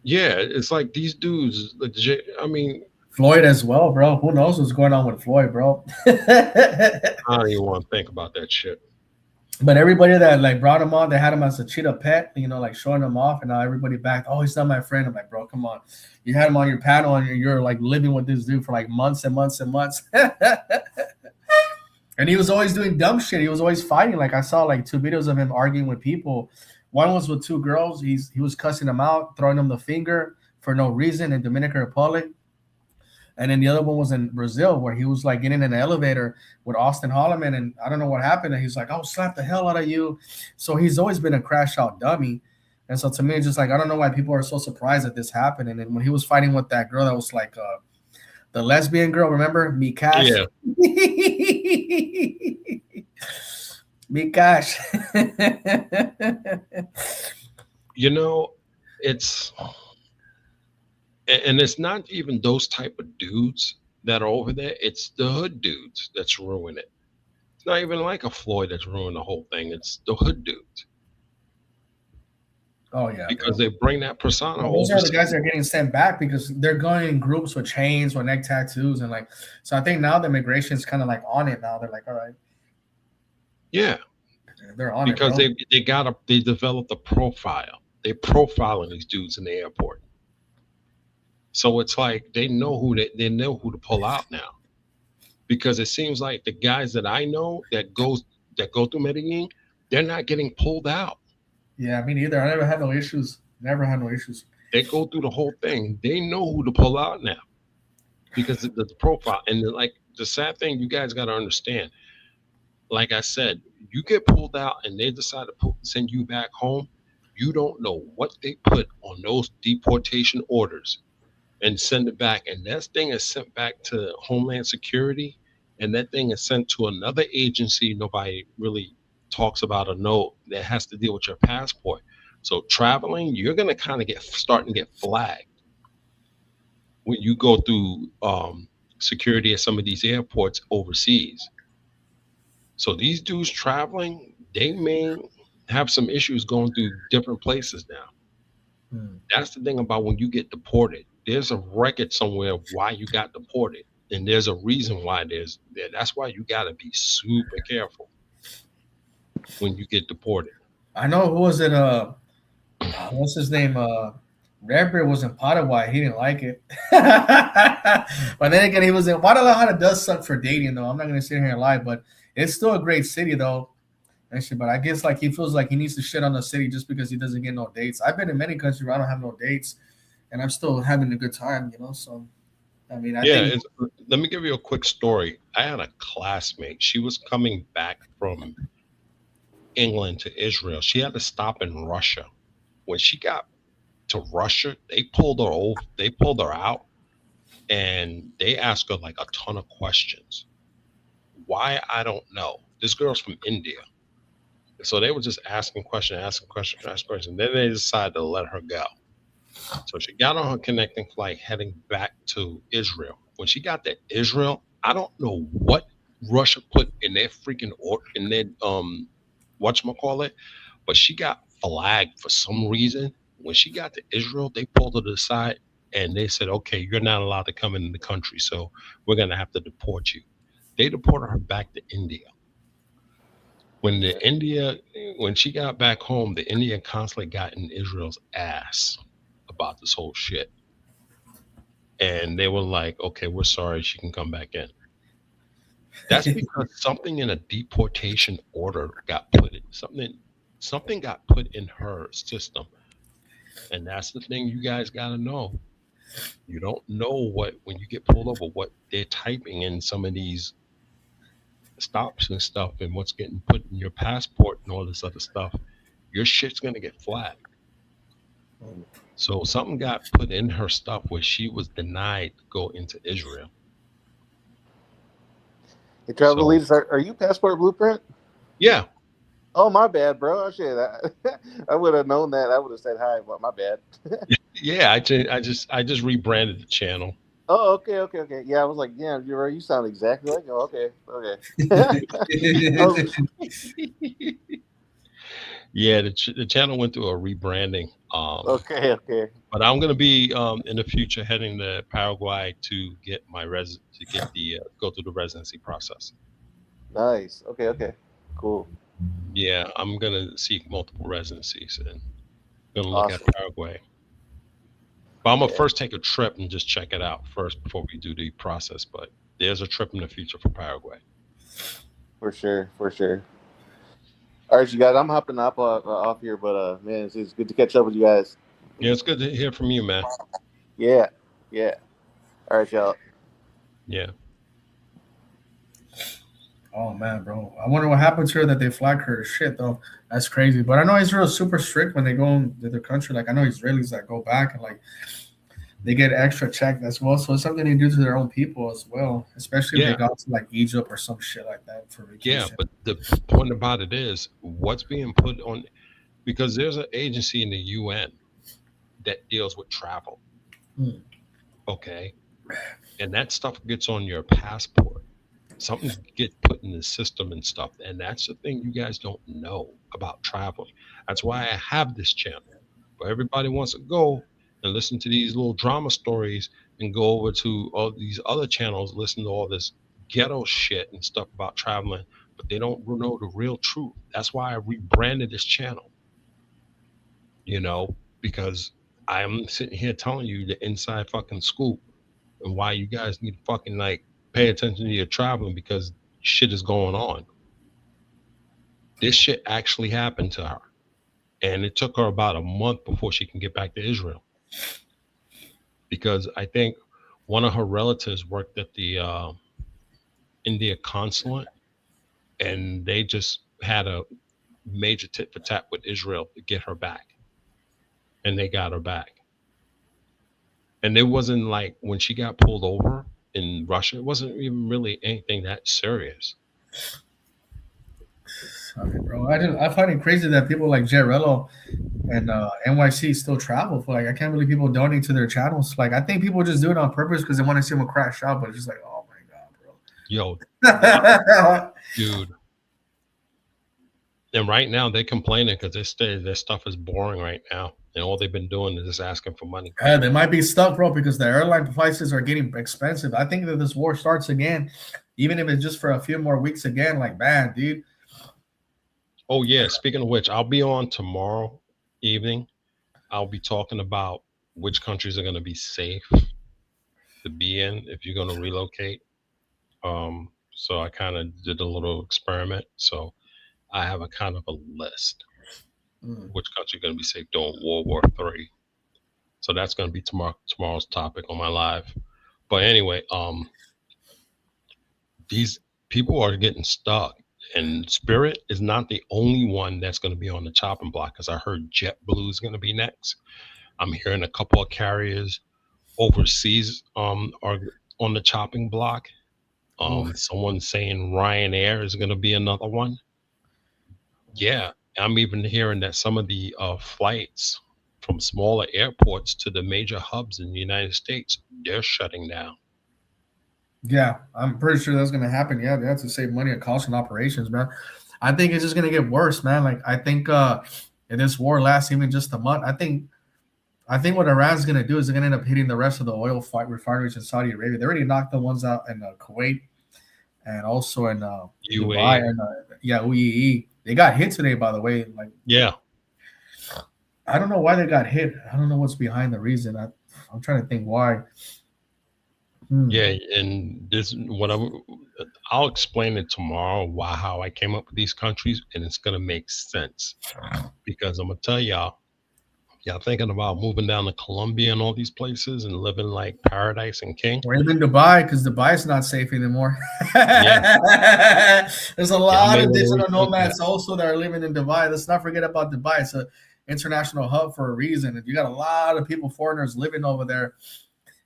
yeah, it's like these dudes legit. I mean, Floyd as well, bro. Who knows what's going on with Floyd, bro? I don't even want to think about that shit. But everybody that like brought him on, they had him as a cheetah pet, like showing him off, and now everybody back. Oh, he's not my friend. I'm like, bro, come on. You had him on your panel, and you're like living with this dude for like months and months and months. And he was always doing dumb shit. He was always fighting. Like I saw like 2 videos of him arguing with people. One was with 2 girls. He was cussing them out, throwing them the finger for no reason in Dominican Republic. And then the other one was in Brazil where he was like getting in an elevator with Austin Holloman. And I don't know what happened. And he's like, I'll slap the hell out of you. So he's always been a crash out dummy. And so to me, it's just like, I don't know why people are so surprised that this happened. And then when he was fighting with that girl that was like the lesbian girl, remember? Mikash? Yeah. Mikash. It's and it's not even those type of dudes that are over there. It's the hood dudes that's ruining it. It's not even like a Floyd that's ruined the whole thing. It's the hood dudes. Oh yeah, because bro. they bring that persona Well, those are the guys overseas. that are getting sent back because they're going in groups with chains or neck tattoos and like. So I think now the immigration is kind of like on it now. They're like, all right, Yeah, they're on it, because bro. they developed a profile. They profiling these dudes in the airport. So it's like they know who to pull out now. Because it seems like the guys that I know that go through Medellin, they're not getting pulled out. Yeah, me neither. I never had no issues. Never had no issues. They go through the whole thing. They know who to pull out now because of the profile. And like the sad thing, you guys got to understand. Like I said, you get pulled out and they decide to send you back home. You don't know what they put on those deportation orders and send it back. And that thing is sent back to Homeland Security, and that thing is sent to another agency nobody really talks about or know that has to deal with your passport. So traveling, you're gonna kind of get starting to get flagged when you go through security at some of these airports overseas. So these dudes traveling, they may have some issues going through different places now. Hmm. That's the thing about when you get deported. There's a record somewhere of why you got deported, and there's a reason why there's there. That's why you got to be super careful when you get deported. I know who was it? What's his name? Redbeard was in Paraguay. He didn't like it. But then again, he was in Guadalajara. Does suck for dating though. I'm not gonna sit here and lie, but it's still a great city though. And shit, but I guess like he feels like he needs to shit on the city just because he doesn't get no dates. I've been in many countries where I don't have no dates, and I'm still having a good time, you know. So I mean, I Yeah, think let me give you a quick story. I had a classmate. She was coming back from England to Israel. She had to stop in Russia. When she got to Russia, they pulled her out, and they asked her like a ton of questions. Why, I don't know. This girl's from India. So they were just asking questions, asking questions. Then they decided to let her go. So she got on her connecting flight heading back to Israel. When she got to Israel, I don't know what Russia put in their freaking in their whatchamacallit, but she got flagged for some reason. When she got to Israel, they pulled her to the side and they said, okay, you're not allowed to come in the country, so we're gonna have to deport you. They deported her back to India. When the India when she got back home, the Indian consulate got in Israel's ass about this whole shit. And they were like, okay, we're sorry, she can come back in. That's because something in a deportation order got put in something got put in her system. And that's the thing you guys gotta know. You don't know what when you get pulled over, what they're typing in some of these stops and stuff and what's getting put in your passport and all this other stuff. Your shit's gonna get flagged. So something got put in her stuff where she was denied to go into Israel. Hey, travel So leaders, are you Passport Blueprint? yeah, Oh, my bad, bro. Oh, shit. I would have known that. I would have said hi, but my bad. yeah. I just rebranded the channel. Oh, okay, okay, okay. Yeah, I was like, yeah, you sound exactly like him. Okay, okay. I was, Yeah, the channel went through a rebranding. okay, okay. But I'm gonna be in the future heading to Paraguay to get my to get the go through the residency process. Nice. Okay, okay. Cool. Yeah, I'm gonna seek multiple residencies and gonna look at Awesome. Paraguay. But I'm gonna Yeah, first take a trip and just check it out first before we do the process. But there's a trip in the future for Paraguay. for sure, for sure. All right, you guys. I'm hopping up off here, but man, it's good to catch up with you guys. Yeah, it's good to hear from you, man. Yeah, yeah. All right, y'all. Yeah. oh man, bro, I wonder what happened to her that they flagged her. Shit, though, that's crazy. But I know Israel's super strict when they go into their country. Like I know Israelis that go back and like they get extra checked as well. So it's something they do to their own people as well, especially if they Yeah. go to like Egypt or some shit like that for Yeah. vacation. But the point about it is what's being put on because there's an agency in the UN that deals with travel. Hmm. Okay. And that stuff gets on your passport. Something gets put in the system and stuff. And that's the thing you guys don't know about traveling. That's why I have this channel. But everybody wants to go and listen to these little drama stories and go over to all these other channels, listen to all this ghetto shit and stuff about traveling, but they don't know the real truth. That's why I rebranded this channel, you know, because I'm sitting here telling you the inside fucking scoop and why you guys need to fucking like pay attention to your traveling because shit is going on. This shit actually happened to her. And it took her about a month before she can get back to Israel. Because I think one of her relatives worked at the India consulate, and they just had a major tit for tat with Israel to get her back. And they got her back. And it wasn't like when she got pulled over in Russia, it wasn't even really anything that serious. Okay, bro. I find it crazy that people like Jarello and NYC still travel for, like, I can't believe people donate to their channels. Like, I think people just do it on purpose because they want to see them crash out, but it's just like, oh my god, bro. Yo, dude. And right now they're complaining because their stuff is boring right now. And all they've been doing is just asking for money. Yeah, they might be stuck, bro, because the airline prices are getting expensive. I think that this war starts again, even if it's just for a few more weeks again. Like, man, dude. Oh yeah. Speaking of which, I'll be on tomorrow evening. I'll be talking about which countries are going to be safe to be in if you're going to relocate. So I kind of did a little experiment. So I have a kind of a list. Which country going to be safe during World War III. So that's going to be tomorrow's topic on my live. But anyway, these people are getting stuck, and Spirit is not the only one that's going to be on the chopping block, because I heard JetBlue is going to be next. I'm hearing a couple of carriers overseas are on the chopping block. Someone's saying Ryanair is going to be another one. Yeah. I'm even hearing that some of the flights from smaller airports to the major hubs in the United States, they're shutting down. Yeah, I'm pretty sure that's going to happen. Yeah, they have to save money on cost and operations, man. I think it's just going to get worse, man. Like, I think if this war lasts even just a month, I think what Iran's going to do is they're going to end up hitting the rest of the oil refineries in Saudi Arabia. They already knocked the ones out in Kuwait and also in Dubai and UAE. They got hit today, by the way. Like, yeah, I don't know why they got hit. I don't know what's behind the reason. I'm trying to think why. Yeah, and this I'll explain it tomorrow how I came up with these countries, and it's gonna make sense because I'm gonna tell y'all thinking about moving down to Colombia and all these places and living like paradise and king. Or even Dubai, because Dubai is not safe anymore. Yeah. There's a lot of digital nomads also that are living in Dubai. Let's not forget about Dubai. It's an international hub for a reason. And you got a lot of people, foreigners, living over there.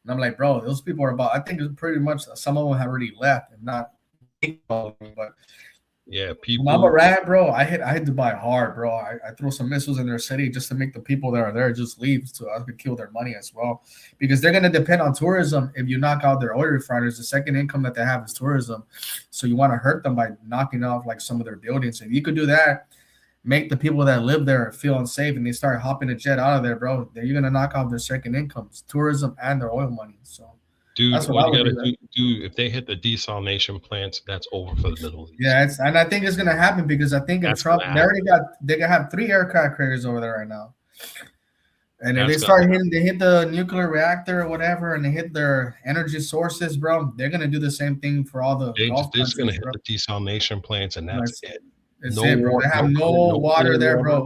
And I'm like, bro, those people are about, I think it's pretty much, some of them have already left and not, but yeah, people. When I'm Iran, bro, I hit Dubai hard, bro. I throw some missiles in their city just to make the people that are there just leave, so I could kill their money as well, because they're gonna depend on tourism. If you knock out their oil refineries, the second income that they have is tourism. So you want to hurt them by knocking off like some of their buildings. If you could do that, make the people that live there feel unsafe, and they start hopping a jet out of there, bro, then you're gonna knock off their second incomes, tourism and their oil money. So. Dude, that's what you gotta do. If they hit the desalination plants, that's over for the Middle East. Yeah, and I think it's gonna happen because I think in Trump, they have 3 aircraft carriers over there right now. And if they hit the nuclear reactor or whatever, and they hit their energy sources, bro, they're gonna do the same thing for all the. They're just gonna hit the desalination plants, and that's it. It's it, bro. They have no water there, bro.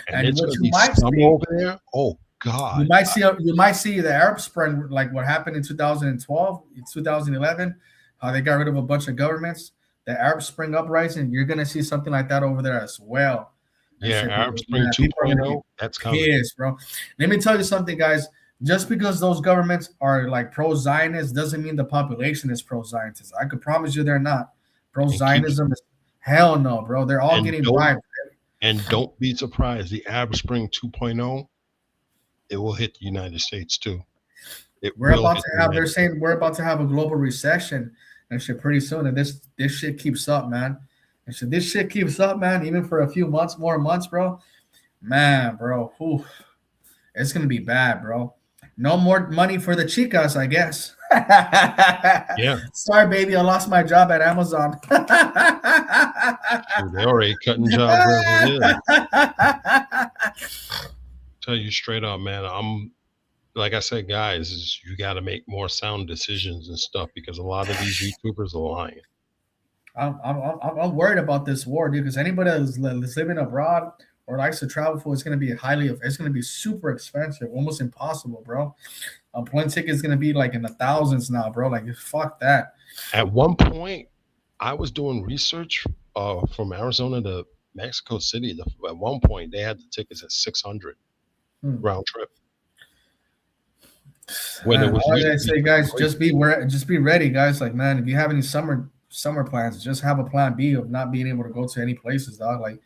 And it's gonna be summer over there. Oh. God. You might see the Arab Spring, like what happened in 2012, 2011, how they got rid of a bunch of governments. The Arab Spring uprising, you're gonna see something like that over there as well. Yeah, Arab Spring 2.0, that's coming. Yes, bro. Let me tell you something, guys. Just because those governments are like pro-Zionist doesn't mean the population is pro-Zionist. I could promise you they're not. Pro-Zionism is hell no, bro. They're all getting bribed. And don't be surprised, the Arab Spring 2.0. It will hit the United States too. They're saying we're about to have a global recession and shit pretty soon. And this shit keeps up, man. And so this shit keeps up, man, even for a few more months, bro. Man, bro, whew, it's gonna be bad, bro. No more money for the chicas, I guess. Yeah, Sorry, baby, I lost my job at Amazon. shoot, they already cutting jobs as it is. Tell you straight up, man. I'm like I said, guys, is you got to make more sound decisions and stuff because a lot of these YouTubers are lying. I'm worried about this war, dude. Because anybody that's living abroad or likes to travel for, it's gonna be super expensive, almost impossible, bro. A plane ticket is gonna be like in the thousands now, bro. Like fuck that. At one point, I was doing research from Arizona to Mexico City. At one point, they had the tickets at 600 Hmm. round trip. When Man, it was all used I to be say, guys, crazy. just be ready, guys. Like, man, if you have any summer plans, just have a plan B of not being able to go to any places, dog. Like,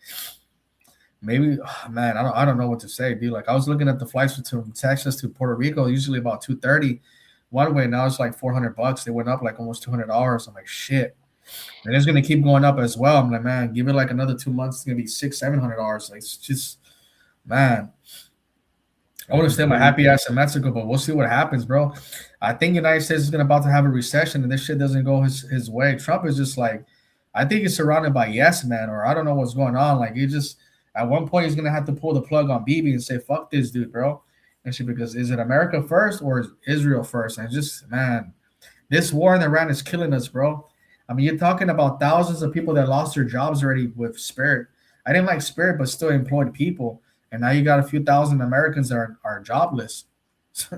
maybe, man, I don't know what to say, dude. Like, I was looking at the flights from Texas to Puerto Rico, usually about 230 one way. Now it's like $400. They went up like almost $200. I'm like, shit. And it's gonna keep going up as well. I'm like, man, give it like another 2 months. It's gonna be $600-700. Like, it's just, man. I want to stay my happy ass in Mexico, but we'll see what happens, bro. I think United States is about to have a recession, and this shit doesn't go his way. Trump is just like, I think he's surrounded by yes men, or I don't know what's going on. Like he just at one point he's gonna have to pull the plug on Bibi and say, "Fuck this dude, bro." And shit, because is it America first or is Israel first? And just man, this war in Iran is killing us, bro. I mean, you're talking about thousands of people that lost their jobs already with Spirit. I didn't like Spirit, but still employed people. And now you got a few thousand Americans that are jobless. I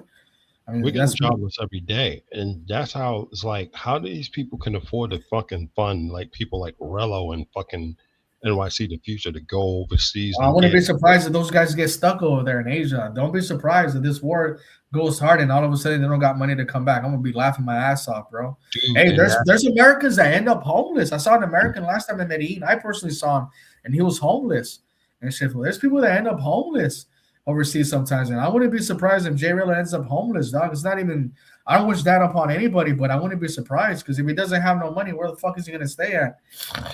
We're mean, getting that's jobless every day, and that's how it's like. How do these people can afford to fucking fund like people like Rello and fucking NYC the Future to go overseas I and wouldn't be get surprised if those guys get stuck over there in Asia. Don't be surprised if this war goes hard and all of a sudden they don't got money to come back. I'm gonna be laughing my ass off, bro. dude? Hey, And there's Americans that end up homeless. I saw an American last time in Medellin. I personally saw him, and he was homeless. And shit, well, there's people that end up homeless overseas sometimes, and I wouldn't be surprised if Jay Rilla ends up homeless, dog. It's not even. I don't wish that upon anybody, but I wouldn't be surprised because if he doesn't have no money, where the fuck is he gonna stay at?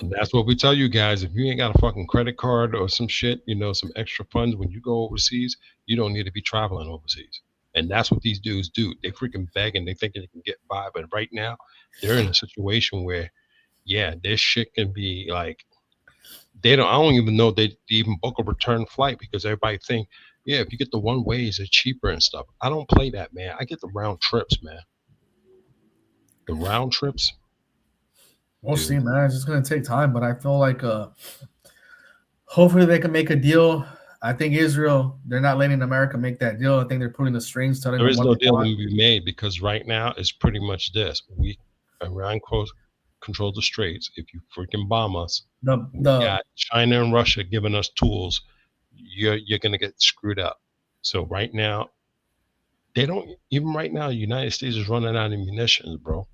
that's what we tell you guys. If you ain't got a fucking credit card or some shit, some extra funds when you go overseas, you don't need to be traveling overseas. And that's what these dudes do. They freaking beg and they think they can get by. But right now, they're in a situation where, yeah, this shit can be like, I don't even know they even book a return flight because everybody think, yeah, if you get the one ways, it's cheaper and stuff. I don't play that, man. I get the round trips, man. The round trips. We'll Dude. see, man. It's just gonna take time, but I feel like hopefully they can make a deal. I think Israel, they're not letting America make that deal. I think they're pulling the strings, telling There them is what no they deal want. to be made because right now it's pretty much this. Iran control the straits. If you freaking bomb us, we The got China and Russia giving us tools. You're gonna get screwed up. So right now, they don't even right now. The United States is running out of munitions, bro.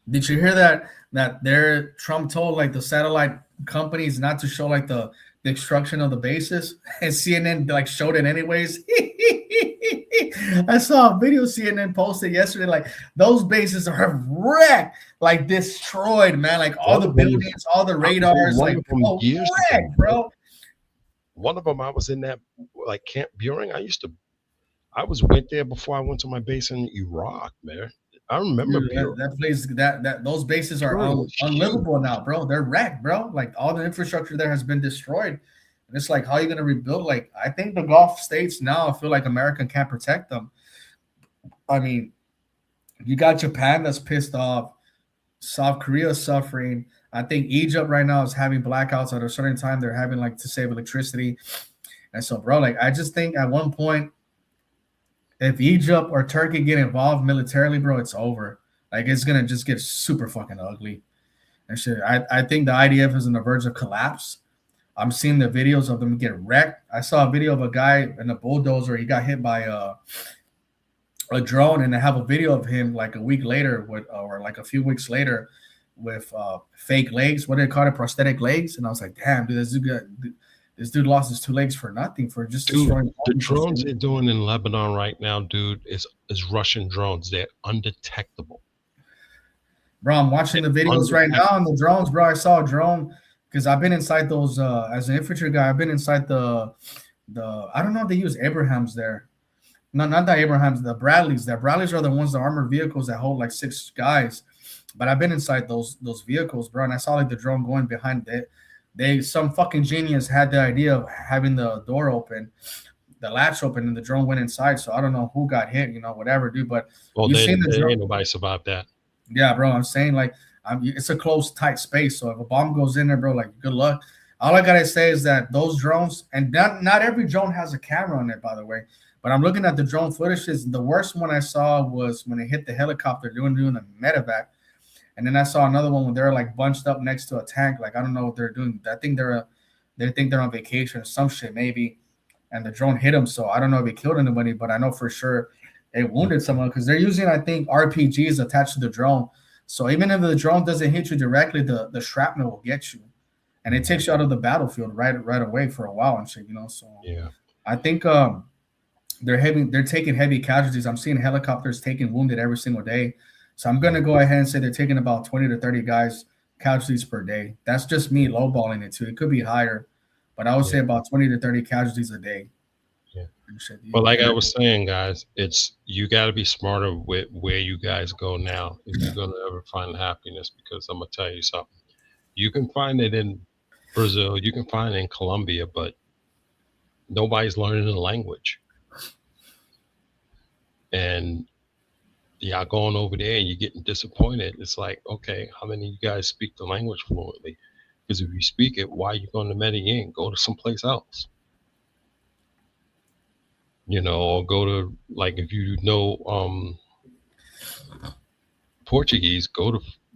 Did you hear that there Trump told like the satellite companies not to show like the destruction of the bases, and CNN like showed it anyways. I saw a video CNN posted yesterday, like those bases are wrecked, like destroyed, man. Like all One the of them, buildings, all the radars, one like of them bro, years ago, wrecked, bro. bro. One of them, I was in that like Camp Buring. I went there before I went to my base in Iraq, man. I remember Dude, Buring. that place, that those bases are Buring was huge. unlivable now, bro. They're wrecked, bro. Like all the infrastructure there has been destroyed. And it's like, how are you gonna rebuild? Like, I think the Gulf states now feel like America can't protect them. I mean, you got Japan that's pissed off. South Korea is suffering. I think Egypt right now is having blackouts at a certain time. They're having like to save electricity. And so, bro, like I just think at one point, if Egypt or Turkey get involved militarily, bro, it's over. Like it's gonna just get super fucking ugly. And shit. I think the IDF is on the verge of collapse. I'm seeing the videos of them get wrecked. I saw a video of a guy in a bulldozer. He got hit by a drone, and I have a video of him like a week later with, or like a few weeks later, with fake legs. What do they call it? Prosthetic legs. And I was like, damn, dude, this dude lost his two legs for nothing for just destroying. The drones they're doing in Lebanon right now, dude, is Russian drones. They're undetectable. Bro, I'm watching the videos right now on the drones, bro. I saw a drone because I've been inside those as an infantry guy. I've been inside the I don't know if they use Abrahams there. No, not the Abrahams, the Bradleys. The Bradleys are the ones, the armored vehicles that hold like 6 guys. But I've been inside those vehicles, bro, and I saw like the drone going behind it. They some fucking genius had the idea of having the door open, the latch open, and the drone went inside. So I don't know who got hit, whatever, dude. But Well, you seen the there drone? ain't nobody survived that. Yeah, bro. I'm saying like it's a closed, tight space. So if a bomb goes in there, bro, like good luck. All I gotta say is that those drones, and not every drone has a camera on it, by the way. But I'm looking at the drone footage. The worst one I saw was when it hit the helicopter doing a medevac, and then I saw another one when they're like bunched up next to a tank. Like I don't know what they're doing. I think they think they're on vacation or some shit maybe, and the drone hit them. So I don't know if it killed anybody, but I know for sure it wounded someone because they're using, I think, RPGs attached to the drone. So even if the drone doesn't hit you directly, the shrapnel will get you, and it takes you out of the battlefield right away for a while and shit. So yeah, I think they're taking heavy casualties. I'm seeing helicopters taking wounded every single day. So I'm gonna go ahead and say they're taking about 20 to 30 guys casualties per day. That's just me lowballing it too. It could be higher, but I would say about 20 to 30 casualties a day. Yeah. But like I was saying, guys, you got to be smarter with where you guys go now if you're gonna ever find happiness. Because I'm gonna tell you something. You can find it in Brazil, you can find it in Colombia, but nobody's learning the language. And y'all going over there and you're getting disappointed. It's like, okay, how many of you guys speak the language fluently? Because if you speak it, why are you going to Medellin? Go to someplace else. Or go to, like, if you know Portuguese,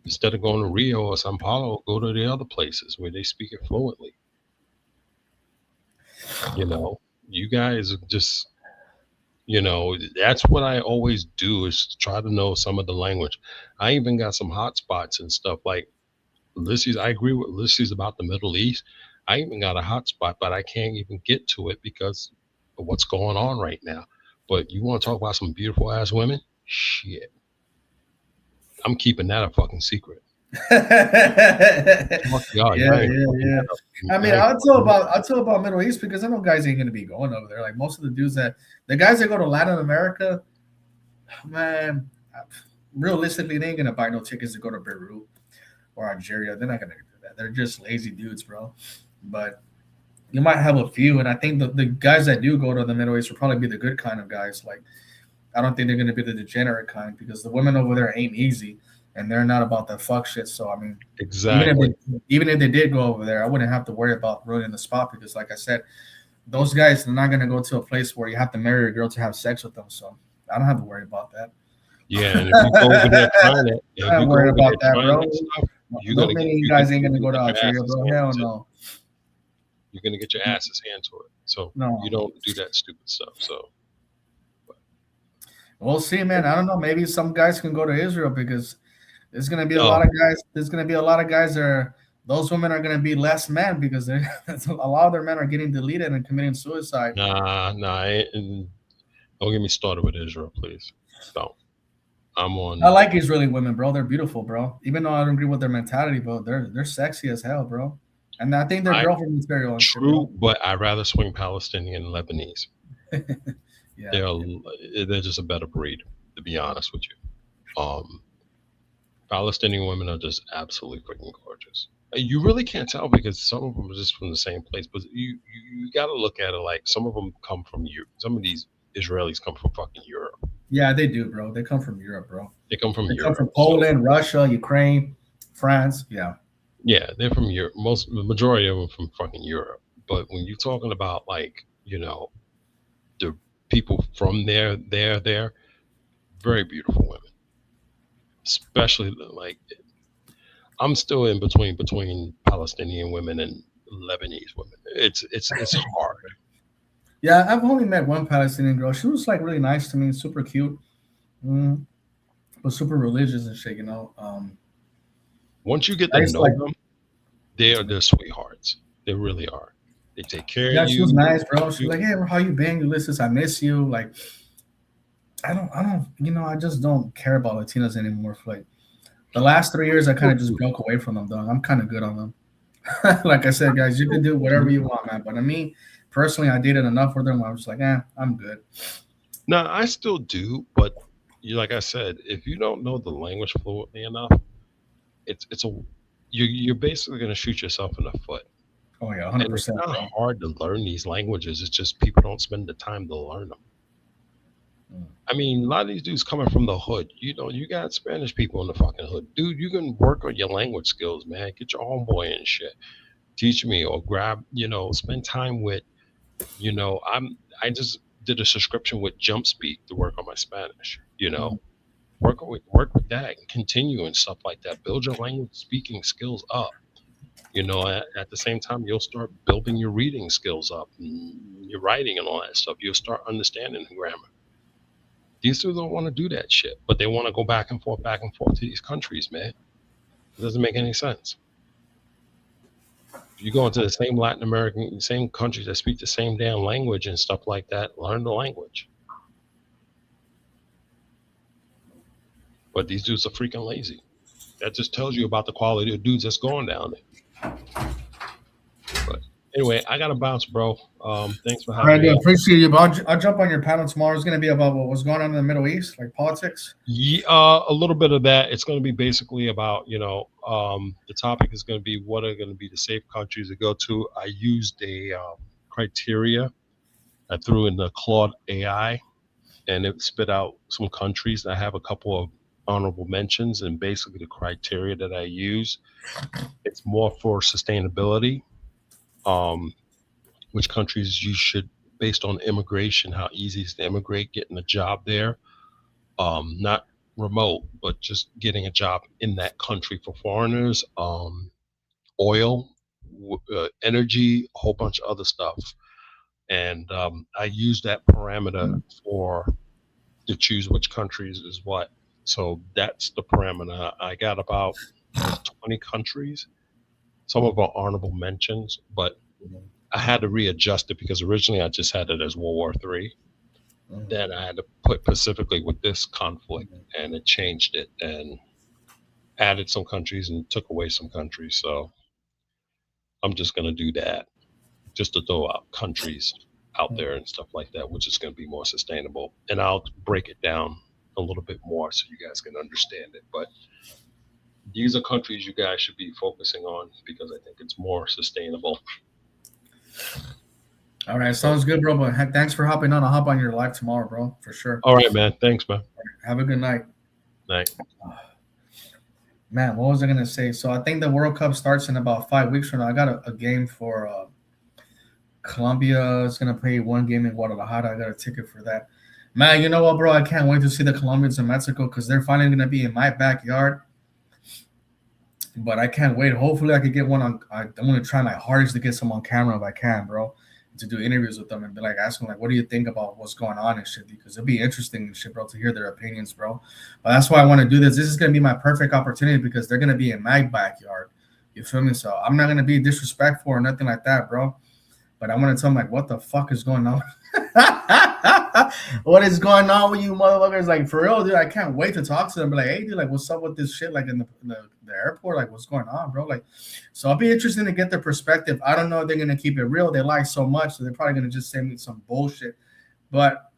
instead of going to Rio or Sao Paulo, go to the other places where they speak it fluently. You guys are just, that's what I always do is try to know some of the language. I even got some hotspots and stuff like Ulysses. I agree with Ulysses about the Middle East. I even got a hotspot, but I can't even get to it because of what's going on right now. But you want to talk about some beautiful ass women? Shit. I'm keeping that a fucking secret. Yeah. I mean, I'll tell about Middle East because I know guys ain't gonna be going over there. Like most of the dudes the guys that go to Latin America, man, realistically, they ain't gonna buy no tickets to go to Beirut or Algeria. They're not gonna do that. They're just lazy dudes, bro. But you might have a few, and I think the guys that do go to the Middle East will probably be the good kind of guys. Like, I don't think they're gonna be the degenerate kind because the women over there ain't easy. And they're not about that fuck shit. So, I mean, exactly. Even if they did go over there, I wouldn't have to worry about ruining the spot because, like I said, those guys are not going to go to a place where you have to marry a girl to have sex with them. So, I don't have to worry about that. Yeah, and if you go over there trying it, I'm not worried about that, bro. You guys ain't going to go to Algeria, bro. Hell no. You're going to get your asses handed to it. So, you don't do that stupid stuff. So, we'll see, man. I don't know. Maybe some guys can go to Israel because there's going to be a lot of guys. There's going to be a lot of guys those women are going to be less men because a lot of their men are getting deleted and committing suicide. Nah. Don't get me started with Israel, please. Don't. I like Israeli women, bro. They're beautiful, bro. Even though I don't agree with their mentality, bro, they're sexy as hell, bro. And I think they're girlfriend material. True, but I'd rather swing Palestinian and Lebanese. Yeah. They're just a better breed, to be honest with you. Palestinian women are just absolutely freaking gorgeous. You really can't tell because some of them are just from the same place, but you got to look at it like some of them come from Europe. Some of these Israelis come from fucking Europe. Yeah, they do, bro. They come from Europe, bro. They come from Europe. Come from Poland, Russia, Ukraine, France. Yeah. Yeah, they're from Europe. The majority of them from fucking Europe. But when you're talking about like, the people from there, very beautiful women. Especially like, I'm still in between Palestinian women and Lebanese women. It's hard. Yeah, I've only met one Palestinian girl. She was like really nice to me, super cute, but super religious and shit. Once you get to know them, they're sweethearts. They really are. They take care of you. Yeah, she was nice, bro. She's like, "Hey, how you been, Ulysses? I miss you." Like, I don't, I just don't care about Latinas anymore. For like the last 3 years, I kind of just broke away from them, dog. I'm kind of good on them. Like I said, guys, you can do whatever you want, man. But I mean, personally, I dated enough with them. I was just like, I'm good. No, I still do, but like I said, if you don't know the language fluently enough, it's a you're basically going to shoot yourself in the foot. Oh yeah, hundred And it's percent, not bro. hard to learn these languages. It's just people don't spend the time to learn them. Mm. I mean, a lot of these dudes coming from the hood. You got Spanish people in the fucking hood, dude. You can work on your language skills, man. Get your homeboy and shit. Teach me or grab, spend time with, I just did a subscription with Jump Speak to work on my Spanish. Work with that and continue and stuff like that. Build your language speaking skills up. At the same time, you'll start building your reading skills up, and your writing and all that stuff. You'll start understanding the grammar. These dudes don't want to do that shit, but they want to go back and forth to these countries, man. It doesn't make any sense. If you go into the same Latin American, same countries that speak the same damn language and stuff like that, learn the language. But these dudes are freaking lazy. That just tells you about the quality of dudes that's going down there. But anyway, I gotta bounce, bro. Thanks for All having right, me. dude, appreciate you. But I'll jump on your panel tomorrow. It's gonna be about what's going on in the Middle East, like politics. Yeah, a little bit of that. It's going to be basically about, the topic is going to be what are going to be the safe countries to go to. I used a criteria. I threw in the Claude AI, and it spit out some countries. I have a couple of honorable mentions, and basically the criteria that I use, it's more for sustainability. Which countries you should, based on immigration, how easy it is to immigrate, getting a job there. Not remote, but just getting a job in that country for foreigners, oil, energy, a whole bunch of other stuff. And I use that parameter to choose which countries is what. So that's the parameter. I got about 20 countries. Some of them are honorable mentions, but I had to readjust it because originally I just had it as World War III. Then I had to put specifically with this conflict, and it changed it and added some countries and took away some countries. So I'm just going to do that, just to throw out countries out there and stuff like that, which is going to be more sustainable. And I'll break it down a little bit more so you guys can understand it. But these are countries you guys should be focusing on because I think it's more sustainable. All right, sounds good, bro. But thanks for hopping on. I'll hop on your live tomorrow, bro, for sure. All right, man. Thanks, man. Have a good night. Night. Man, what was I gonna say? So I think the World Cup starts in about 5 weeks from now. I got a game for Colombia. Is gonna play one game in Guadalajara. I got a ticket for that. Man, you know what, bro? I can't wait to see the Colombians in Mexico because they're finally gonna be in my backyard. But I can't wait. Hopefully, I could get one on. I'm gonna try my hardest to get some on camera if I can, bro, to do interviews with them and be like asking like, what do you think about what's going on and shit? Because it'll be interesting and shit, bro, to hear their opinions, bro. But that's why I want to do this. This is gonna be my perfect opportunity because they're gonna be in my backyard. You feel me? So I'm not gonna be disrespectful or nothing like that, bro. But I want to tell them like, what the fuck is going on? What is going on with you motherfuckers? Like for real, dude. I can't wait to talk to them. Be like, hey, dude, like, what's up with this shit? Like in the airport, like, what's going on, bro? Like, so I'll be interested to get their perspective. I don't know if they're gonna keep it real. They lie so much, so they're probably gonna just send me some bullshit. But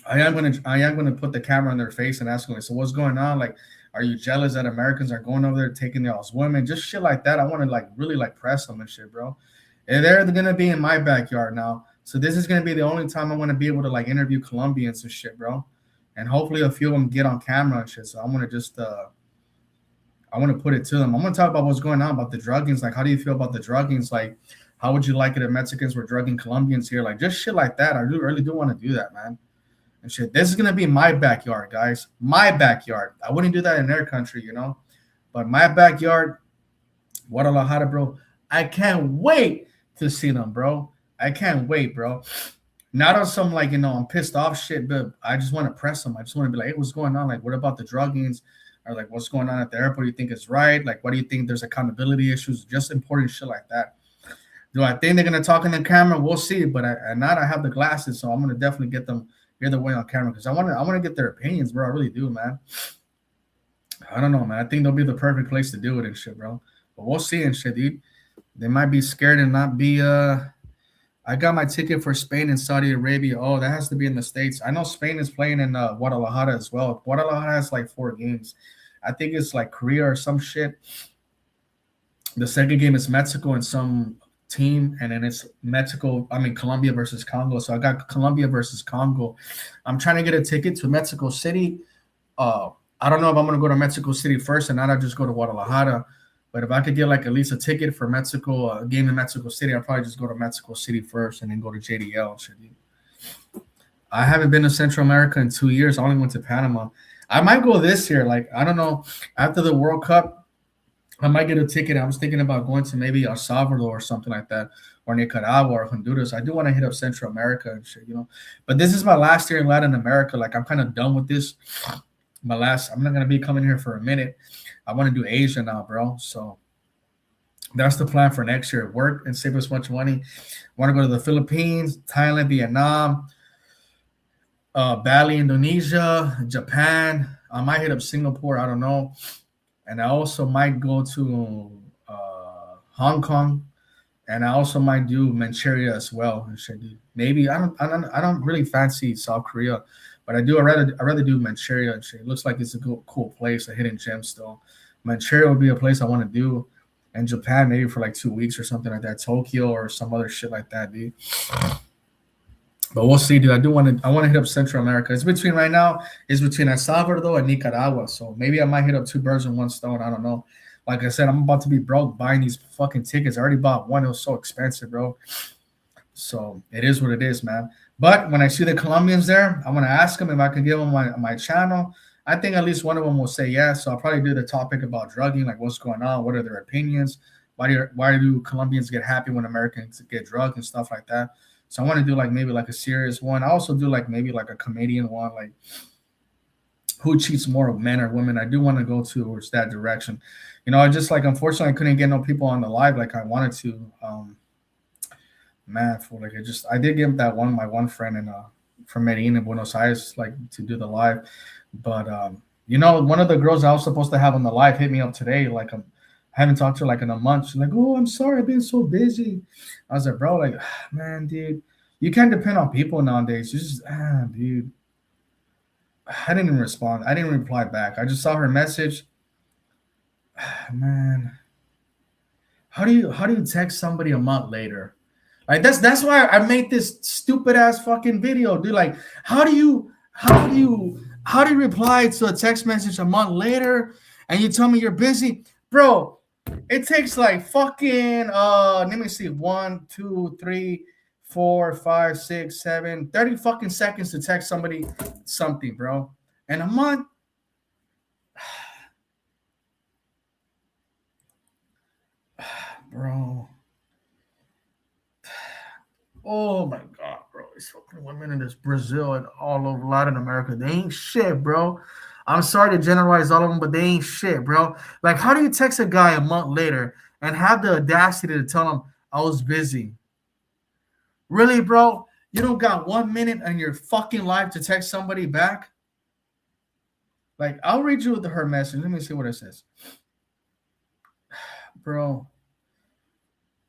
I am gonna put the camera on their face and ask them, like, so what's going on? Like, are you jealous that Americans are going over there taking y'all's women? Just shit like that. I want to like really like press them and shit, bro. And they're gonna be in my backyard now. So this is gonna be the only time I'm gonna be able to like interview Colombians and shit, bro. And hopefully a few of them get on camera and shit. So I'm gonna just I want to put it to them. I'm gonna talk about what's going on about the druggings. Like, how do you feel about the druggings? Like, how would you like it if Mexicans were drugging Colombians here? Like, just shit like that. I really do want to do that, man. And shit. This is gonna be my backyard, guys. My backyard. I wouldn't do that in their country, you know. But my backyard, Guadalajara, bro. I can't wait to see them, bro. I can't wait, bro. Not on some like, I'm pissed off shit, but I just want to press them. I just want to be like, hey, what's going on? Like, what about the druggings? Or like, what's going on at the airport? Do you think it's right? Like, what do you think? There's accountability issues, just important shit like that. Do I think they're gonna talk in the camera? We'll see. But I have the glasses, so I'm gonna definitely get them either way on camera because I want to get their opinions, bro. I really do, man. I don't know, man. I think they'll be the perfect place to do it and shit, bro. But we'll see and shit, dude. They might be scared and not be. I got my ticket for Spain and Saudi Arabia. Oh, that has to be in the States. I know Spain is playing in Guadalajara as well. Guadalajara has like 4 games. I think it's like Korea or some shit. The second game is Mexico and some team, and then it's Colombia versus Congo. So I got Colombia versus Congo. I'm trying to get a ticket to Mexico City. I don't know if I'm gonna go to Mexico City first and not just go to Guadalajara. But if I could get like at least a ticket for Mexico, a game in Mexico City, I'd probably just go to Mexico City first and then go to JDL. I haven't been to Central America in 2 years. I only went to Panama. I might go this year. Like, I don't know. After the World Cup, I might get a ticket. I was thinking about going to maybe El Salvador or something like that, or Nicaragua or Honduras. I do want to hit up Central America and shit, But this is my last year in Latin America. Like, I'm kind of done with this. I'm not gonna be coming here for a minute. I want to do Asia now, bro. So that's the plan for next year. Work and save as much money. Want to go to the Philippines, Thailand, Vietnam, Bali, Indonesia, Japan. I might hit up Singapore. I don't know. And I also might go to Hong Kong, and I also might do Manchuria as well. Maybe I don't really fancy South Korea, but I rather do Manchuria. It looks like it's a cool place, a hidden gem still. Manchuria would be a place I want to do, and Japan maybe for like 2 weeks or something like that. Tokyo or some other shit like that, dude. But we'll see, dude. I want to hit up Central America. It's between El Salvador and Nicaragua. So maybe I might hit up 2 birds in 1 stone. I don't know. Like I said, I'm about to be broke buying these fucking tickets. I already bought one. It was so expensive, bro. So it is what it is, man. But when I see the Colombians there, I'm gonna ask them if I can give them my channel. I think at least one of them will say yes. So I'll probably do the topic about drugging, like what's going on, what are their opinions, why do Colombians get happy when Americans get drugged and stuff like that. So I want to do maybe a serious one. I also do maybe a comedian one, like who cheats more, men or women. I do want to go towards that direction. I just unfortunately I couldn't get no people on the live like I wanted to. I did give that my one friend from Medellin in Buenos Aires to do the live, but one of the girls I was supposed to have on the live hit me up today. I haven't talked to her in a month. She's like, "Oh, I'm sorry, I've been so busy." I was like, "Bro, man, dude, you can't depend on people nowadays. You just, dude." I didn't even respond. I didn't reply back. I just saw her message. Man, how do you text somebody a month later? That's why I made this stupid ass fucking video, dude. How do you reply to a text message a month later and you tell me you're busy, bro? It takes fucking let me see, 1, 2, 3, 4, 5, 6, 7, 30 fucking seconds to text somebody something, bro. And a month, bro. Oh my God, bro. These fucking women in this Brazil and all over Latin America, they ain't shit, bro. I'm sorry to generalize all of them, but they ain't shit, bro. How do you text a guy a month later and have the audacity to tell him I was busy? Really, bro? You don't got 1 minute in your fucking life to text somebody back? I'll read you her message. Let me see what it says. Bro,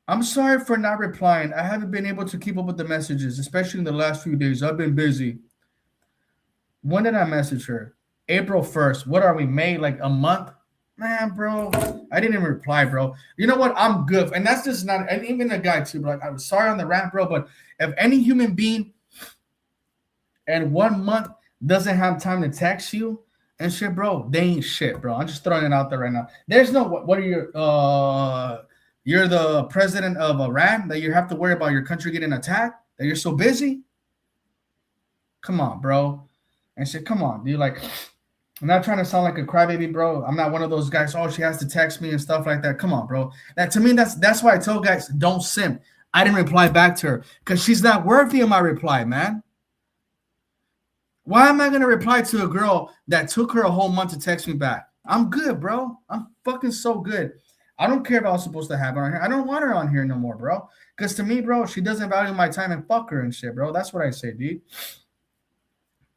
I'm sorry for not replying. I haven't been able to keep up with the messages, especially in the last few days. I've been busy. When did I message her? April 1st. What are we, May? A month? Man, bro, I didn't even reply, bro. You know what? I'm good. And that's just not, and even a guy too, bro. I'm sorry on the rant, bro, but if any human being in 1 month doesn't have time to text you and shit, bro, they ain't shit, bro. I'm just throwing it out there right now. There's no, what are your, you're the president of Iran that you have to worry about your country getting attacked, that you're so busy? Come on, bro. And shit, come on, dude. I'm not trying to sound like a crybaby, bro. I'm not one of those guys, oh, she has to text me and stuff like that. Come on, bro. To me, that's why I tell guys, don't simp. I didn't reply back to her because she's not worthy of my reply, man. Why am I going to reply to a girl that took her a whole month to text me back? I'm good, bro. I'm fucking so good. I don't care if I was supposed to have her on here. I don't want her on here no more, bro. Because to me, bro, she doesn't value my time and fuck her and shit, bro. That's what I say, dude.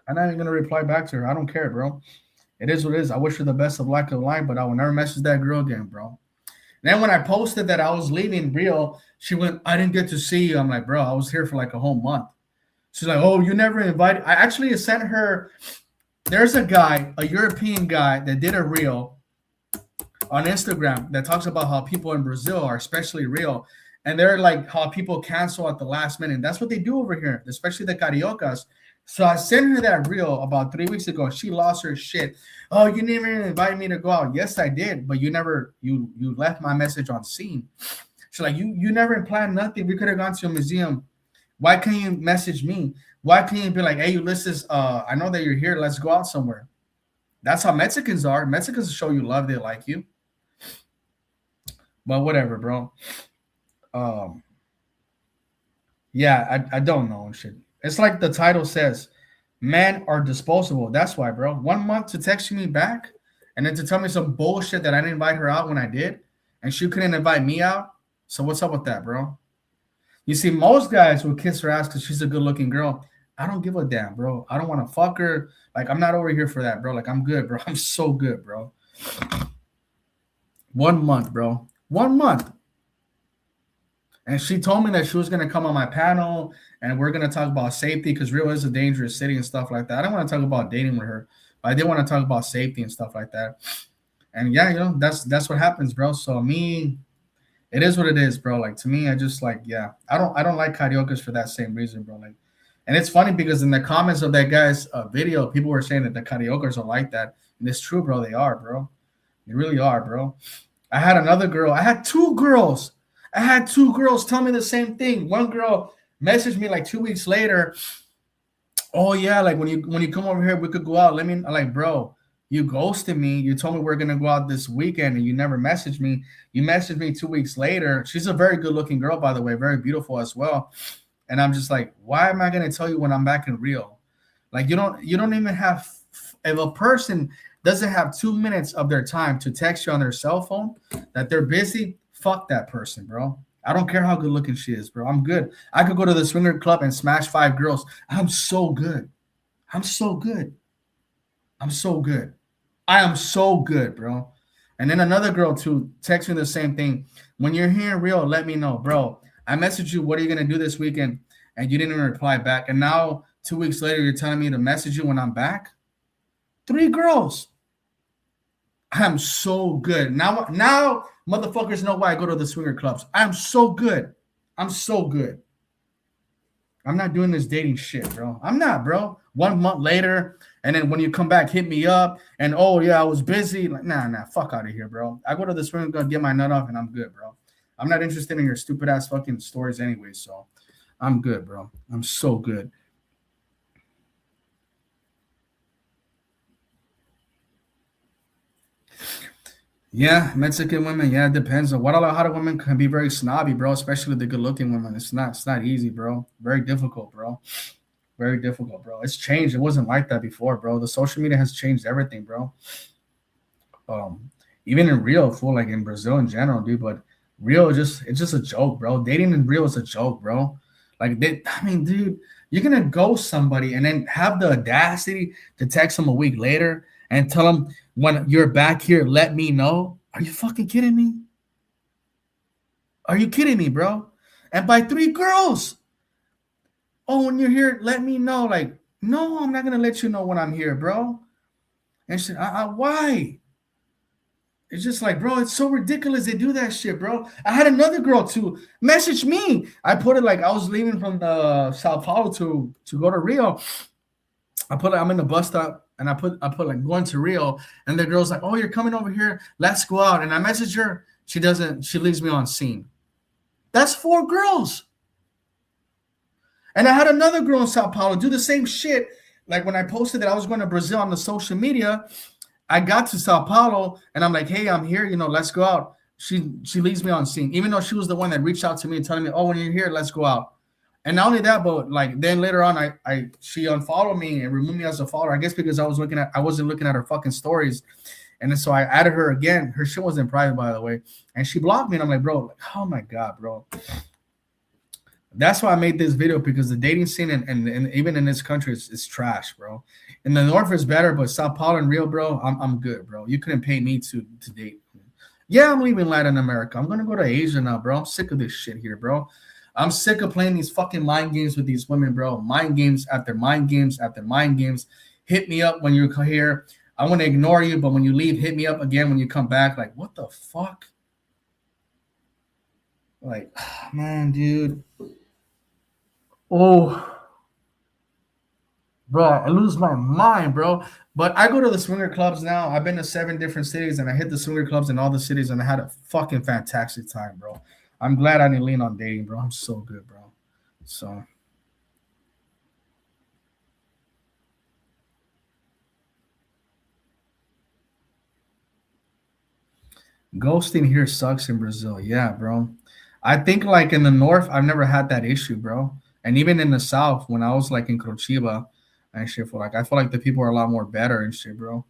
I'm not even going to reply back to her. I don't care, bro. It is what it is. I wish her the best of luck of life, but I will never message that girl again, bro. Then when I posted that I was leaving Rio, she went, I didn't get to see you. I'm like, bro, I was here for like a whole month. She's like, oh, you never invited. I actually sent her. There's a guy, a European guy that did a reel on Instagram that talks about how people in Brazil are especially real. And they're like how people cancel at the last minute. That's what they do over here, especially the Cariocas. So I sent her that reel about 3 weeks ago. She lost her shit. Oh, you didn't even invite me to go out. Yes, I did, but you left my message on scene. She's like, you never planned nothing. We could have gone to a museum. Why can't you message me? Why can't you be like, hey, Ulysses, I know that you're here. Let's go out somewhere. That's how Mexicans are. Mexicans show you love. They like you. But whatever, bro. Yeah, I don't know shit. It's like the title says, men are disposable. That's why, bro. 1 month to text me back and then to tell me some bullshit that I didn't invite her out when I did, and she couldn't invite me out. So what's up with that, bro? You see, most guys will kiss her ass because she's a good-looking girl. I don't give a damn, bro. I don't want to fuck her. Like, I'm not over here for that, bro. Like, I'm good, bro. I'm so good, bro. 1 month, bro. 1 month. And she told me that she was going to come on my panel and we're going to talk about safety because Rio is a dangerous city and stuff like that. I don't want to talk about dating with her, but I did want to talk about safety and stuff like that. And yeah, you know, that's what happens, bro. So me, it is what it is, bro. Like, to me, I just like, yeah, I don't like Cariocas for that same reason, bro. Like, and it's funny because in the comments of that guy's video, people were saying that the Cariocas are like that. And it's true, bro. They are, bro. They really are, bro. I had another girl. I had two girls tell me the same thing. One girl messaged me like 2 weeks later. Oh yeah, like when you come over here, we could go out. Let me, like, bro, you ghosted me. You told me we're gonna go out this weekend, and you never messaged me. You messaged me 2 weeks later. She's a very good-looking girl, by the way, very beautiful as well. And I'm just like, why am I gonna tell you when I'm back in Rio? Like, you don't even have. If a person doesn't have 2 minutes of their time to text you on their cell phone that they're busy, fuck that person, bro. I don't care how good looking she is, bro. I'm good. I could go to the swinger club and smash 5 girls. I'm so good. I'm so good. I'm so good. I am so good, bro. And then another girl to text me the same thing. When you're here in Rio, let me know, bro. I messaged you, what are you going to do this weekend? And you didn't even reply back. And now 2 weeks later, you're telling me to message you when I'm back? 3 girls. I'm so good. Now motherfuckers know why I go to the swinger clubs. I'm so good. I'm so good. I'm not doing this dating shit, bro. I'm not, bro. 1 month later, and then when you come back, hit me up, and oh yeah, I was busy. Like, nah, fuck out of here, bro. I go to the swinger club, get my nut off, and I'm good, bro. I'm not interested in your stupid ass fucking stories anyway, so I'm good, bro. I'm so good. Yeah, Mexican women. Yeah, it depends on what a lot of women can be very snobby, bro. Especially the good-looking women. It's not easy, bro. Very difficult, bro. Very difficult, bro. It's changed. It wasn't like that before, bro. The social media has changed everything, bro. Even in Rio, fool, like in Brazil in general, dude. But Rio it's just a joke, bro. Dating in Rio is a joke, bro. Like, dude, you're gonna ghost somebody and then have the audacity to text them a week later and tell them when you're back here, let me know. Are you fucking kidding me? Are you kidding me, bro? And by 3 girls. Oh, when you're here, let me know. Like, no, I'm not gonna let you know when I'm here, bro. And she, why? It's just like, bro, it's so ridiculous they do that shit, bro. I had another girl to message me. I put it like I was leaving from the Sao Paulo to go to Rio. I'm in the bus stop. And I put like going to Rio, and the girl's like, "Oh, you're coming over here. Let's go out." And I message her. She doesn't. She leaves me on scene. That's 4 girls. And I had another girl in Sao Paulo do the same shit. Like when I posted that I was going to Brazil on the social media, I got to Sao Paulo, and I'm like, "Hey, I'm here. You know, let's go out." She leaves me on scene, even though she was the one that reached out to me and telling me, "Oh, when you're here, let's go out." And not only that, but like then later on, she unfollowed me and removed me as a follower. I guess because I wasn't looking at her fucking stories, and then so I added her again. Her shit was in private, by the way, and she blocked me. And I'm like, bro, like, oh my god, bro. That's why I made this video, because the dating scene and even in this country is trash, bro. In the north is better, but Sao Paulo and Rio, bro, I'm good, bro. You couldn't pay me to date. Yeah, I'm leaving Latin America. I'm gonna go to Asia now, bro. I'm sick of this shit here, bro. I'm sick of playing these fucking mind games with these women, bro. Mind games after mind games after mind games. Hit me up when you're here. I want to ignore you, but when you leave, hit me up again when you come back. Like, what the fuck? Like, man, dude. Oh, bro, I lose my mind, bro. But I go to the swinger clubs now. I've been to 7 different cities, and I hit the swinger clubs in all the cities, and I had a fucking fantastic time, bro. I'm glad I didn't lean on dating, bro. I'm so good, bro. So ghosting here sucks in Brazil. Yeah, bro. I think like in the north, I've never had that issue, bro. And even in the south, when I was like in Curitiba and shit, for like I feel like the people are a lot more better and shit, bro.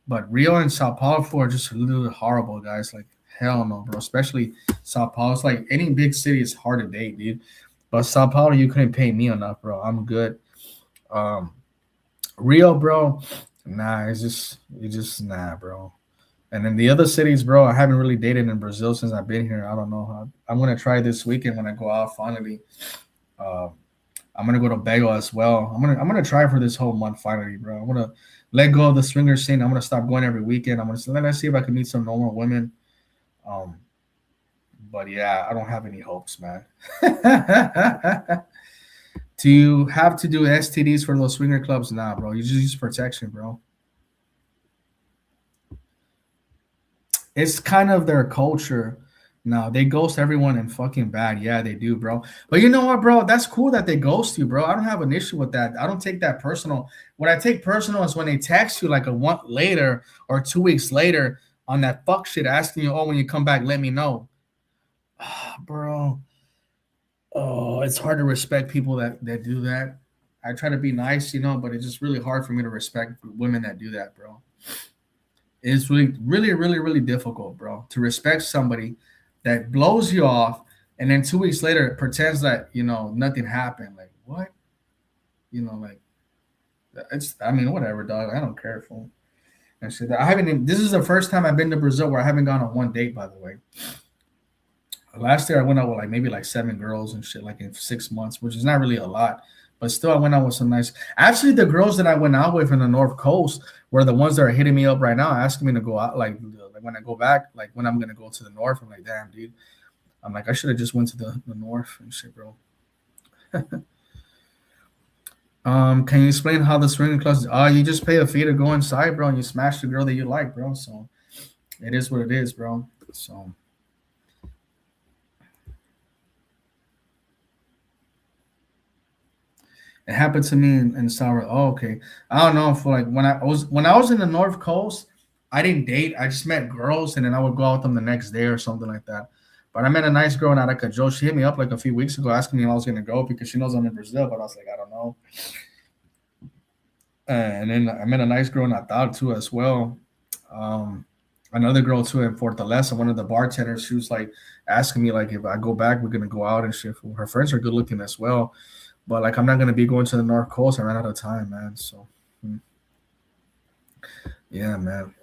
But Rio and Sao Paulo are just a little horrible, guys. Like hell no, bro. Especially Sao Paulo. It's like any big city is hard to date, dude. But Sao Paulo, you couldn't pay me enough, bro. I'm good. Um, Rio, bro. Nah, it's just nah, bro. And then the other cities, bro, I haven't really dated in Brazil since I've been here. I don't know how. I'm gonna try this weekend when I go out finally. Uh, I'm gonna go to Bago as well. I'm gonna try for this whole month finally, bro. I'm gonna let go of the swinger scene. I'm gonna stop going every weekend. I'm gonna let's see if I can meet some normal women. Um, but yeah, I don't have any hopes, man. Do you have to do STDs for those swinger clubs? Nah, bro. You just use protection, bro. It's kind of their culture. No, they ghost everyone and fucking bad. Yeah, they do, bro. But you know what, bro? That's cool that they ghost you, bro. I don't have an issue with that. I don't take that personal. What I take personal is when they text you like a month later or 2 weeks later on that fuck shit asking you, oh, when you come back, let me know. Bro. Oh, it's hard to respect people that do that. I try to be nice, but it's just really hard for me to respect women that do that, bro. It's really, really, really, really difficult, bro, to respect somebody that blows you off and then 2 weeks later pretends that nothing happened. Like what? Like I mean, whatever, dog. I don't care for and shit. I haven't. This is the first time I've been to Brazil where I haven't gone on one date. By the way, last year I went out with like maybe like 7 girls and shit, like in 6 months, which is not really a lot. But still, I went out with some nice. Actually, the girls that I went out with in the North Coast were the ones that are hitting me up right now, asking me to go out. Like when I go back, like when I'm gonna go to the North. I'm like, damn, dude. I'm like, I should have just went to the North and shit, bro. Can you explain how the swinging clubs? You just pay a fee to go inside, bro, and you smash the girl that you like, bro. So it is what it is, bro. So. It happened to me in Sour. Oh, okay. I don't know for like when I was in the North Coast, I didn't date. I just met girls and then I would go out with them the next day or something like that. But I met a nice girl in Aracaju. She hit me up like a few weeks ago asking me if I was gonna go because she knows I'm in Brazil, but I was like, I don't know. And then I met a nice girl in Natal too as well. Um, Another girl too in Fortaleza, one of the bartenders, she was like asking me like if I go back, we're gonna go out and shit. Her friends are good looking as well. But like I'm not gonna be going to the North Coast. I ran out of time, man. So yeah, man.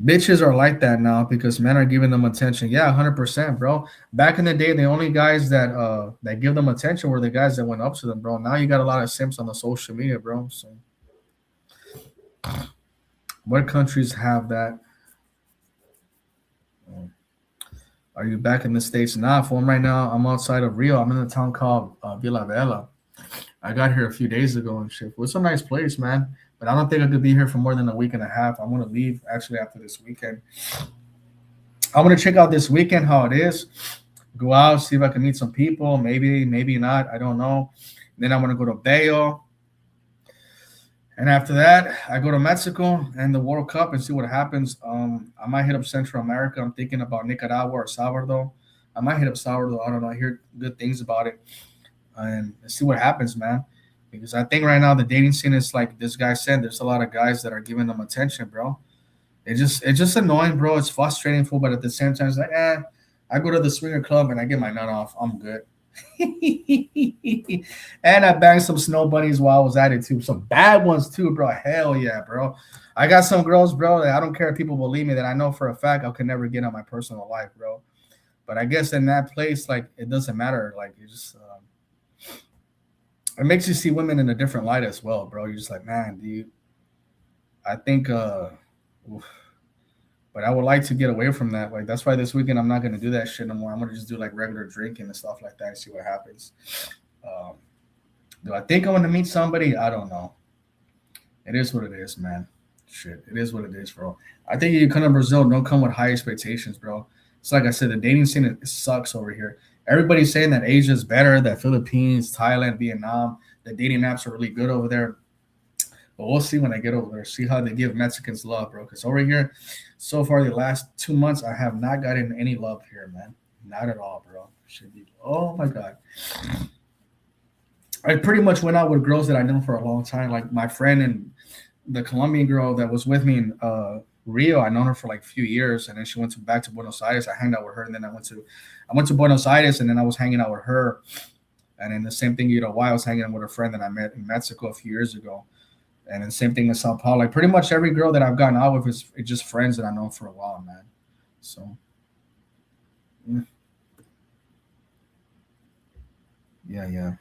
Bitches are like that now because men are giving them attention. Yeah, 100%, bro. Back in the day, the only guys that give them attention were the guys that went up to them, bro. Now you got a lot of simps on the social media, bro. So what countries have that? Are you back in the States? Nah, for right now, I'm outside of Rio. I'm in a town called Villa Vela. I got here a few days ago and shit. It's a nice place, man. But I don't think I could be here for more than a week and a half. I'm gonna leave actually after this weekend. I'm gonna check out this weekend how it is. Go out, see if I can meet some people. Maybe, maybe not. I don't know. Then I'm gonna go to Bayo. And after that, I go to Mexico and the World Cup and see what happens. I might hit up Central America. I'm thinking about Nicaragua or Salvador. I might hit up Salvador. I don't know. I hear good things about it. And see what happens, man. Because I think right now the dating scene is like this guy said. There's a lot of guys that are giving them attention, bro. It's just annoying, bro. It's frustrating, but at the same time, it's like, I go to the swinger club and I get my nut off. I'm good. And I banged some snow bunnies while I was at it too. Some bad ones too, bro. Hell yeah, bro. I got some girls, bro, that I don't care if people believe me, that I know for a fact I could never get on my personal life, bro. But I guess in that place, like, it doesn't matter. Like, you just it makes you see women in a different light as well, bro. You're just like, man, dude, I think oof. But I would like to get away from that. Like, that's why this weekend I'm not gonna do that shit no more. I'm gonna just do like regular drinking and stuff like that and see what happens. Um, do I think I'm gonna meet somebody? I don't know. It is what it is, man. Shit, it is what it is, bro. I think you come to Brazil, don't come with high expectations, bro. It's like I said, the dating scene it sucks over here. Everybody's saying that Asia is better, that Philippines, Thailand, Vietnam, the dating apps are really good over there. But we'll see when I get over there. See how they give Mexicans love, bro. Because over here, so far the last 2 months, I have not gotten any love here, man. Not at all, bro. Should be. Oh my god. I pretty much went out with girls that I know for a long time, like my friend and the Colombian girl that was with me in Rio. I known her for like a few years, and then she went back to Buenos Aires. I hanged out with her, and then I went to Buenos Aires, and then I was hanging out with her. And then the same thing, why I was hanging out with a friend that I met in Mexico a few years ago. And then same thing in Sao Paulo. Like pretty much every girl that I've gotten out with is just friends that I know for a while, man. So, yeah.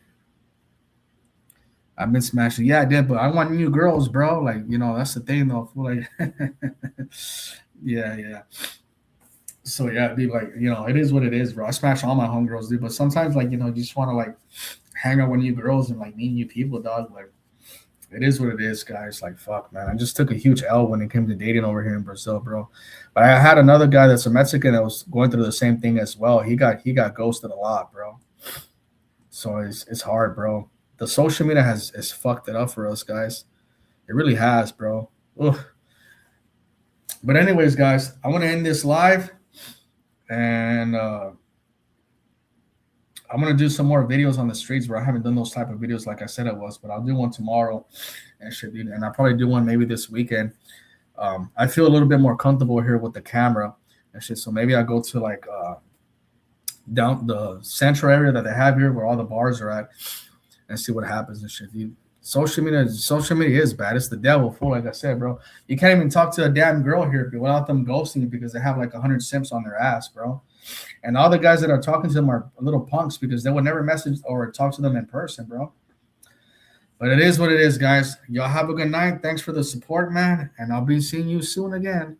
I've been smashing. Yeah, I did, but I want new girls, bro. Like, that's the thing, though. Like, yeah. So yeah, dude, like, it is what it is, bro. I smash all my homegirls, dude. But sometimes, like, you just want to like hang out with new girls and like meet new people, dog. Like, it is what it is, guys. Like, fuck, man. I just took a huge L when it came to dating over here in Brazil, bro. But I had another guy that's a Mexican that was going through the same thing as well. He got ghosted a lot, bro. So it's hard, bro. The social media has fucked it up for us, guys. It really has, bro. Ugh. But anyways, guys, I want to end this live, and I'm gonna do some more videos on the streets, where I haven't done those type of videos like I said it was, but I'll do one tomorrow, and I'll probably do one maybe this weekend. I feel a little bit more comfortable here with the camera and shit, so maybe I'll go to like down the central area that they have here, where all the bars are at, and see what happens and shit. Dude, social media is bad. It's the devil, fool. Like I said, bro, you can't even talk to a damn girl here without them ghosting you because they have like 100 simps on their ass, bro. And all the guys that are talking to them are little punks because they would never message or talk to them in person, bro. But it is what it is, guys. Y'all have a good night. Thanks for the support, man. And I'll be seeing you soon again.